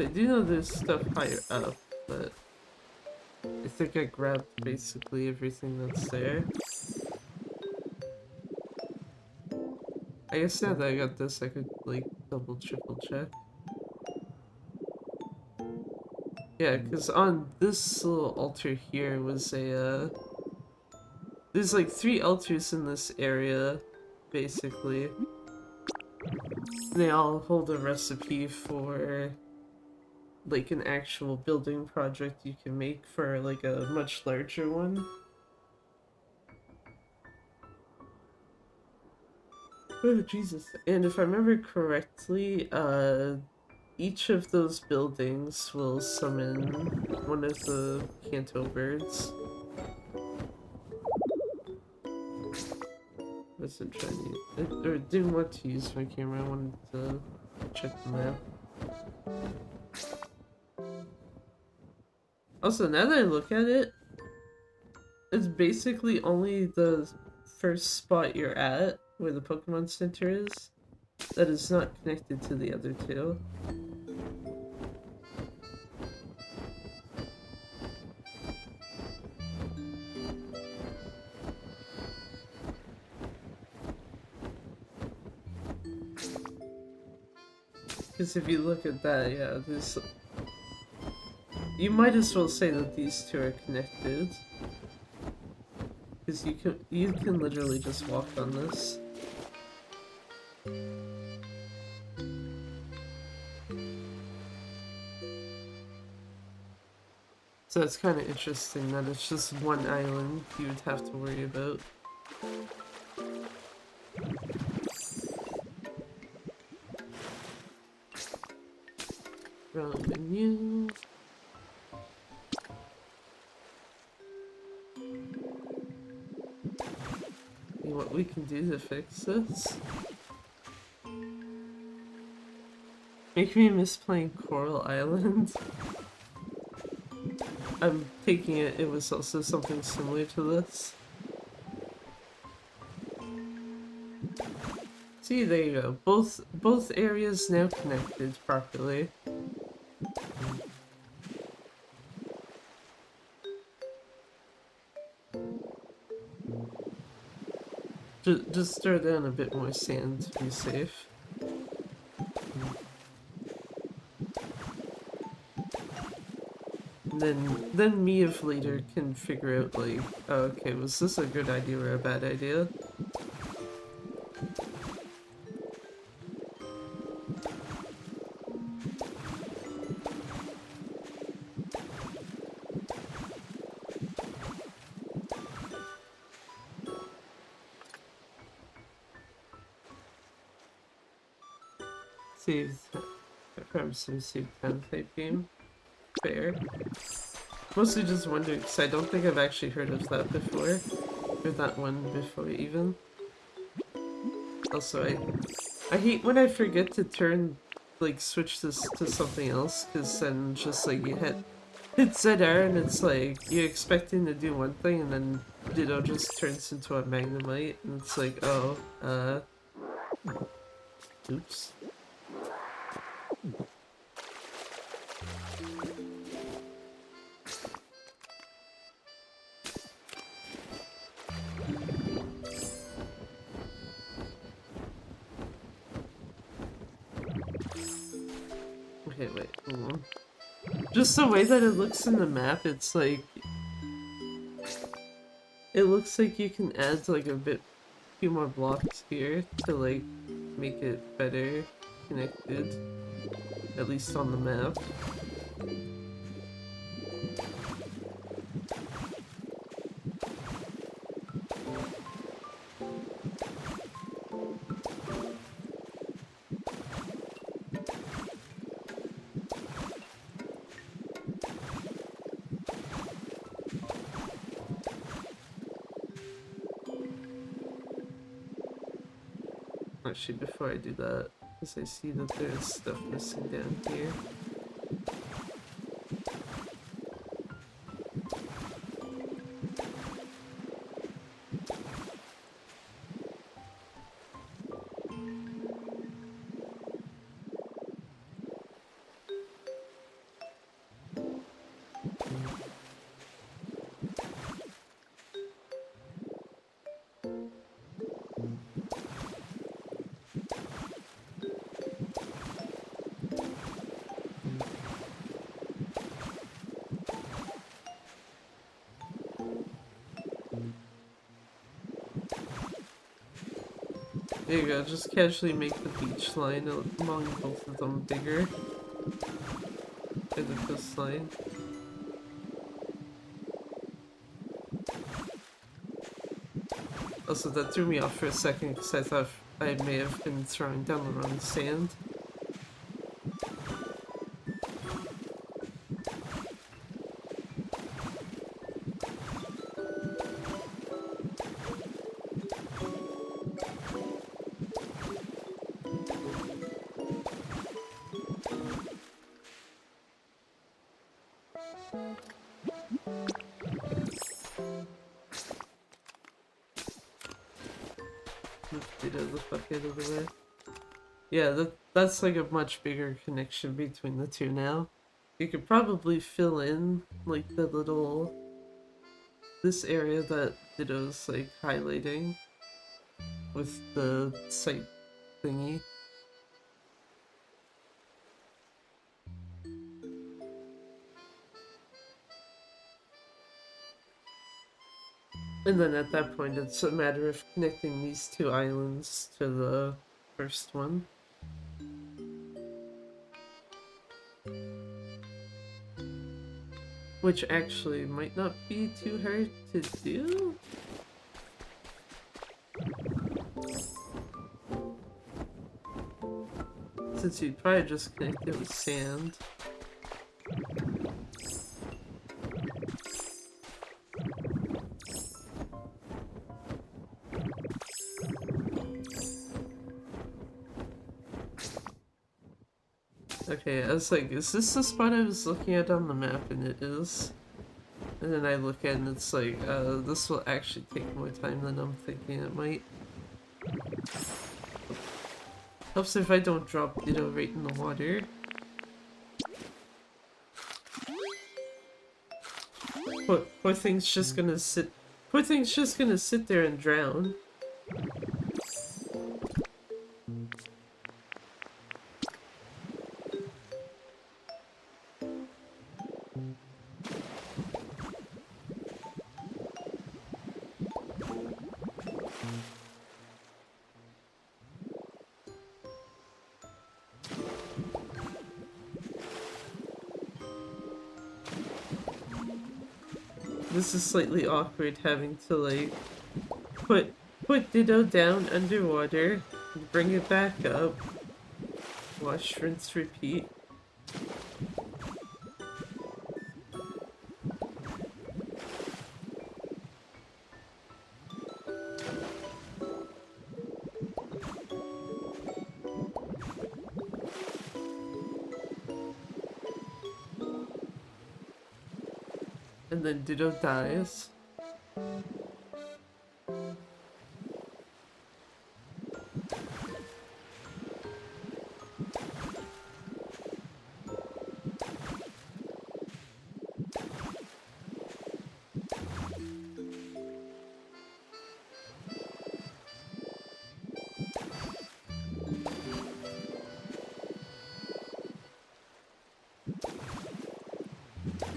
[SPEAKER 1] I do know there's stuff higher up, but I think I grabbed basically everything that's there. I guess now that I got this, I could like double, triple check. Yeah, because on this little altar here was a, there's like 3 altars in this area, basically. They all hold a recipe for like an actual building project you can make for like a much larger one. Oh, Jesus. And if I remember correctly, each of those buildings will summon one of the Kanto birds. Wasn't trying to, or didn't want to use my camera, I wanted to check the map. Also, now that I look at it, it's basically only the first spot you're at, where the Pokemon Center is, that is not connected to the other 2. Because if you look at that, yeah, there's... You might as well say that these 2 are connected. Because you can literally just walk on this. So it's kind of interesting that it's just one island you would have to worry about. Wrong menu. See what we can do to fix this. Make me miss playing Coral Island. I'm taking it was also something similar to this. See, there you go. Both areas now connected properly. Just throw down a bit more sand to be safe. Then me if later can figure out like, oh, okay, was this a good idea or a bad idea? Saved from some Soup 10 type game. Fair. Mostly just wondering, because I don't think I've actually heard of that before. Or that one before, even. Also, I hate when I forget to turn, like, switch this to something else, because then just, like, you hit ZR and it's like, you're expecting to do one thing, and then Ditto just turns into a Magnemite, and it's like, oh, oops. Okay, wait, hold on. Just the way that it looks in the map, it's like... It looks like you can add like few more blocks here to like make it better connected, at least on the map. Actually, before I do that, because I see that there's stuff missing down here. There you go, just casually make the beach line among both of them bigger. For the coastline. Also, that threw me off for a second because I thought I may have been throwing down the wrong sand. Get the fuck out of the way. Yeah, that's like a much bigger connection between the two now. You could probably fill in like the little this area that Ditto's like highlighting with the site thingy. And then at that point it's a matter of connecting these two islands to the first one. Which actually might not be too hard to do. Since you'd probably just connect it with sand. Okay, I was like, is this the spot I was looking at on the map? And it is. And then I look at it and it's like, this will actually take more time than I'm thinking it might. Helps if I don't drop Ditto right in the water. Poor thing's just gonna sit. Poor thing's just gonna sit there and drown. This is slightly awkward having to like put Ditto down underwater, bring it back up, wash, rinse, repeat. And then Ditto dies.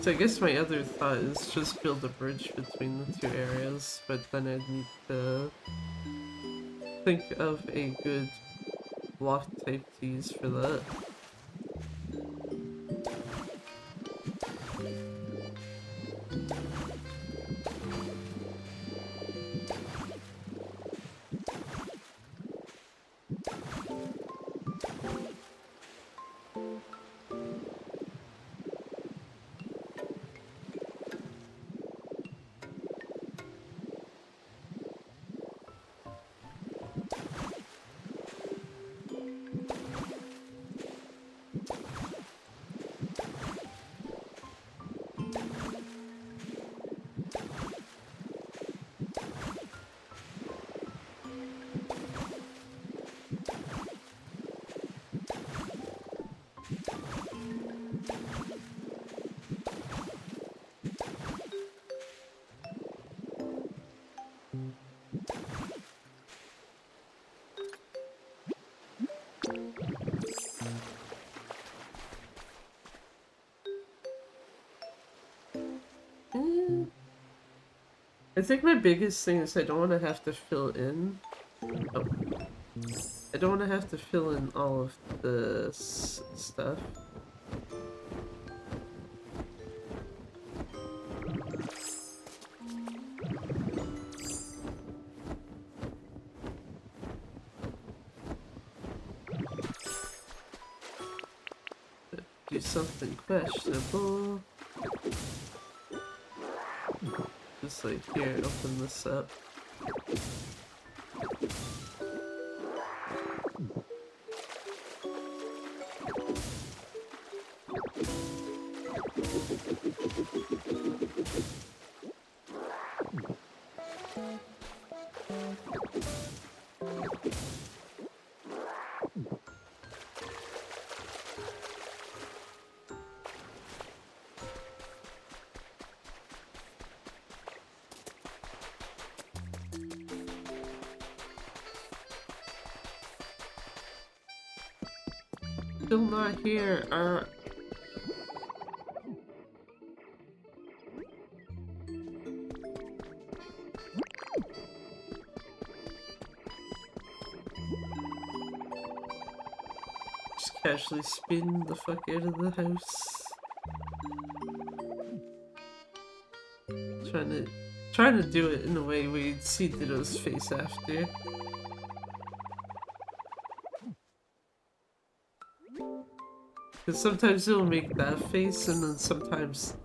[SPEAKER 1] So I guess my other thought is just build a bridge between the two areas, but then I'd need to think of a good block type to use for that. I think my biggest thing is I don't want to have to fill in. Oh. I don't want to have to fill in all of the stuff. Do something questionable. Just like here, open this up. Still not here. Just casually spin the fuck out of the house. Trying to do it in a way where you'd see Ditto's face after. Because sometimes it'll make that face, and then sometimes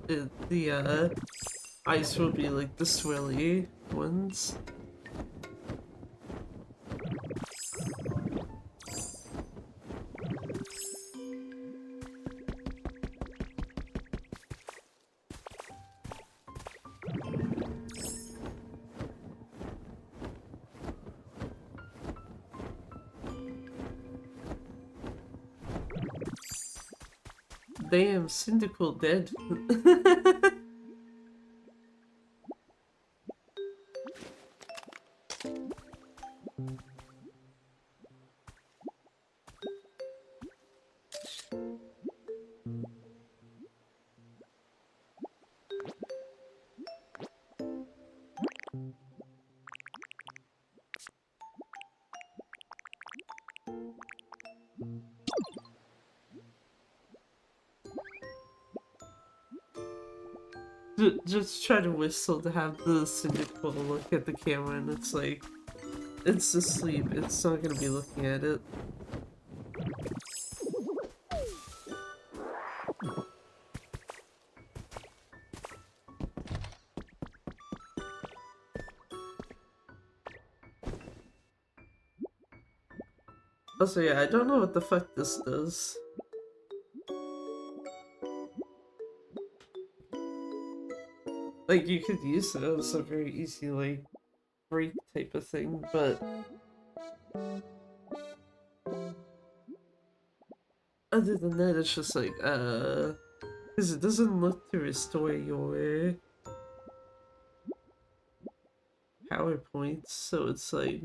[SPEAKER 1] the eyes will be like the swirly ones. Damn, Cyndaquil dead. Just try to whistle to have the Cyndaquil look at the camera, and it's like, it's asleep. It's not gonna be looking at it. Also, yeah, I don't know what the fuck this does. Like, you could use it as a very easy, like, break type of thing, but other than that, it's just like, because it doesn't look to restore your power points, so it's like,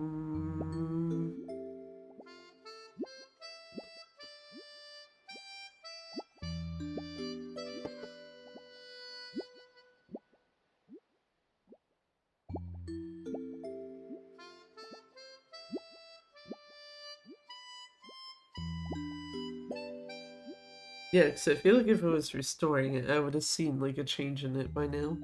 [SPEAKER 1] Yeah, because I feel like if it was restoring it, I would have seen like a change in it by now.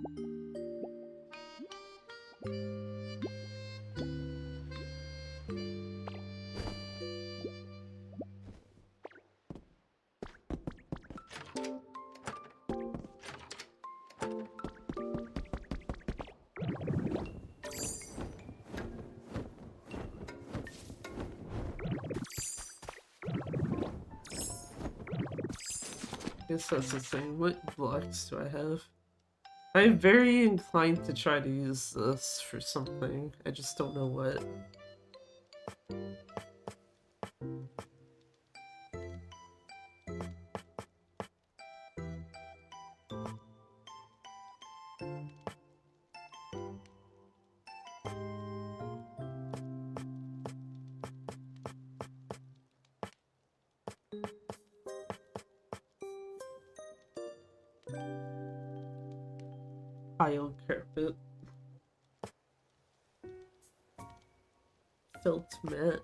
[SPEAKER 1] Guess that's the thing. What blocks do I have? I'm very inclined to try to use this for something. I just don't know what. Tile carpet. Felt mat.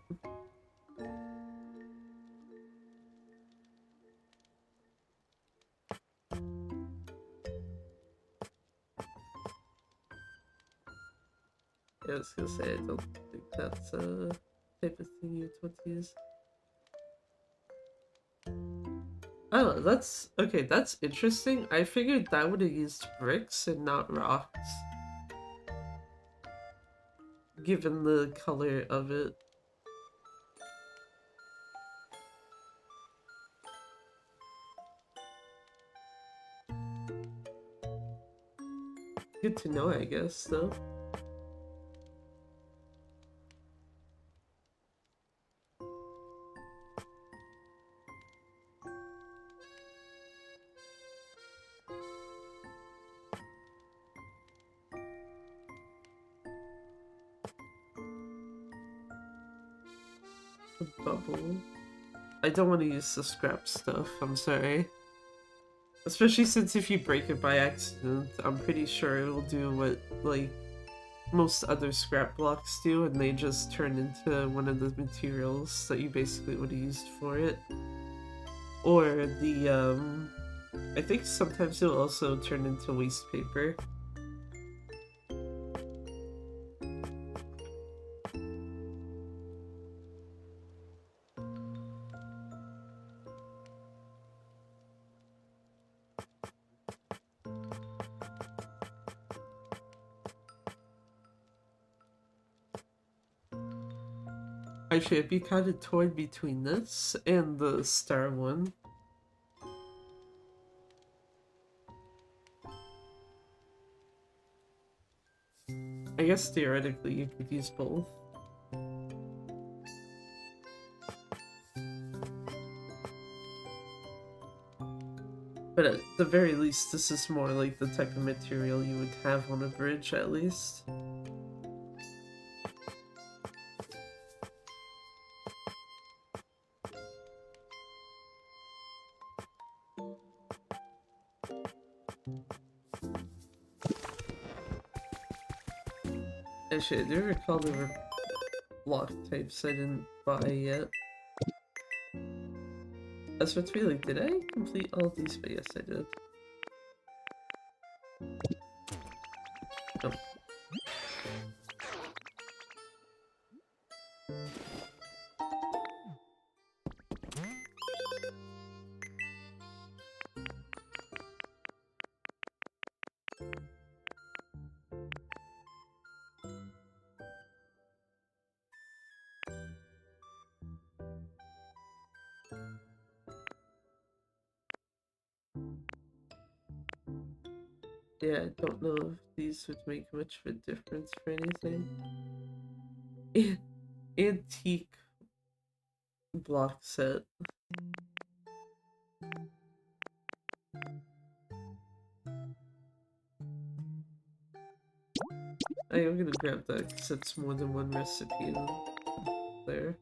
[SPEAKER 1] Yeah, I was gonna say, I don't think that's a type of thing you'd want to use. Oh, that's okay. That's interesting. I figured that would have used bricks and not rocks, given the color of it. Good to know, I guess, though. A bubble. I don't want to use the scrap stuff. I'm sorry. Especially since if you break it by accident, I'm pretty sure it'll do what, like, most other scrap blocks do, and they just turn into one of the materials that you basically would have used for it. Or I think sometimes it'll also turn into waste paper. Actually, I'd be kind of torn between this and the star one. I guess theoretically you could use both. But at the very least, this is more like the type of material you would have on a bridge, at least. Actually, I do recall there were block types I didn't buy yet. That's what's really, did I complete all of these? But yes, I did. Oh. Yeah, I don't know if these would make much of a difference for anything. Antique block set. I am gonna grab that because it's more than one recipe there.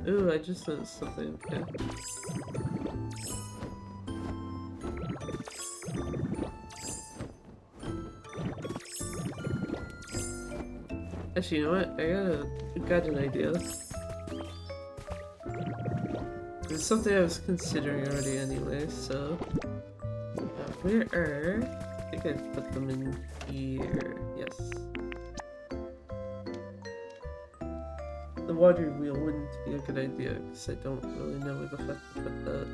[SPEAKER 1] Ooh, I just noticed something. Okay. Actually, you know what? I got an idea. It's something I was considering already anyway, so... where are... I think I put them in here. Yes. The water wheel wouldn't be a good idea, because I don't really know where the fuck to put that.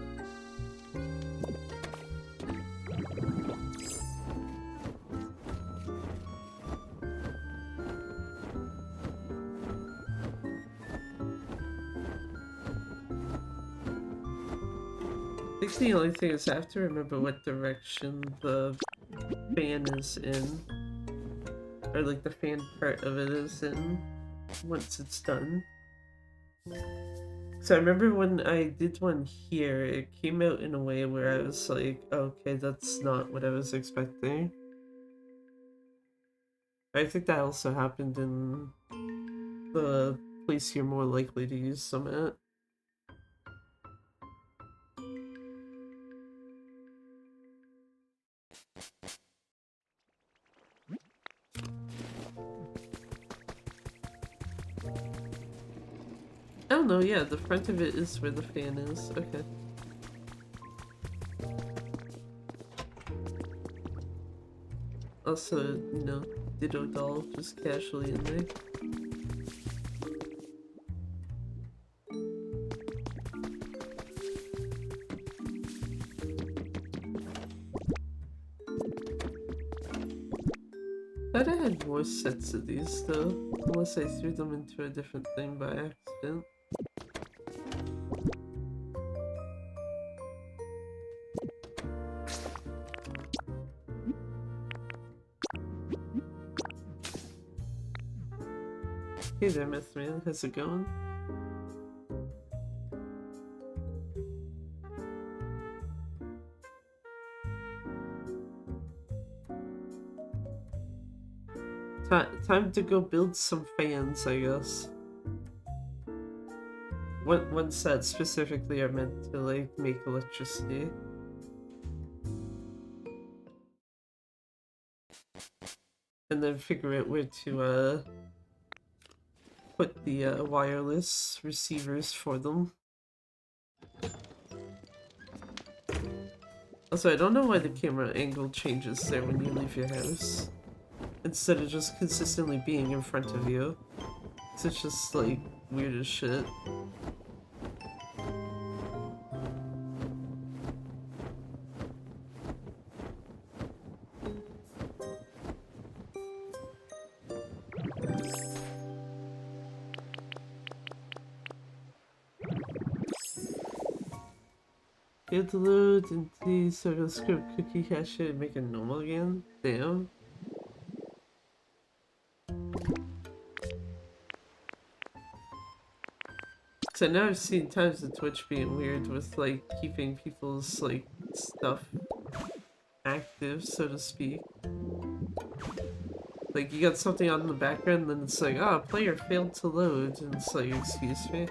[SPEAKER 1] 'Think the only thing is I have to remember what direction the fan is in. Or like the fan part of it is in once it's done. So I remember when I did one here, it came out in a way where I was like, okay, that's not what I was expecting. I think that also happened in the place you're more likely to use some at. Oh no, yeah, the front of it is where the fan is. Okay. Also, no, Ditto doll just casually in there. Thought I had more sets of these though, unless I threw them into a different thing by accident. Hey there, Mythman, how's it going? Time to go build some fans, I guess. One set specifically are meant to like make electricity. And then figure out where to put the wireless receivers for them. Also, I don't know why the camera angle changes there when you leave your house. Instead of just consistently being in front of you. It's just like weird as shit. You have to load into the circle script cookie cache and make it normal again? Damn. So now I've seen times of Twitch being weird with like keeping people's like stuff active, so to speak. Like you got something on in the background, then it's like, oh, player failed to load, and it's like, excuse me.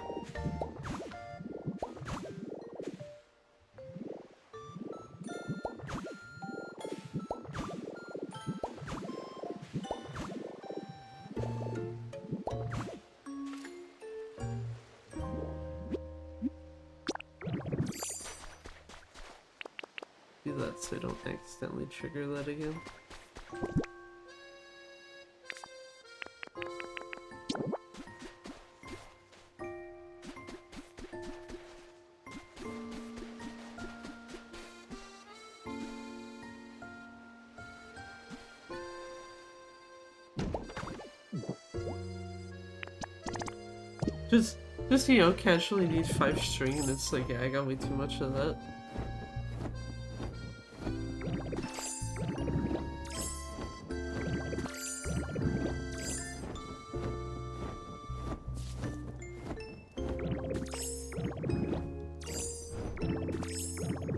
[SPEAKER 1] Do that so I don't accidentally trigger that again. Just you know, casually need 5 string and it's like, yeah, I got way too much of that.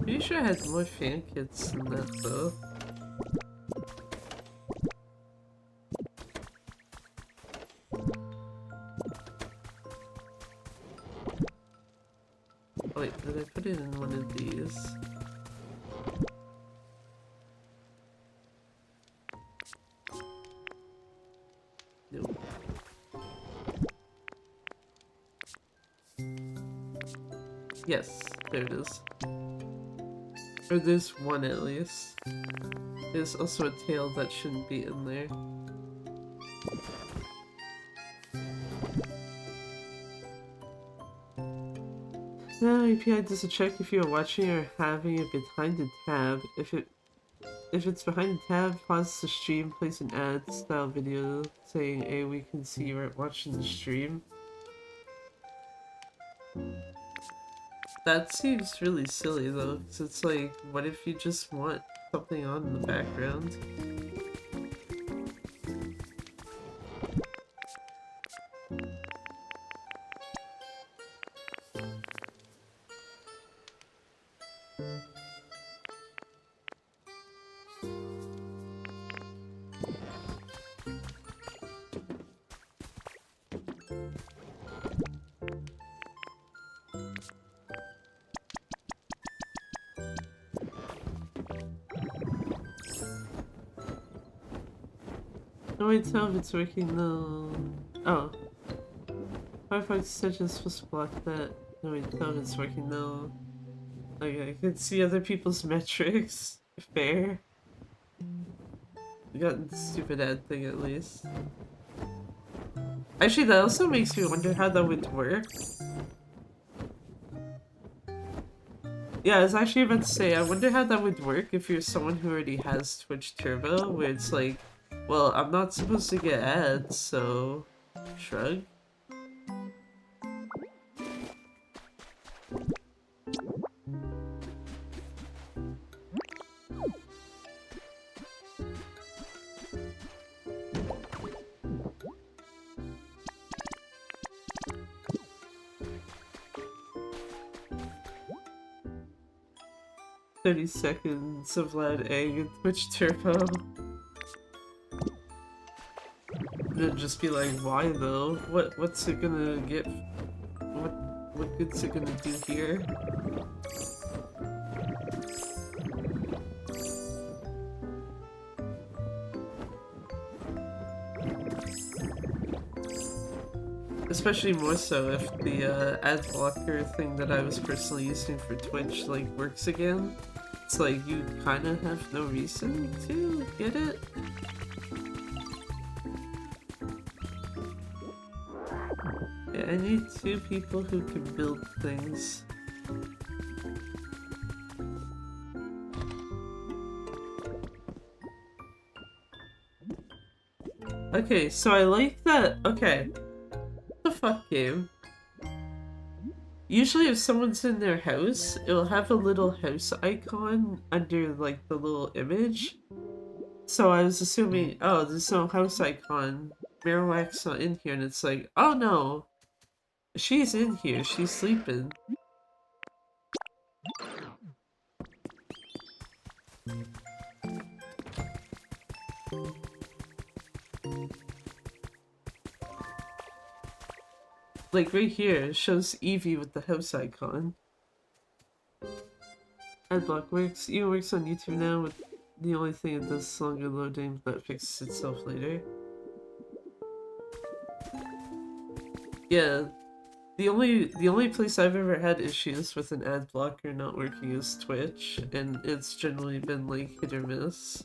[SPEAKER 1] Pretty sure I had more fan kits than that though. put it in one of these. Nope. Yes, there it is. Or there's one at least. There's also a tail that shouldn't be in there. Now API doesn't check if you're watching or having it behind the tab. If it's behind the tab, pause the stream, place an ad style video saying, hey, we can see you're watching the stream. That seems really silly though, because it's like, what if you just want something on in the background? No way to tell if it's working though. Oh. Firefox extension is supposed to block that. No way to tell if it's working though. Like, I could see other people's metrics. Fair. We got the stupid ad thing at least. Actually, that also makes me wonder how that would work. Yeah, I was actually about to say, I wonder how that would work if you're someone who already has Twitch Turbo, where it's like, well, I'm not supposed to get ads, so... Shrug? "30 seconds of loud egg and Twitch Turbo." It'd just be like, why though? What's it gonna get? What good's it gonna do here? Especially more so if the ad blocker thing that I was personally using for Twitch like works again. It's like you kind of have no reason to get it. Yeah, I need 2 people who can build things. Okay, so I like that. Okay. What the fuck, game? Usually if someone's in their house, it'll have a little house icon under like the little image. So I was assuming, oh, there's no house icon. Marowak's not in here, and it's like, oh no, she's in here, she's sleeping. Like right here, it shows Eevee with the house icon. Adblock works. Even works on YouTube now, with the only thing it does is longer loading, but fixes itself later. Yeah, the only place I've ever had issues with an ad blocker not working is Twitch, and it's generally been like hit or miss.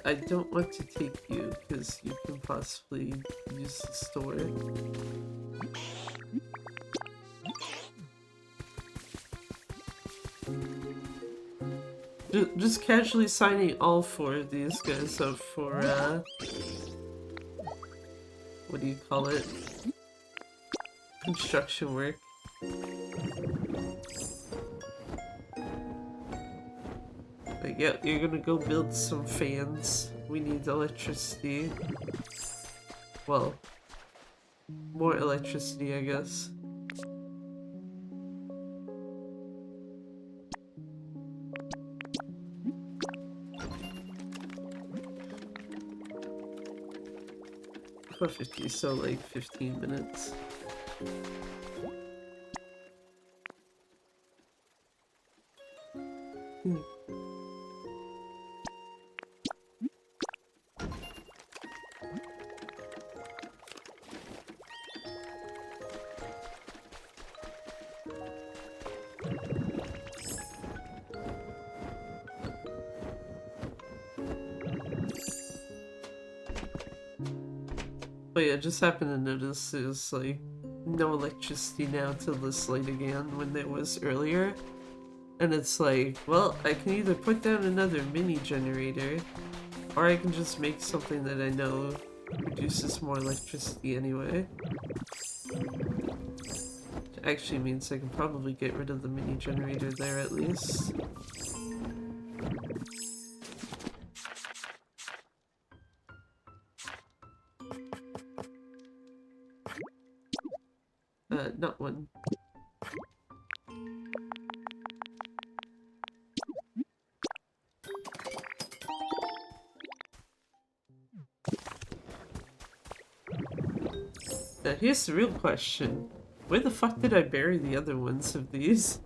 [SPEAKER 1] I don't want to take you, because you can possibly use the store. Just casually signing all 4 of these guys up for, what do you call it? Construction work. Like, yeah, you're gonna go build some fans. We need electricity. Well, more electricity, I guess. $4.50, so like 15 minutes. But yeah, just happened to notice there's like no electricity now till this light again when there was earlier. And it's like, well, I can either put down another mini generator, or I can just make something that I know produces more electricity anyway. Which actually means I can probably get rid of the mini generator there at least. Not one. Now here's the real question. Where the fuck did I bury the other ones of these?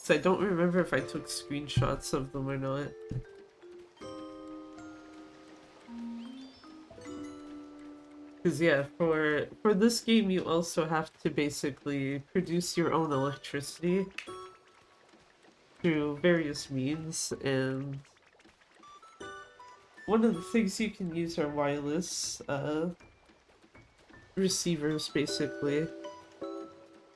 [SPEAKER 1] So I don't remember if I took screenshots of them or not. Because yeah, for this game you also have to basically produce your own electricity through various means, and one of the things you can use are wireless receivers, basically.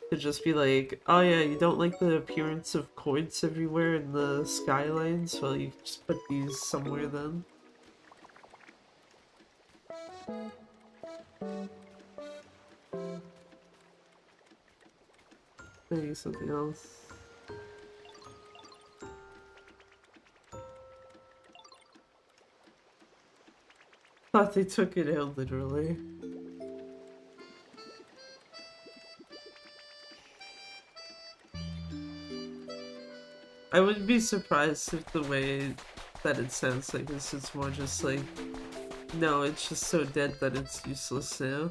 [SPEAKER 1] To just be like, oh yeah, you don't like the appearance of cords everywhere in the skylines? Well, you can just put these somewhere then. Maybe something else. Thought they took it out literally. I wouldn't be surprised if the way that it sounds like this is more just like, no, it's just so dead that it's useless now.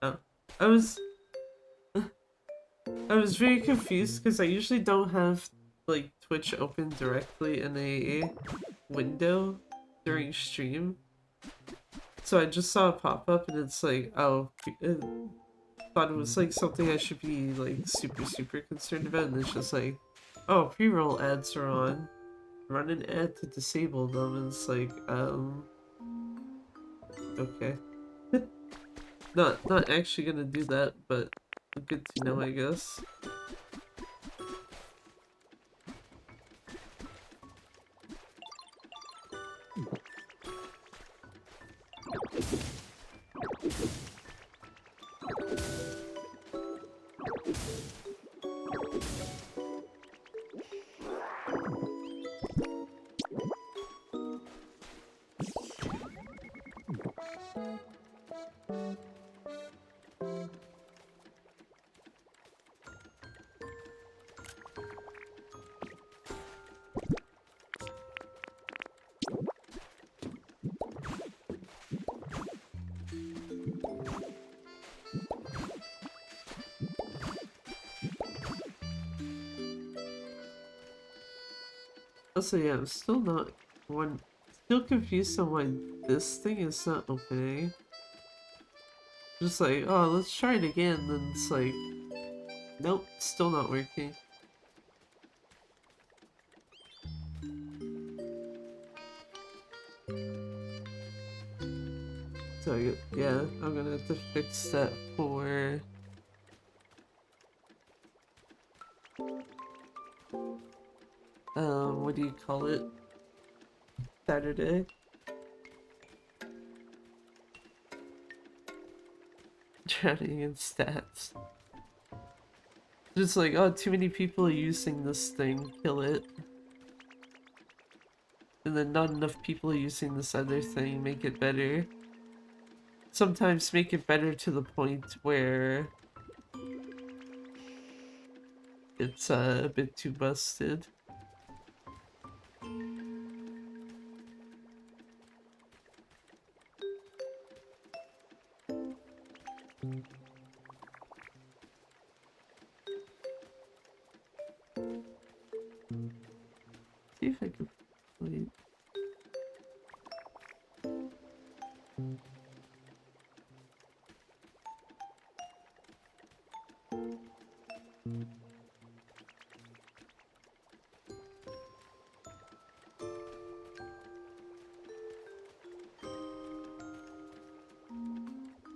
[SPEAKER 1] Oh, I was I was very confused because I usually don't have like Twitch open directly in a window during stream. So I just saw a pop-up and it's like, oh, I thought it was like something I should be like super concerned about, and it's just like, oh, pre-roll ads are on. Run an ad to disable them, and it's like, okay. Not actually gonna do that, but good to know, I guess. Also, yeah, I'm still not one. Still confused on why this thing is not opening. Just like, oh, let's try it again. Then it's like, nope, still not working. So yeah, I'm gonna have to fix that for what do you call it? Saturday. Drowning in stats. Just like, oh, too many people are using this thing, kill it. And then not enough people are using this other thing, make it better. Sometimes make it better to the point where it's a bit too busted. See if I can wait.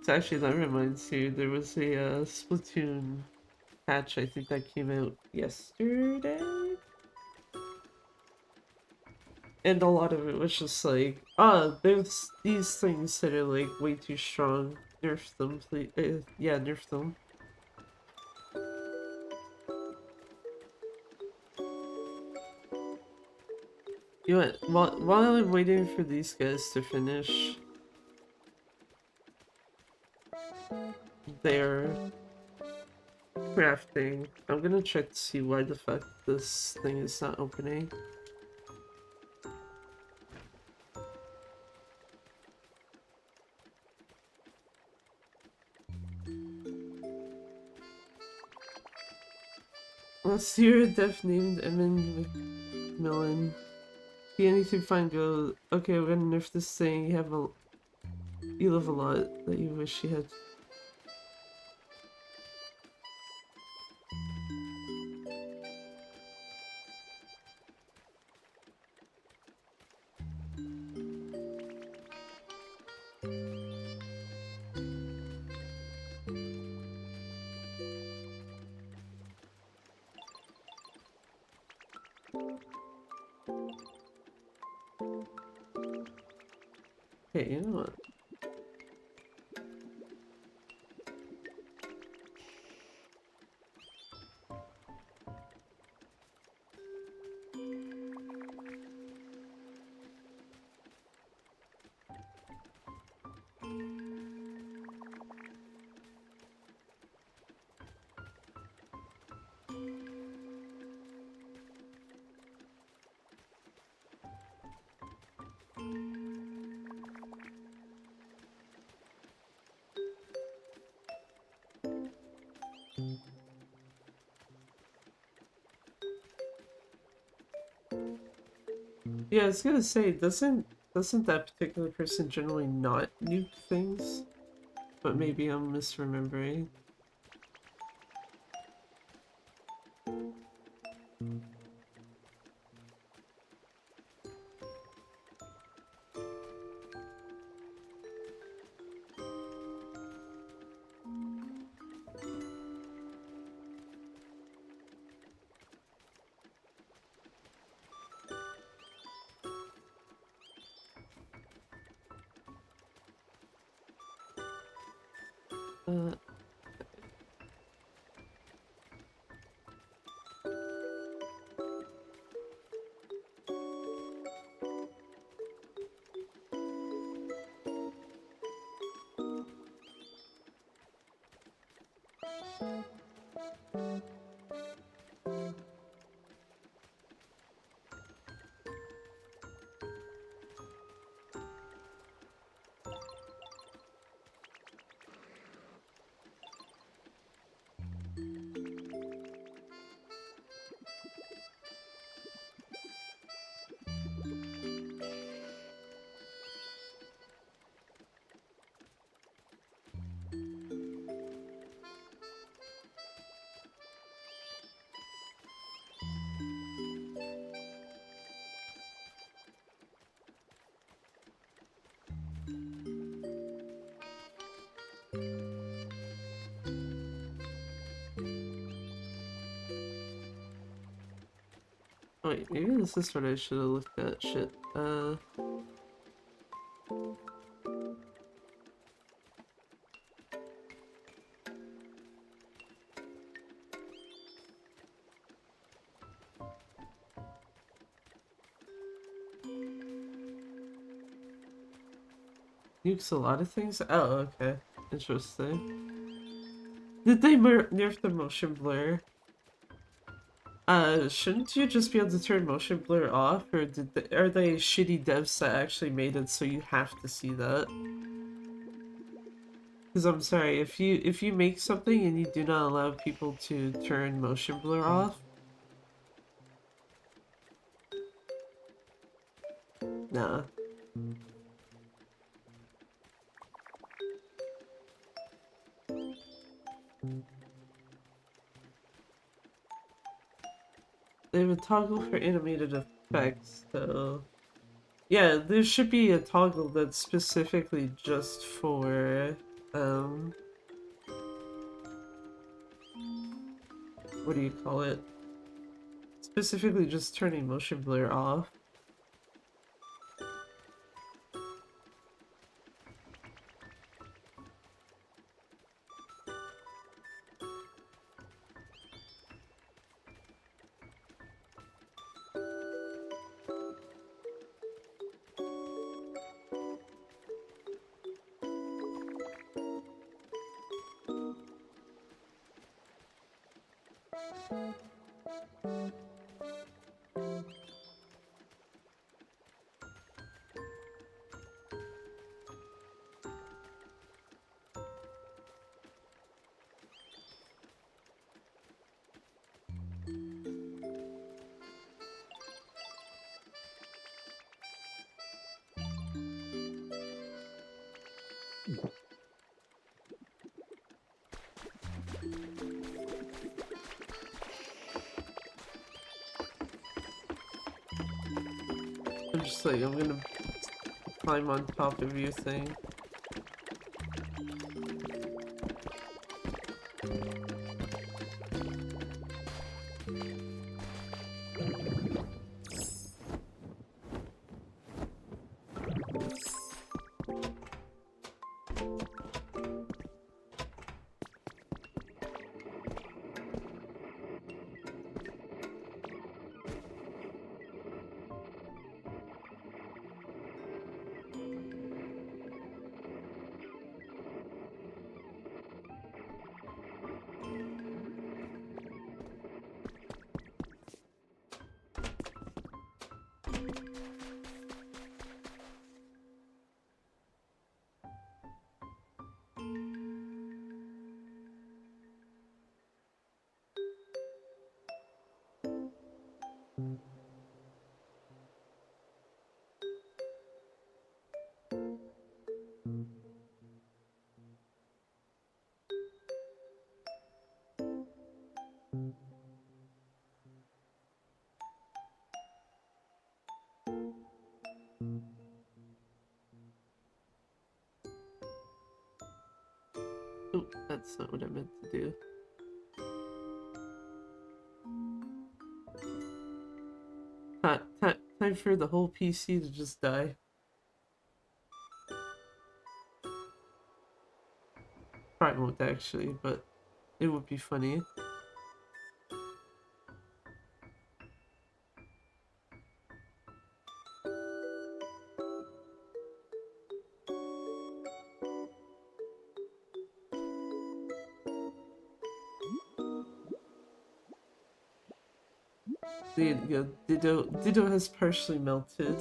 [SPEAKER 1] So actually, that reminds you, there was a Splatoon patch, I think that came out yesterday? And a lot of it was just like, ah, there's these things that are like way too strong. Nerf them, please. Yeah, nerf them. You know what? While I'm waiting for these guys to finish their crafting, I'm gonna check to see why the fuck this thing is not opening. Unless you're a deaf named Emin McMillan. See anything fine go, okay, we're gonna nerf this thing, you live a lot that you wish you had. Okay, you know what? Yeah, I was gonna say, doesn't that particular person generally not nuke things? But maybe I'm misremembering. Uh, wait, maybe this is what I should have looked at. Shit. Nukes a lot of things? Oh, okay. Interesting. Did they nerf the motion blur? Shouldn't you just be able to turn motion blur off, or are they shitty devs that actually made it so you have to see that? Because I'm sorry, if you make something and you do not allow people to turn motion blur off, nah. They have a toggle for animated effects, so yeah, there should be a toggle that's specifically just for what do you call it? Specifically just turning motion blur off. I'm just like, I'm gonna climb on top of your thing. Oh, that's not what I meant to do. Time for the whole PC to just die. Probably won't actually, but it would be funny. Ditto has partially melted.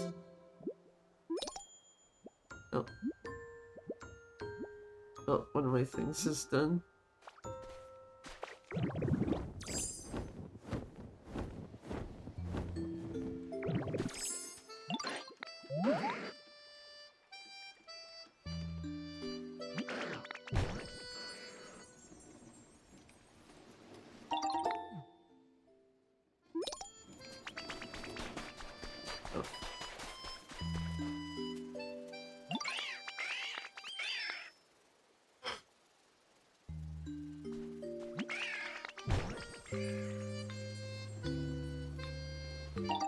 [SPEAKER 1] Oh. Oh, one of my things is done. Oh.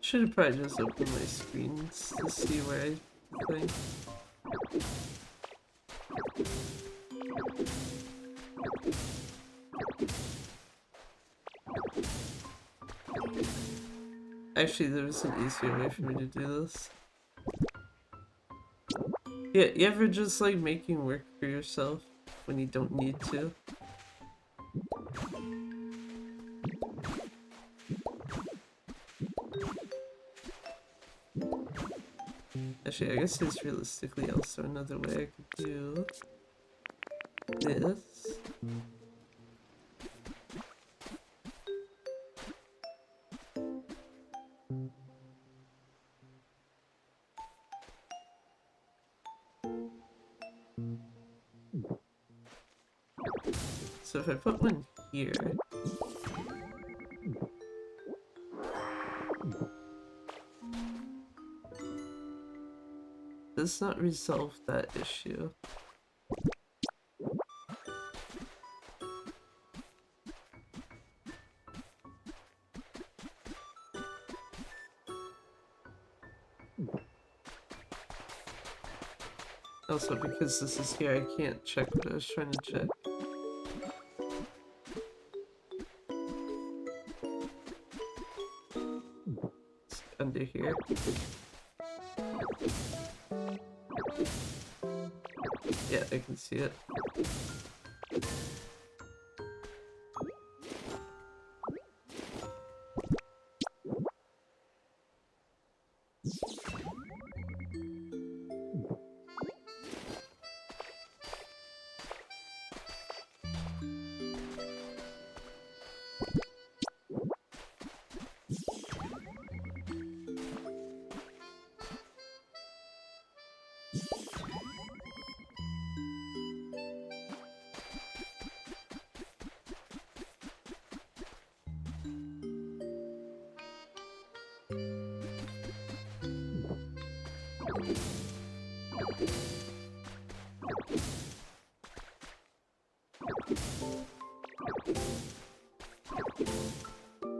[SPEAKER 1] Should have probably just opened my screens to see where I think. Actually, there was an easier way for me to do this. Yeah, you ever just like making work for yourself when you don't need to? Actually, I guess there's realistically also another way I could do this. So if I put one here, does not resolve that issue. Also, because this is here, I can't check what I was trying to check. It's under here. Yeah, I can see it.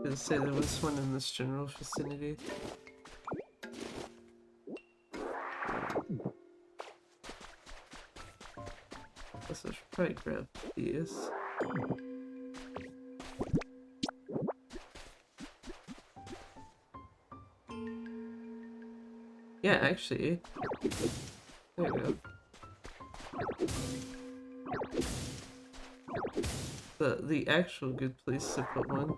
[SPEAKER 1] I'd say there was one in this general vicinity. Also, I should probably grab these. Yeah, actually. There we go. The actual good place to put one.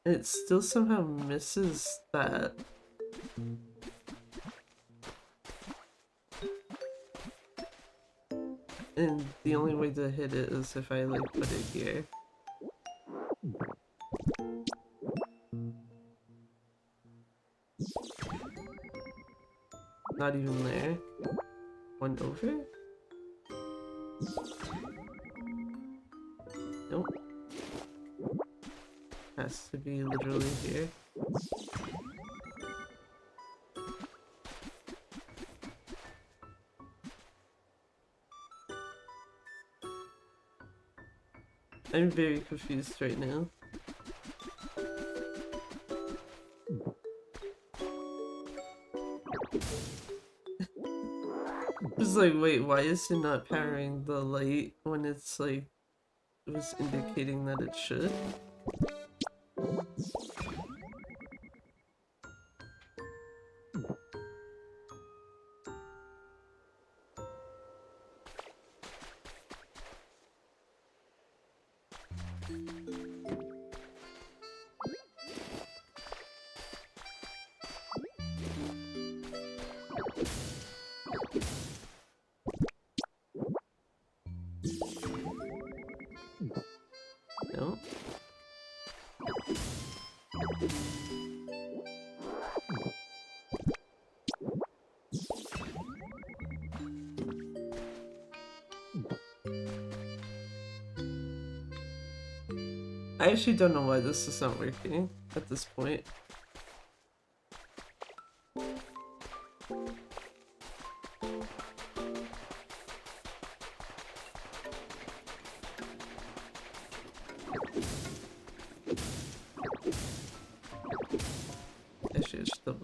[SPEAKER 1] It still somehow misses that. And the only way to hit it is if I like put it here. Not even there. One over? Nope. Has to be literally here. I'm very confused right now. Just like, wait, why is it not powering the light when it's like, it was indicating that it should? No. I actually don't know why this is not working at this point.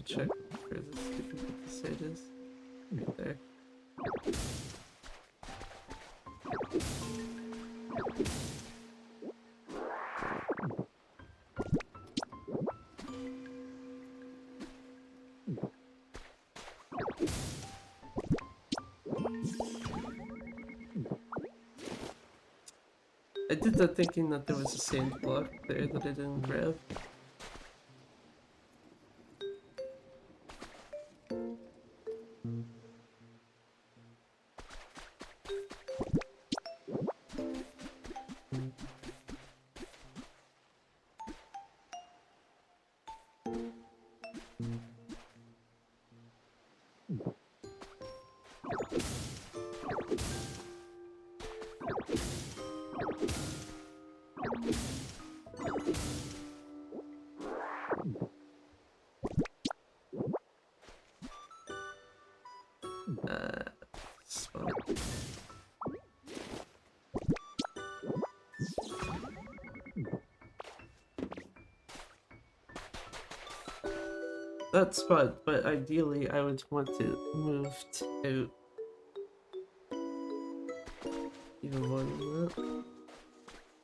[SPEAKER 1] check where this stupid site is. Right there. I did that thinking that there was a sand block there that I didn't grab. Spot. That spot, but ideally I would want it moved out even more than that.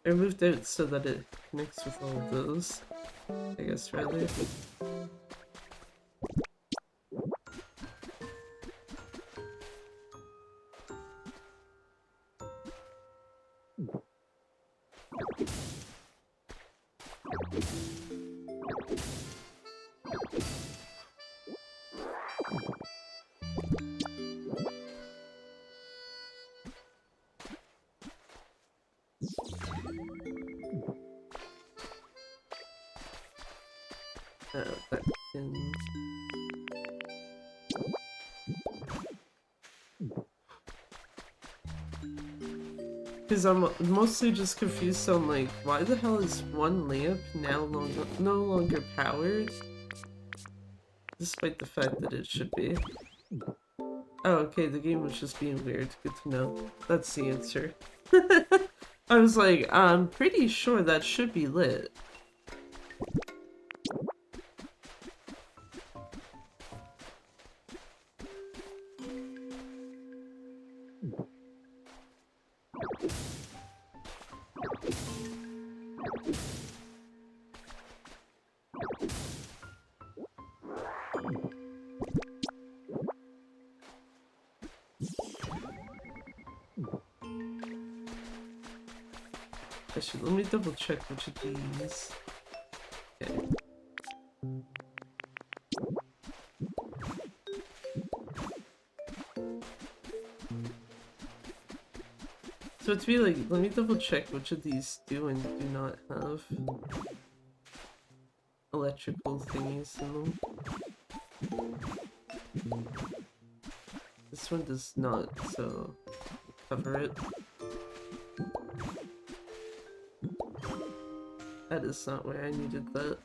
[SPEAKER 1] Or moved out so that it connects with all of those, I guess, rather. That can... Because I'm mostly just confused on, like, why the hell is one lamp now no longer powered? Despite the fact that it should be. Oh, okay, the game was just being weird. Good to know. That's the answer. I was like, I'm pretty sure that should be lit. Actually, let me double check which of these. Okay. So to be like, let me double check which of these do and do not have electrical thingies in them. This one does not, so cover it. That is not where I needed that.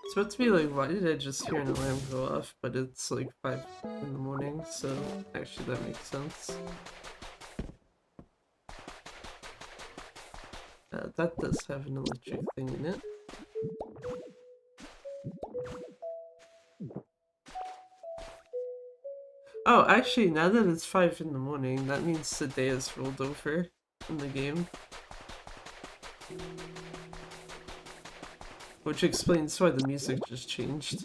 [SPEAKER 1] It's about to be like, why did I just hear an alarm go off? But it's like 5 in the morning, so actually that makes sense. That does have an electric thing in it. Oh, actually, now that it's 5 in the morning, that means the day has rolled over in the game. Which explains why the music just changed.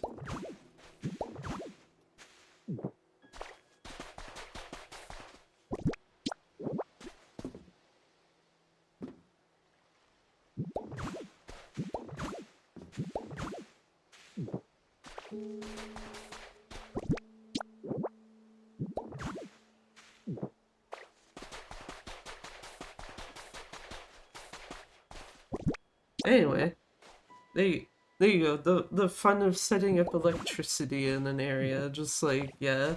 [SPEAKER 1] Anyway, there you go. The fun of setting up electricity in an area, just like, yeah.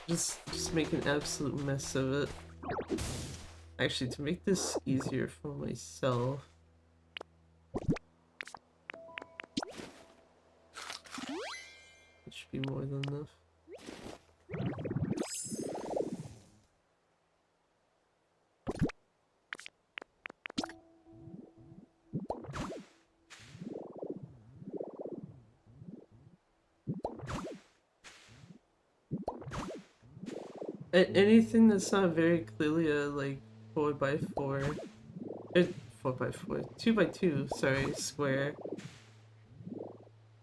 [SPEAKER 1] Just make an absolute mess of it. Actually, to make this easier for myself, it should be more than enough. Anything that's not very clearly a like 4x4, 4x4, 2x2, sorry, square,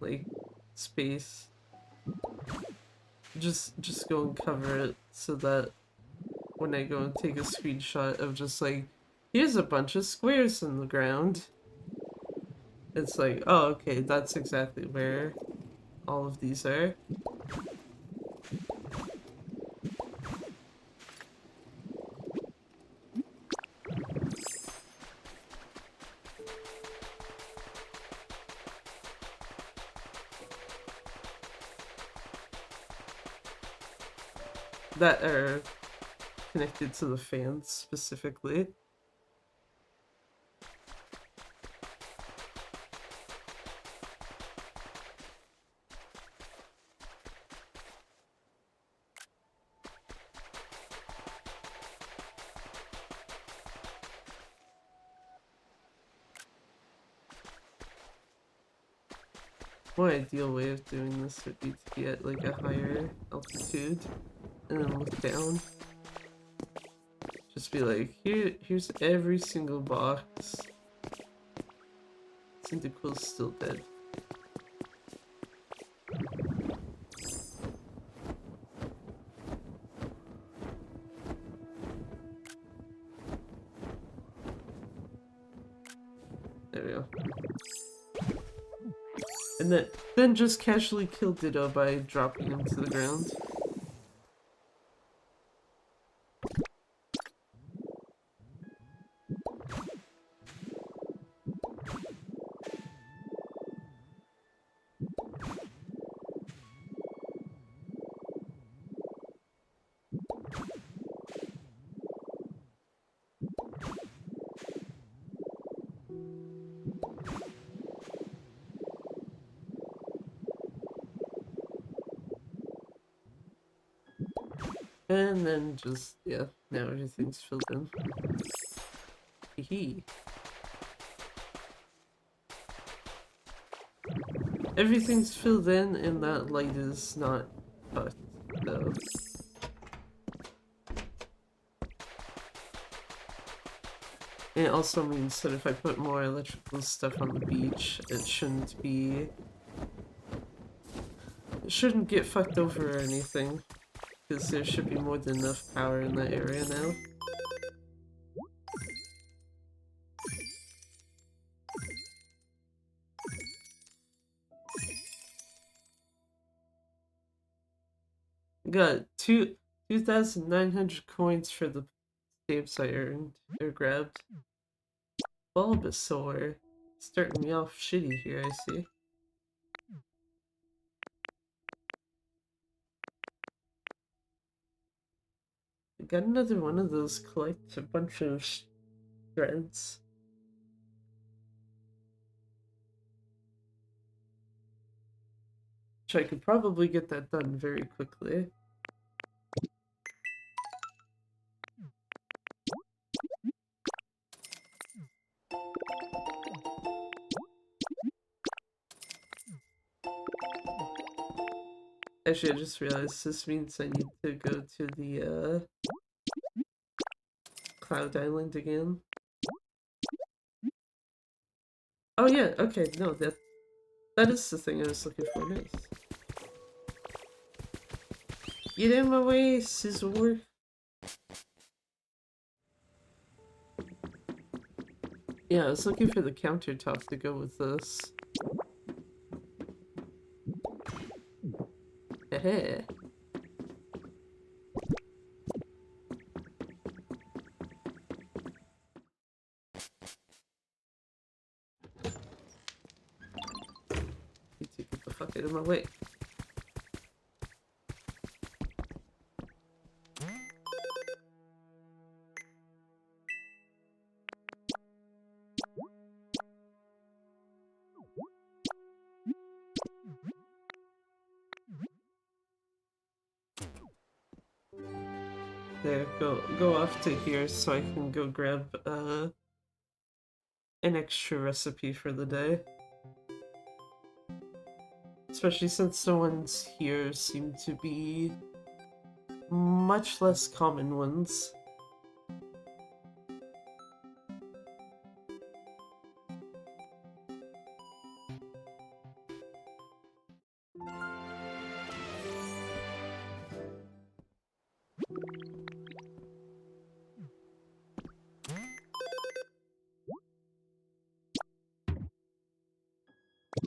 [SPEAKER 1] like space. Just go and cover it so that when I go and take a screenshot of just like, here's a bunch of squares in the ground, it's like, oh, okay, that's exactly where all of these are. That are connected to the fans specifically. More ideal way of doing this would be to be at like a higher altitude and then look down. Just be like, here's every single box. Cyndaquil's still dead. There we go. And then just casually kill Ditto by dropping him to the ground. And then just, yeah, now everything's filled in. Hee. Everything's filled in and that light is not fucked, though. And it also means that if I put more electrical stuff on the beach, it shouldn't be... It shouldn't get fucked over or anything. Because there should be more than enough power in that area now. Got 2,900 coins for the stamps I earned, or grabbed. Bulbasaur. Starting me off shitty here, I see. I got another one of those, collect a bunch of shreds. Which I could probably get that done very quickly. Actually, I just realized this means I need to go to the, Cloud Island again. Oh yeah, okay, no, that is the thing I was looking for, nice. Get in my way, Scizor. Yeah, I was looking for the countertop to go with this. Heh. Need to get the fuck out of my way. there, go off to here so I can go grab an extra recipe for the day. Especially since the ones here seem to be much less common ones.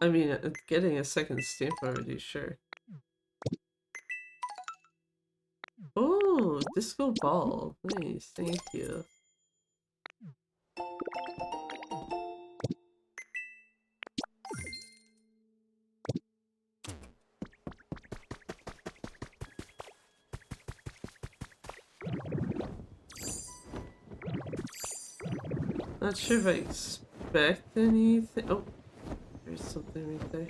[SPEAKER 1] I mean, getting a second stamp already, sure. Oh, disco ball. Nice, thank you. Not sure if I expect anything. Oh, there's something right there.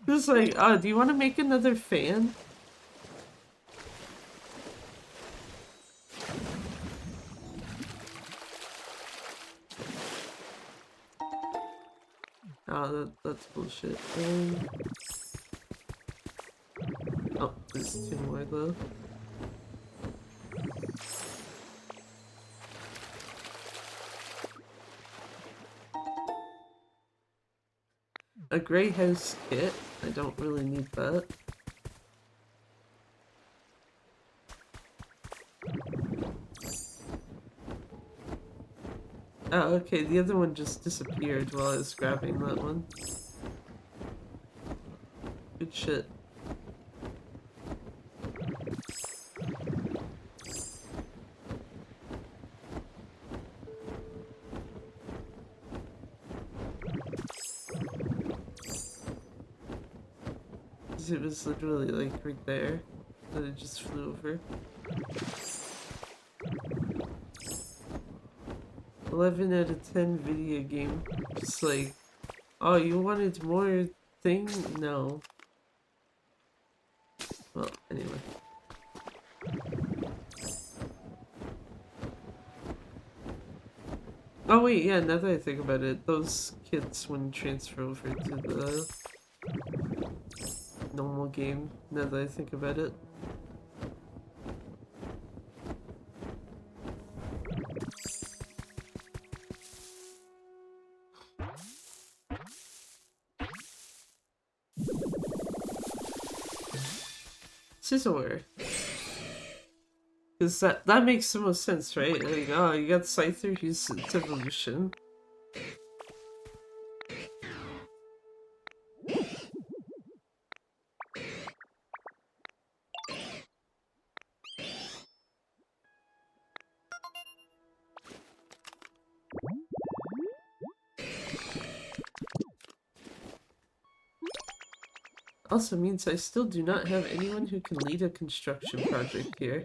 [SPEAKER 1] Just like, oh, do you want to make another fan? Oh, that's bullshit. Oh, there's two more though. A gray house kit. I don't really need that. Oh, okay, the other one just disappeared while I was grabbing that one. Good shit. It was literally like right there, that it just flew over. 11 out of 10 video game. Just like, oh, you wanted more thing? No. Well, anyway. Oh wait, yeah, now that I think about it, those kits wouldn't transfer over to the normal game, now that I think about it. Scissor. Because that makes the most sense, right? Like, oh, you got Scyther, he's its evolution. Also means I still do not have anyone who can lead a construction project here.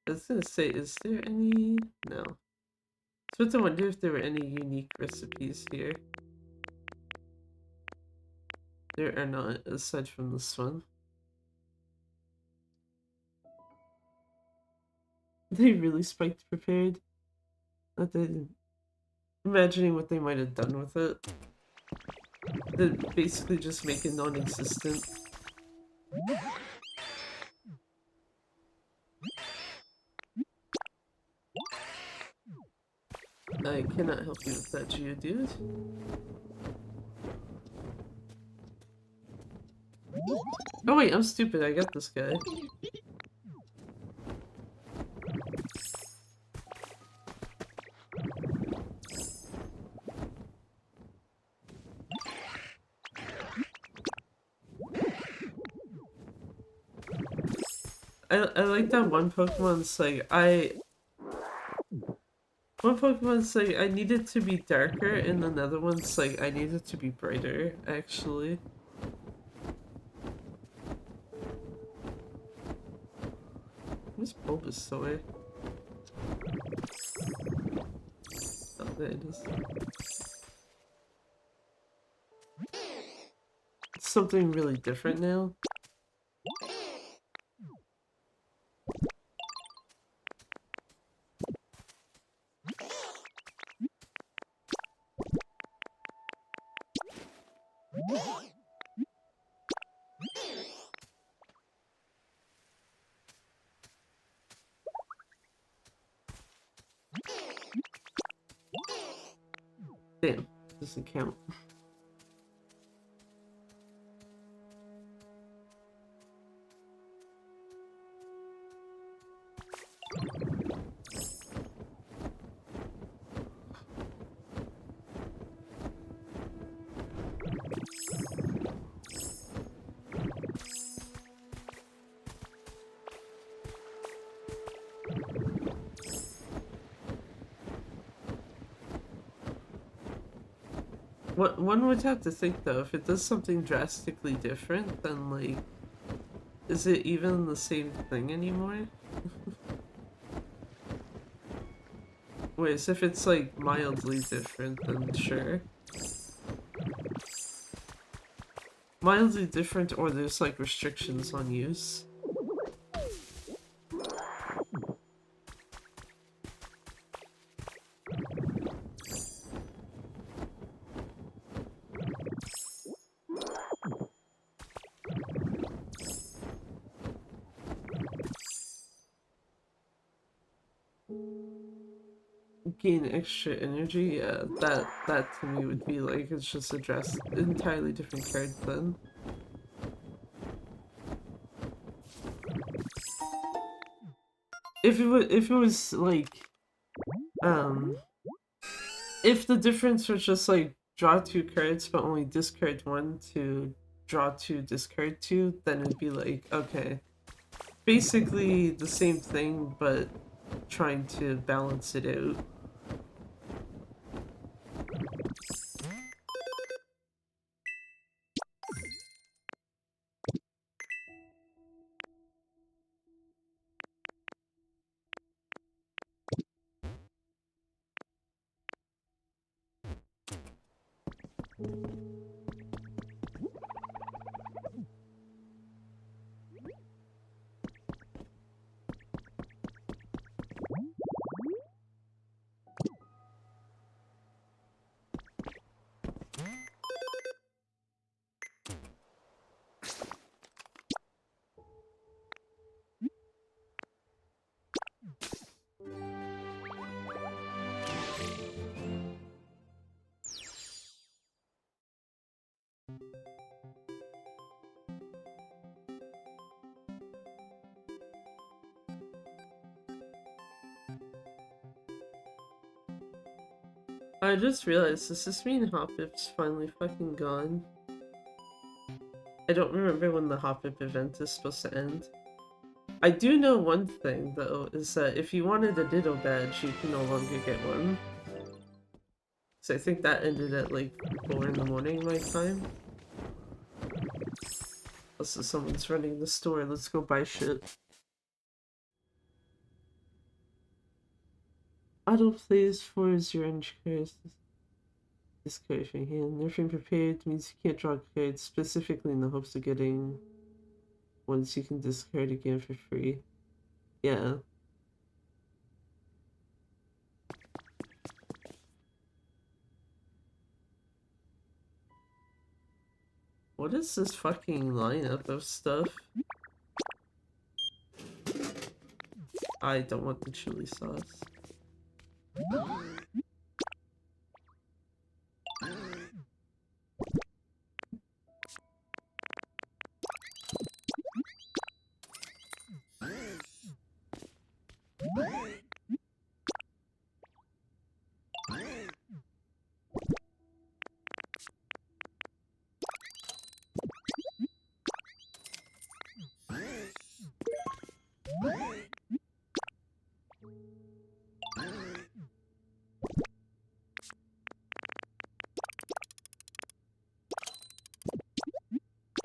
[SPEAKER 1] I was gonna say, is there any... No. So I wonder if there were any unique recipes here. There are not, aside from this one. They really spiked prepared. That they... Imagining what they might have done with it. They basically just make it non-existent. I cannot help you with that, Geodude. Oh wait, I'm stupid. I got this guy. I like that one Pokemon's like one Pokemon's like I need it to be darker and another one's like I need it to be brighter, actually. Where's Bulbasaur? Oh, there it is. It's something really different now. Damn, doesn't count. One would have to think though, if it does something drastically different, then like, is it even the same thing anymore? Whereas if it's like mildly different, then sure. Mildly different or there's like restrictions on use. Gain extra energy, yeah, that to me would be like it's just a entirely different card then. If it was like if the difference was just like draw 2 cards but only discard 1 to draw 2, discard 2, then it'd be like, okay. Basically the same thing but trying to balance it out. I just realized, does this mean Hoppip's finally fucking gone? I don't remember when the Hoppip event is supposed to end. I do know one thing, though, is that if you wanted a Ditto badge, you can no longer get one. So I think that ended at like 4 in the morning my time. Also, someone's running the store, let's go buy shit. Auto plays 4 is your orange cards. Discard from your hand. Nerfing prepared means you can't draw cards specifically in the hopes of getting ones you can discard again for free. Yeah. What is this fucking lineup of stuff? I don't want the chili sauce.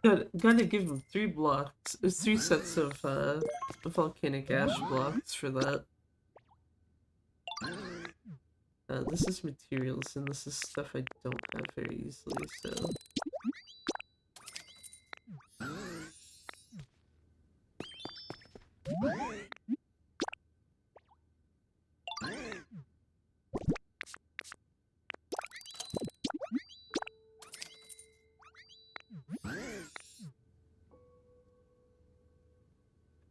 [SPEAKER 1] Gotta give him 3 blocks, 3 sets of volcanic ash blocks for that. This is materials, and this is stuff I don't have very easily, so...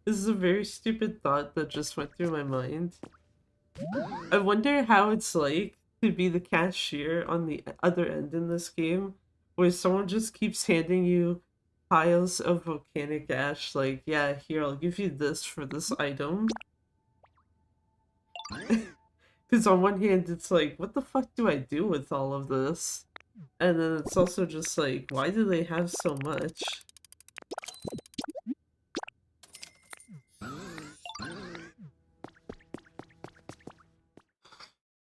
[SPEAKER 1] This is a very stupid thought that just went through my mind. I wonder how it's like to be the cashier on the other end in this game, where someone just keeps handing you piles of volcanic ash, like, yeah, here, I'll give you this for this item. Because on one hand, it's like, what the fuck do I do with all of this? And then it's also just like, why do they have so much?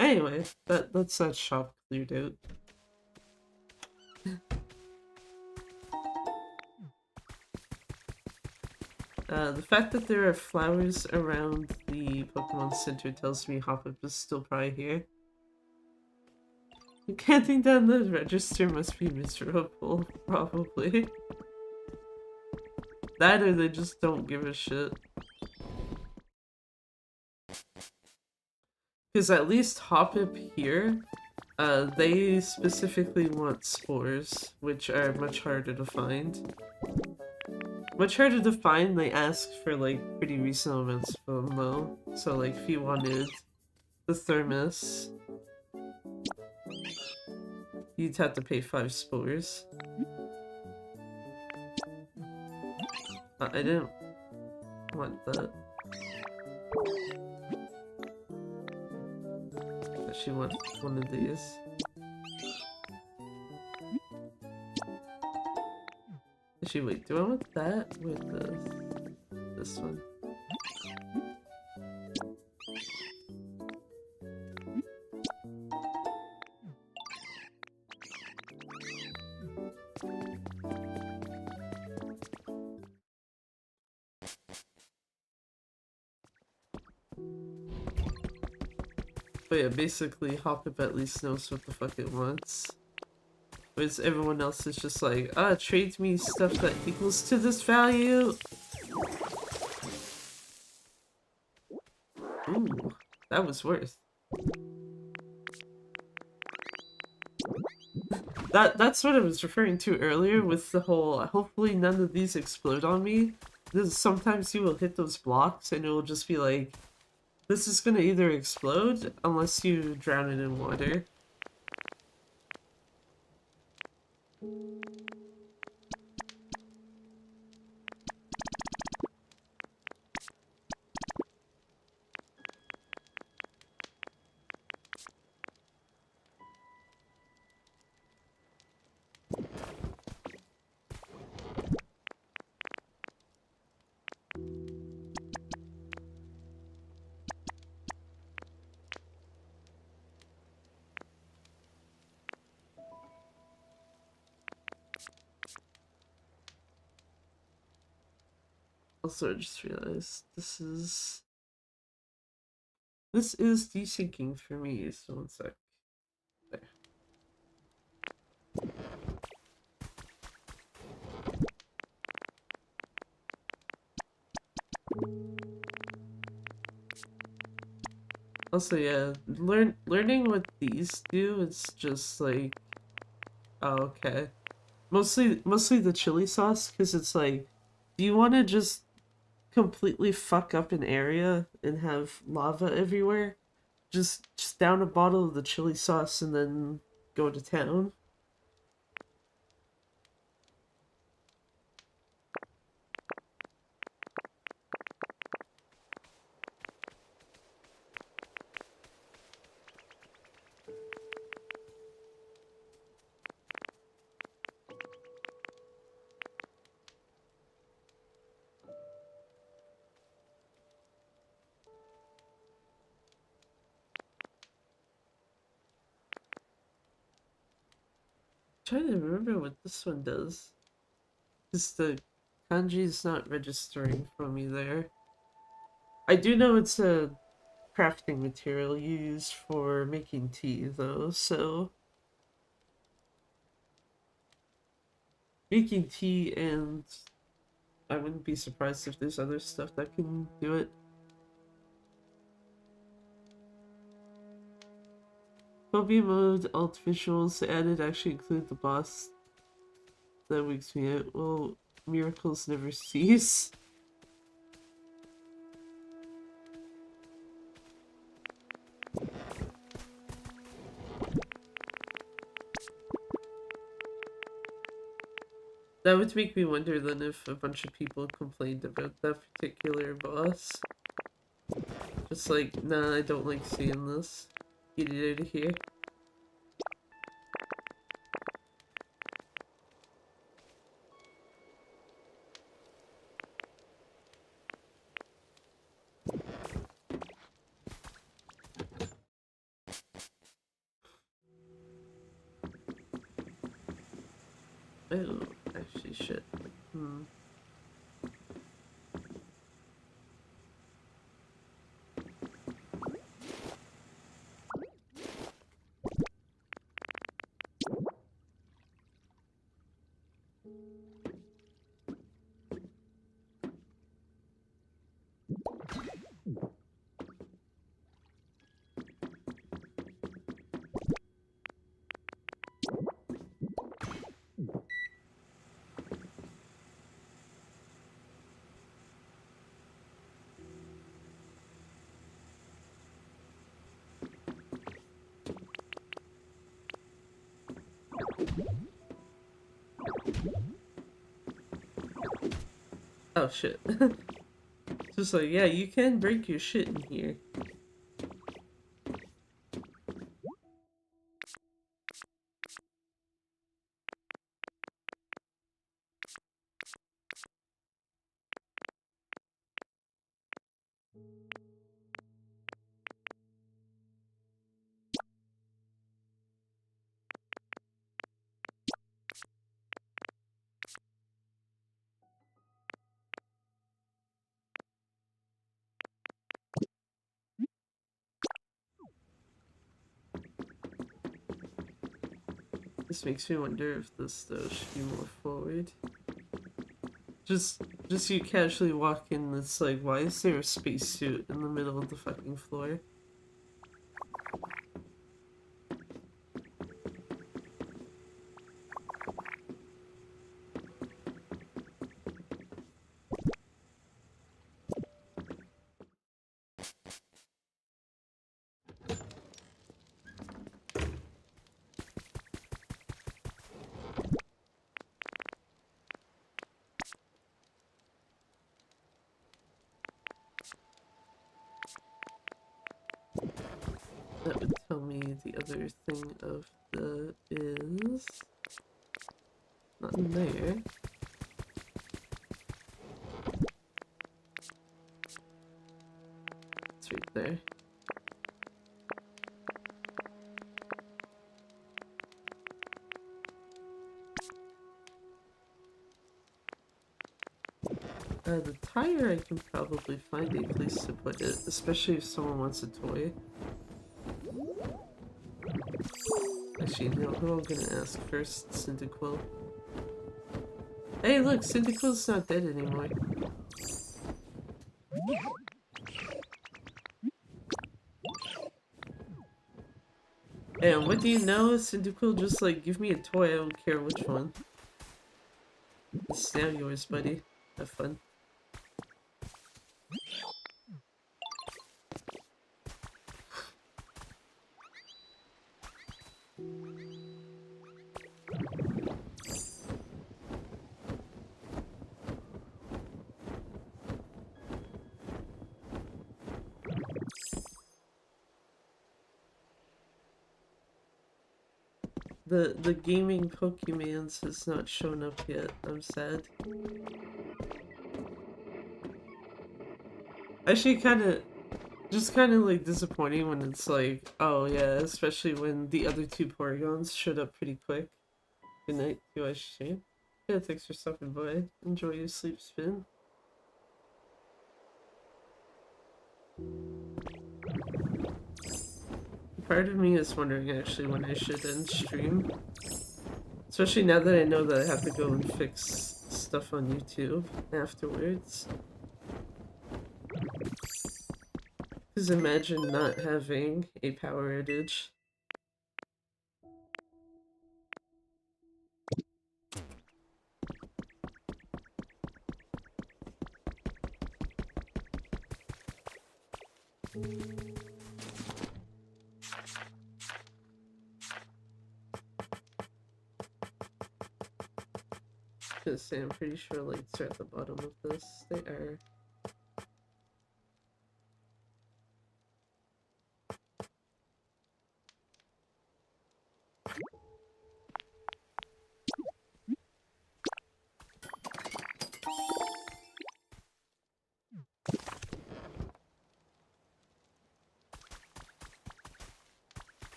[SPEAKER 1] Anyway, that's that shop cleared out. The fact that there are flowers around the Pokemon Center tells me Hoppip is still probably here. Canting down the register must be miserable, probably. That or they just don't give a shit. Because at least Hoppip here, they specifically want spores, which are much harder to find. Much harder to find, they ask for like pretty reasonable amounts of them though. So like if you wanted the thermos, you'd have to pay 5 spores. I didn't want that. I actually want one of these. Actually, wait, do I want that with this one? But yeah, basically, Hoppip at least knows what the fuck it wants. Whereas everyone else is just like, trade me stuff that equals to this value! Ooh, that was worth. That's what I was referring to earlier with the whole, hopefully none of these explode on me. Because sometimes you will hit those blocks and it will just be like, this is gonna either explode unless you drown it in water. Also, I just realized this is desyncing for me, so 1 sec. There. Also, yeah, learning what these do, it's just like, oh, okay. Mostly the chili sauce, because it's like, do you want to just completely fuck up an area and have lava everywhere? Just down a bottle of the chili sauce and then go to town. Trying to remember what this one does. Because the kanji is not registering for me there. I do know it's a crafting material used for making tea, though, so... Making tea, and I wouldn't be surprised if there's other stuff that can do it. Pokopia mode, alt visuals added actually include the boss. That wakes me out. Well, miracles never cease. That would make me wonder then if a bunch of people complained about that particular boss. Just like, nah, I don't like seeing this. Get it out of here. Oh, actually, shit. Oh, shit. Just like, yeah, you can break your shit in here. This makes me wonder if this, though, should be more forward. Just you casually walk in, it's like, why is there a spacesuit in the middle of the fucking floor? That would tell me the other thing of the is not in there. It's right there. The tire, I can probably find a place to put it, especially if someone wants a toy. Actually, no, who am I gonna ask first? Cyndaquil. Hey, look, Cyndaquil's not dead anymore. And what do you know? Cyndaquil just like, give me a toy, I don't care which one. It's now yours, buddy. Have fun. The gaming Pokemans has not shown up yet. I'm sad. Actually, kind of like disappointing when it's like, oh yeah, especially when the other two Porygons showed up pretty quick. Good night, you stream. Yeah, thanks for stopping by. Enjoy your sleep spin. Part of me is wondering actually when I should end stream. Especially now that I know that I have to go and fix stuff on YouTube afterwards. Because imagine not having a power outage. Just say I'm pretty sure lights are at the bottom of this. They are.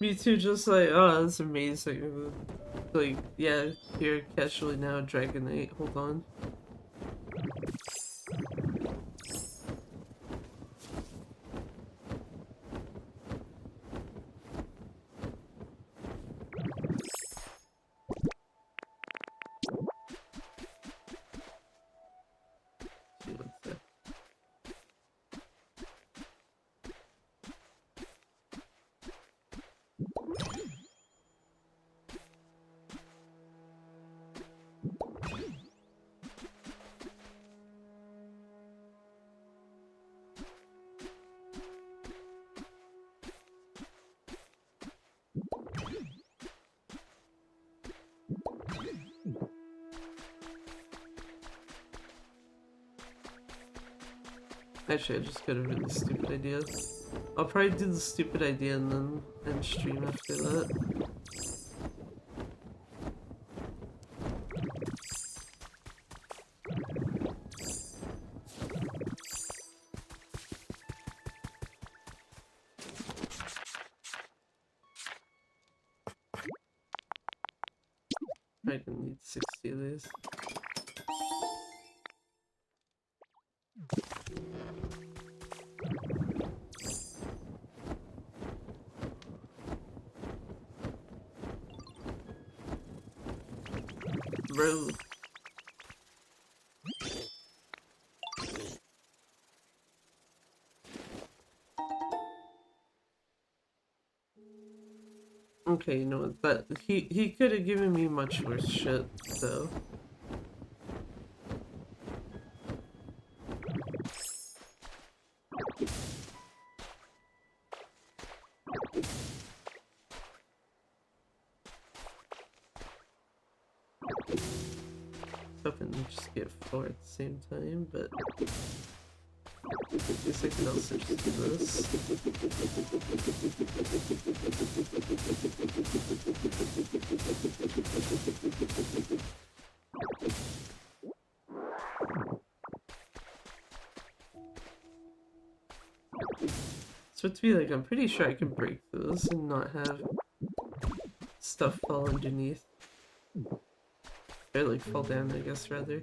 [SPEAKER 1] Me too, just like, oh, that's amazing. Like, yeah, here, casually now, Dragonite, hold on. See what's that. Actually, I just got a really stupid idea. I'll probably do the stupid idea and then end stream after that. I can need 60 of these. Bro. Okay, you know what? That he could have given me much worse shit, so. Hoping to just get 4 at the same time, but I guess I can also just do this. So to be like, I'm pretty sure I can break this and not have stuff fall underneath. Or like fall down, I guess, rather.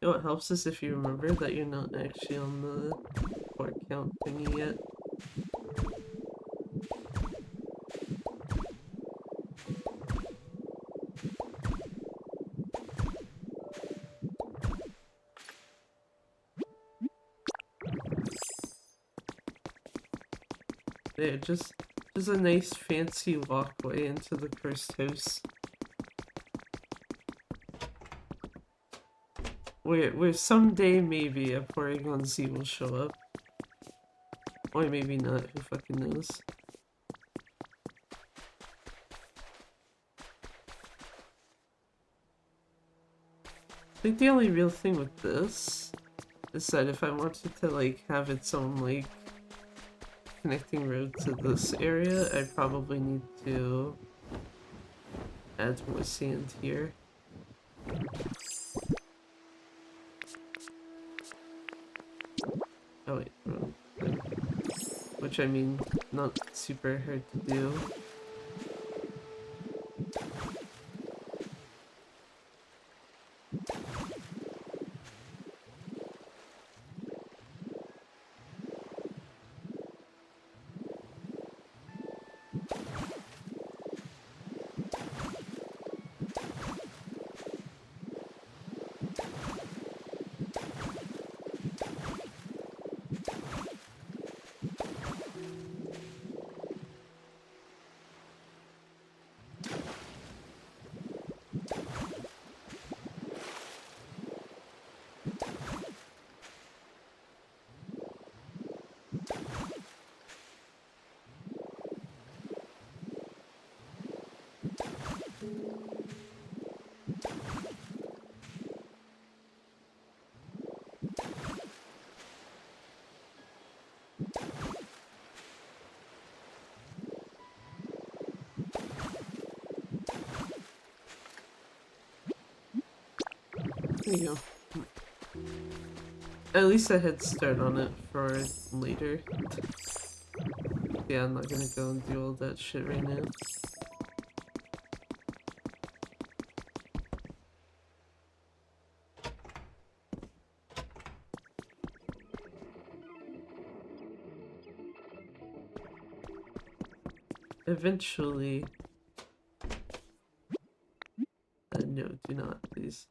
[SPEAKER 1] You know what helps is if you remember that you're not actually on the port count thingy yet. There, just a nice fancy walkway into the cursed house. Where someday maybe a Porygon Z will show up. Or maybe not, who fucking knows. think the only real thing with this is that if I wanted to like have its own like connecting road to this area, I probably need to add more sand here. Oh wait, wrong thing. Which I mean, not super hard to do. There you go. At least a head start on it for later. Yeah, I'm not gonna go and do all that shit right now. Eventually... no, do not, please.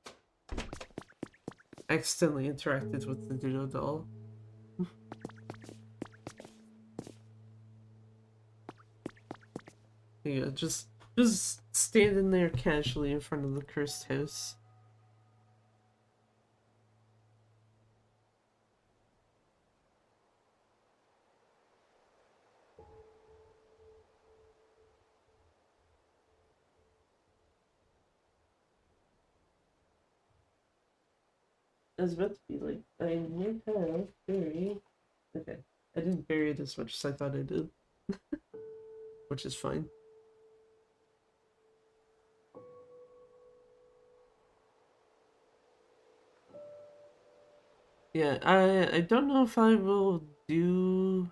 [SPEAKER 1] Accidentally interacted with the Doodle doll. Yeah, just standing there casually in front of the cursed house. I was about to be like, I might have buried. Okay, I didn't bury it as much as I thought I did, which is fine. Yeah, I don't know if I will do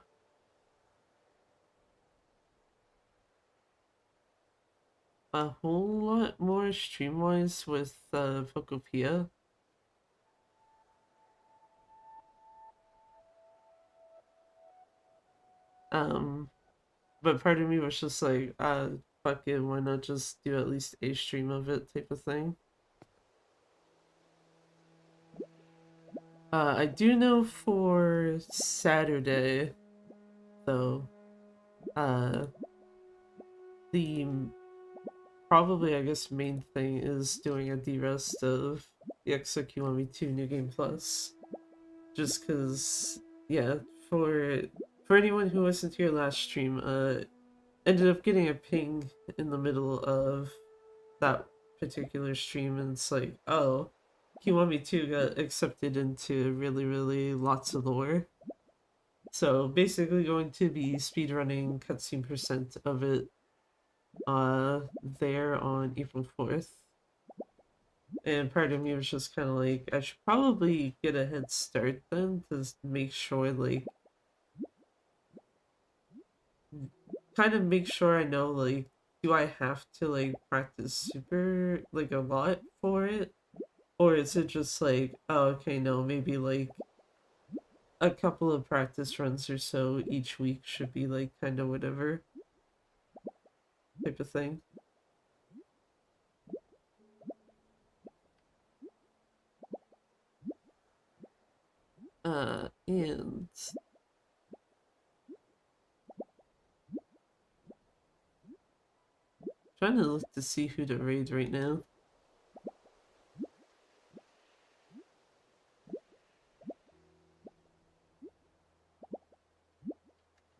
[SPEAKER 1] a whole lot more stream-wise with Pokopia. But part of me was just like, fuck it, why not just do at least a stream of it type of thing. I do know for Saturday, though, the probably, I guess, main thing is doing a derest of the Kiwami 2 New Game Plus. Just because, yeah, for anyone who wasn't here last stream, ended up getting a ping in the middle of that particular stream, and it's like, oh, Kiwami 2 got accepted into really, really lots of lore. So basically going to be speedrunning cutscene percent of it there on April 4th. And part of me was just kind of like, I should probably get a head start then to make sure, like, kind of make sure I know, like, do I have to, like, practice super, like, a lot for it? Or is it just like, oh, okay, no, maybe, like, a couple of practice runs or so each week should be, like, kind of whatever type of thing. And trying to look to see who to raid right now.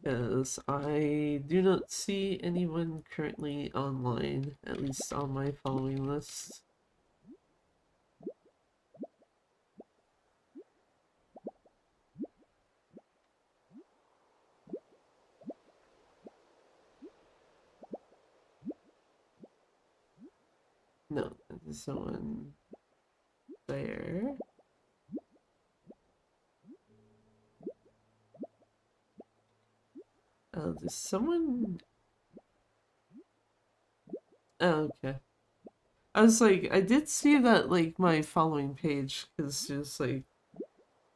[SPEAKER 1] Because I do not see anyone currently online, at least on my following list. No, there's someone there. Oh, there's someone. Oh, okay. I was like, I did see that like my following page because it was like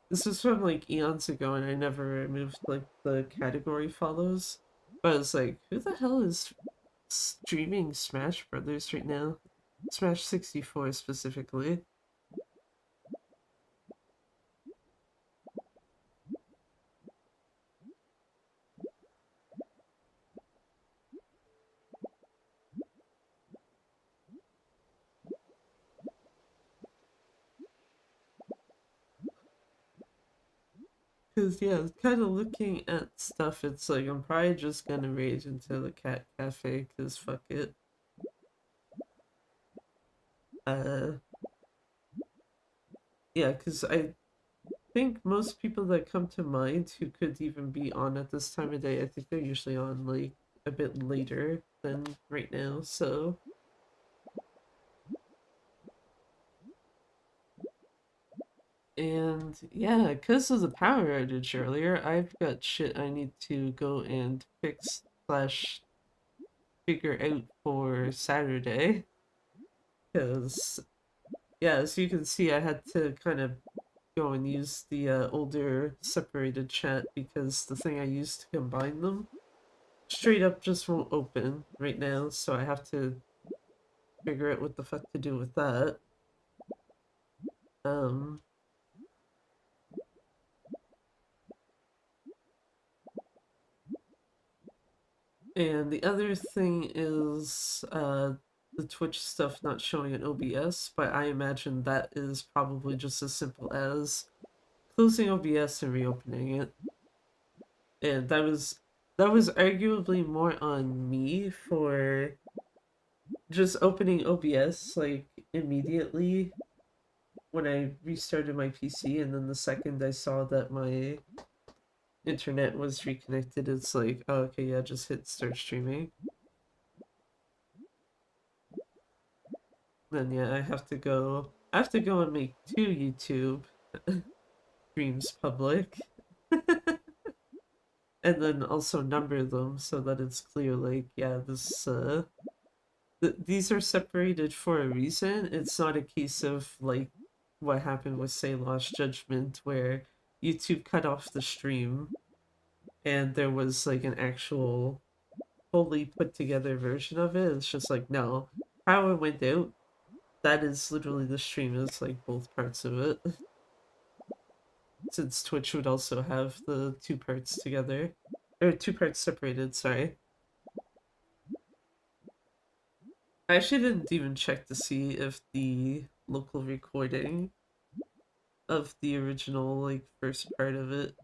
[SPEAKER 1] this was from like eons ago, and I never removed like the category follows. But I was like, who the hell is streaming Smash Brothers right now? Smash 64 specifically. Because, yeah, kind of looking at stuff, it's like I'm probably just gonna rage into the cat cafe because fuck it. Uh, yeah, because I think most people that come to mind who could even be on at this time of day, I think they're usually on like a bit later than right now. So, and yeah, because of the power outage earlier, I've got shit I need to go and fix slash figure out for Saturday. Because, yeah, as you can see, I had to kind of go and use the older separated chat because the thing I used to combine them straight up just won't open right now, so I have to figure out what the fuck to do with that. Um, and the other thing is the Twitch stuff not showing in OBS, but I imagine that is probably just as simple as closing OBS and reopening it. And that was arguably more on me for just opening OBS like immediately when I restarted my PC, and then the second I saw that my internet was reconnected, it's like, oh, okay, yeah, just hit start streaming. Then yeah, I have to go and make 2 YouTube streams public. And then also number them so that it's clear, like, yeah, these are separated for a reason. It's not a case of like what happened with Say Lost Judgment where YouTube cut off the stream and there was like an actual fully put together version of it. It's just like, no, power went out. That is literally the stream is like both parts of it. Since Twitch would also have the 2 parts together. Or 2 parts separated, sorry. I actually didn't even check to see if the local recording of the original like first part of it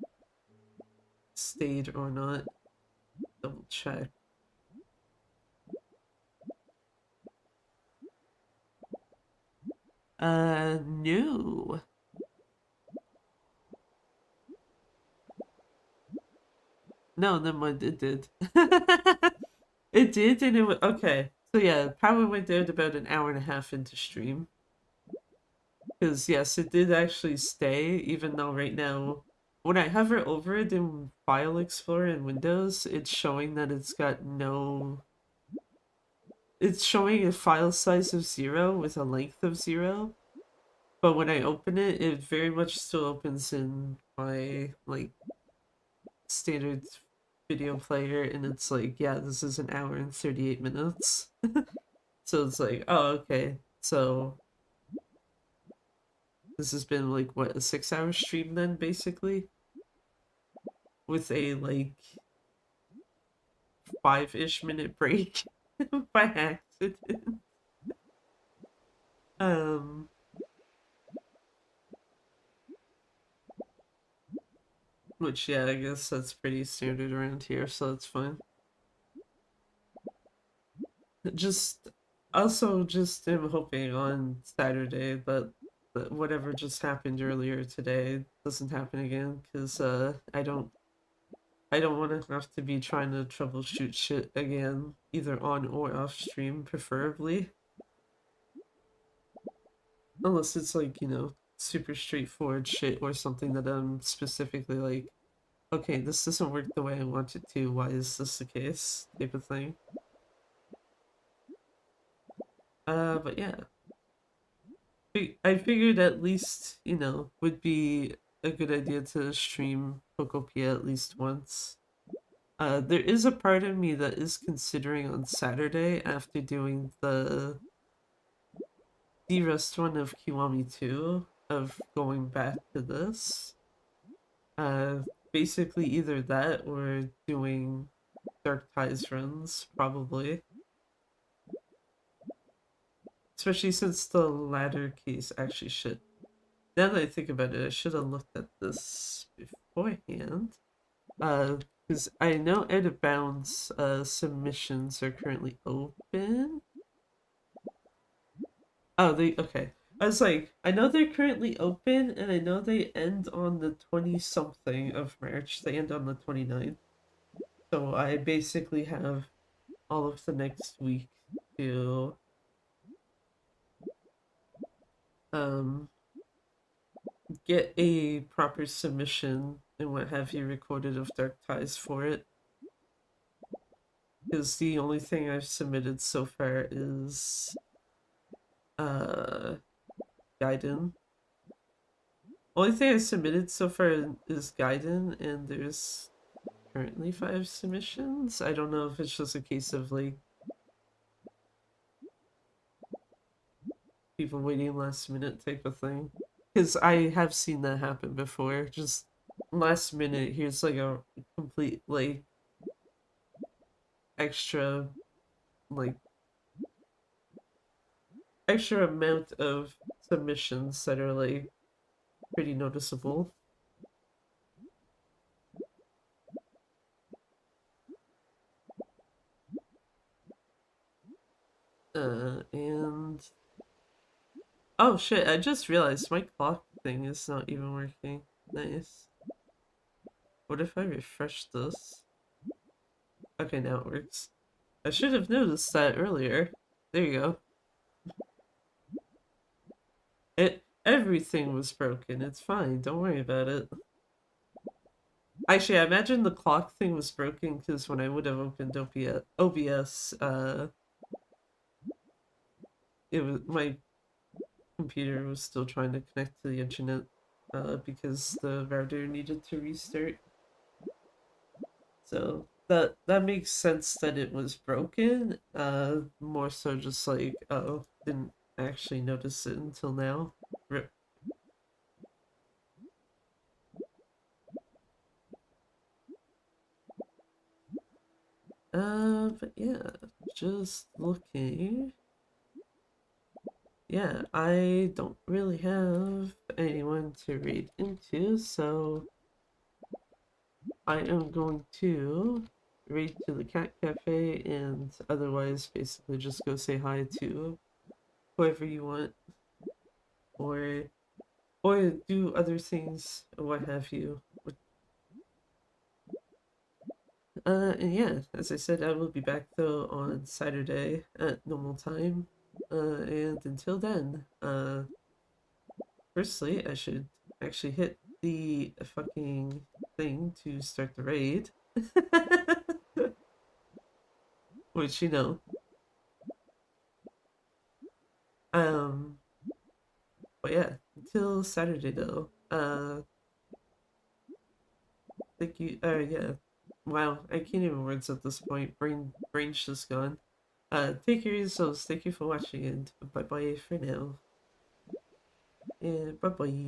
[SPEAKER 1] stayed or not. Double check. No. No, never mind, it did. It did, and it was okay. So yeah, power went out about an hour and a half into stream. Because yes, it did actually stay, even though right now, when I hover over it in File Explorer in Windows, it's showing that it's got no. It's showing a file size of 0 with a length of 0. But when I open it, it very much still opens in my like standard video player, and it's like, yeah, this is an hour and 38 minutes. So it's like, oh, okay. So this has been like what, a 6-hour stream then, basically, with a like 5-ish minute break by accident. Um, which yeah, I guess that's pretty standard around here, so that's fine. Just also just am hoping on Saturday that whatever just happened earlier today doesn't happen again, because I don't want to have to be trying to troubleshoot shit again, either on or off stream, preferably. Unless it's like, super straightforward shit or something that I'm specifically like, okay, this doesn't work the way I want it to. Why is this the case? Type of thing. But yeah, I figured at least, would be a good idea to stream Pokopia at least once. There is a part of me that is considering on Saturday after doing the rest one of Kiwami 2 of going back to this. Uh, Basically either that or doing Dark Ties runs, probably. Especially since the latter case actually should. Now that I think about it, I should have looked at this beforehand. Because I know Out of Bounds submissions are currently open. Oh, okay. I was like, I know they're currently open, and I know they end on the 20 something of March. They end on the 29th. So I basically have all of the next week to um get a proper submission and what have you recorded of Dark Ties for it. Because the only thing I've submitted so far is uh Gaiden. Only thing I submitted so far is Gaiden, and there's currently 5 submissions. I don't know if it's just a case of like people waiting last minute type of thing. Because I have seen that happen before. Just last minute, here's like a complete like extra like extra amount of submissions that are like pretty noticeable. And oh shit, I just realized my clock thing is not even working. Nice. What if I refresh this? Okay, now it works. I should have noticed that earlier. There you go. Everything was broken. It's fine. Don't worry about it. Actually, I imagine the clock thing was broken because when I would have opened OBS, it was my computer was still trying to connect to the internet, because the router needed to restart. So that makes sense that it was broken. More so just like, oh, didn't actually notice it until now. Rip. But yeah, just looking. Yeah, I don't really have anyone to read into, so I am going to read to the cat cafe and otherwise basically just go say hi to whoever you want, or do other things, what have you. And yeah, as I said, I will be back though on Saturday at normal time. And until then, firstly, I should actually hit the fucking thing to start the raid. Which, um, but yeah, until Saturday though. Thank you. Yeah. Wow, I can't even words at this point. Brain's just gone. Take care of yourselves. Thank you for watching, and bye bye for now. And bye bye.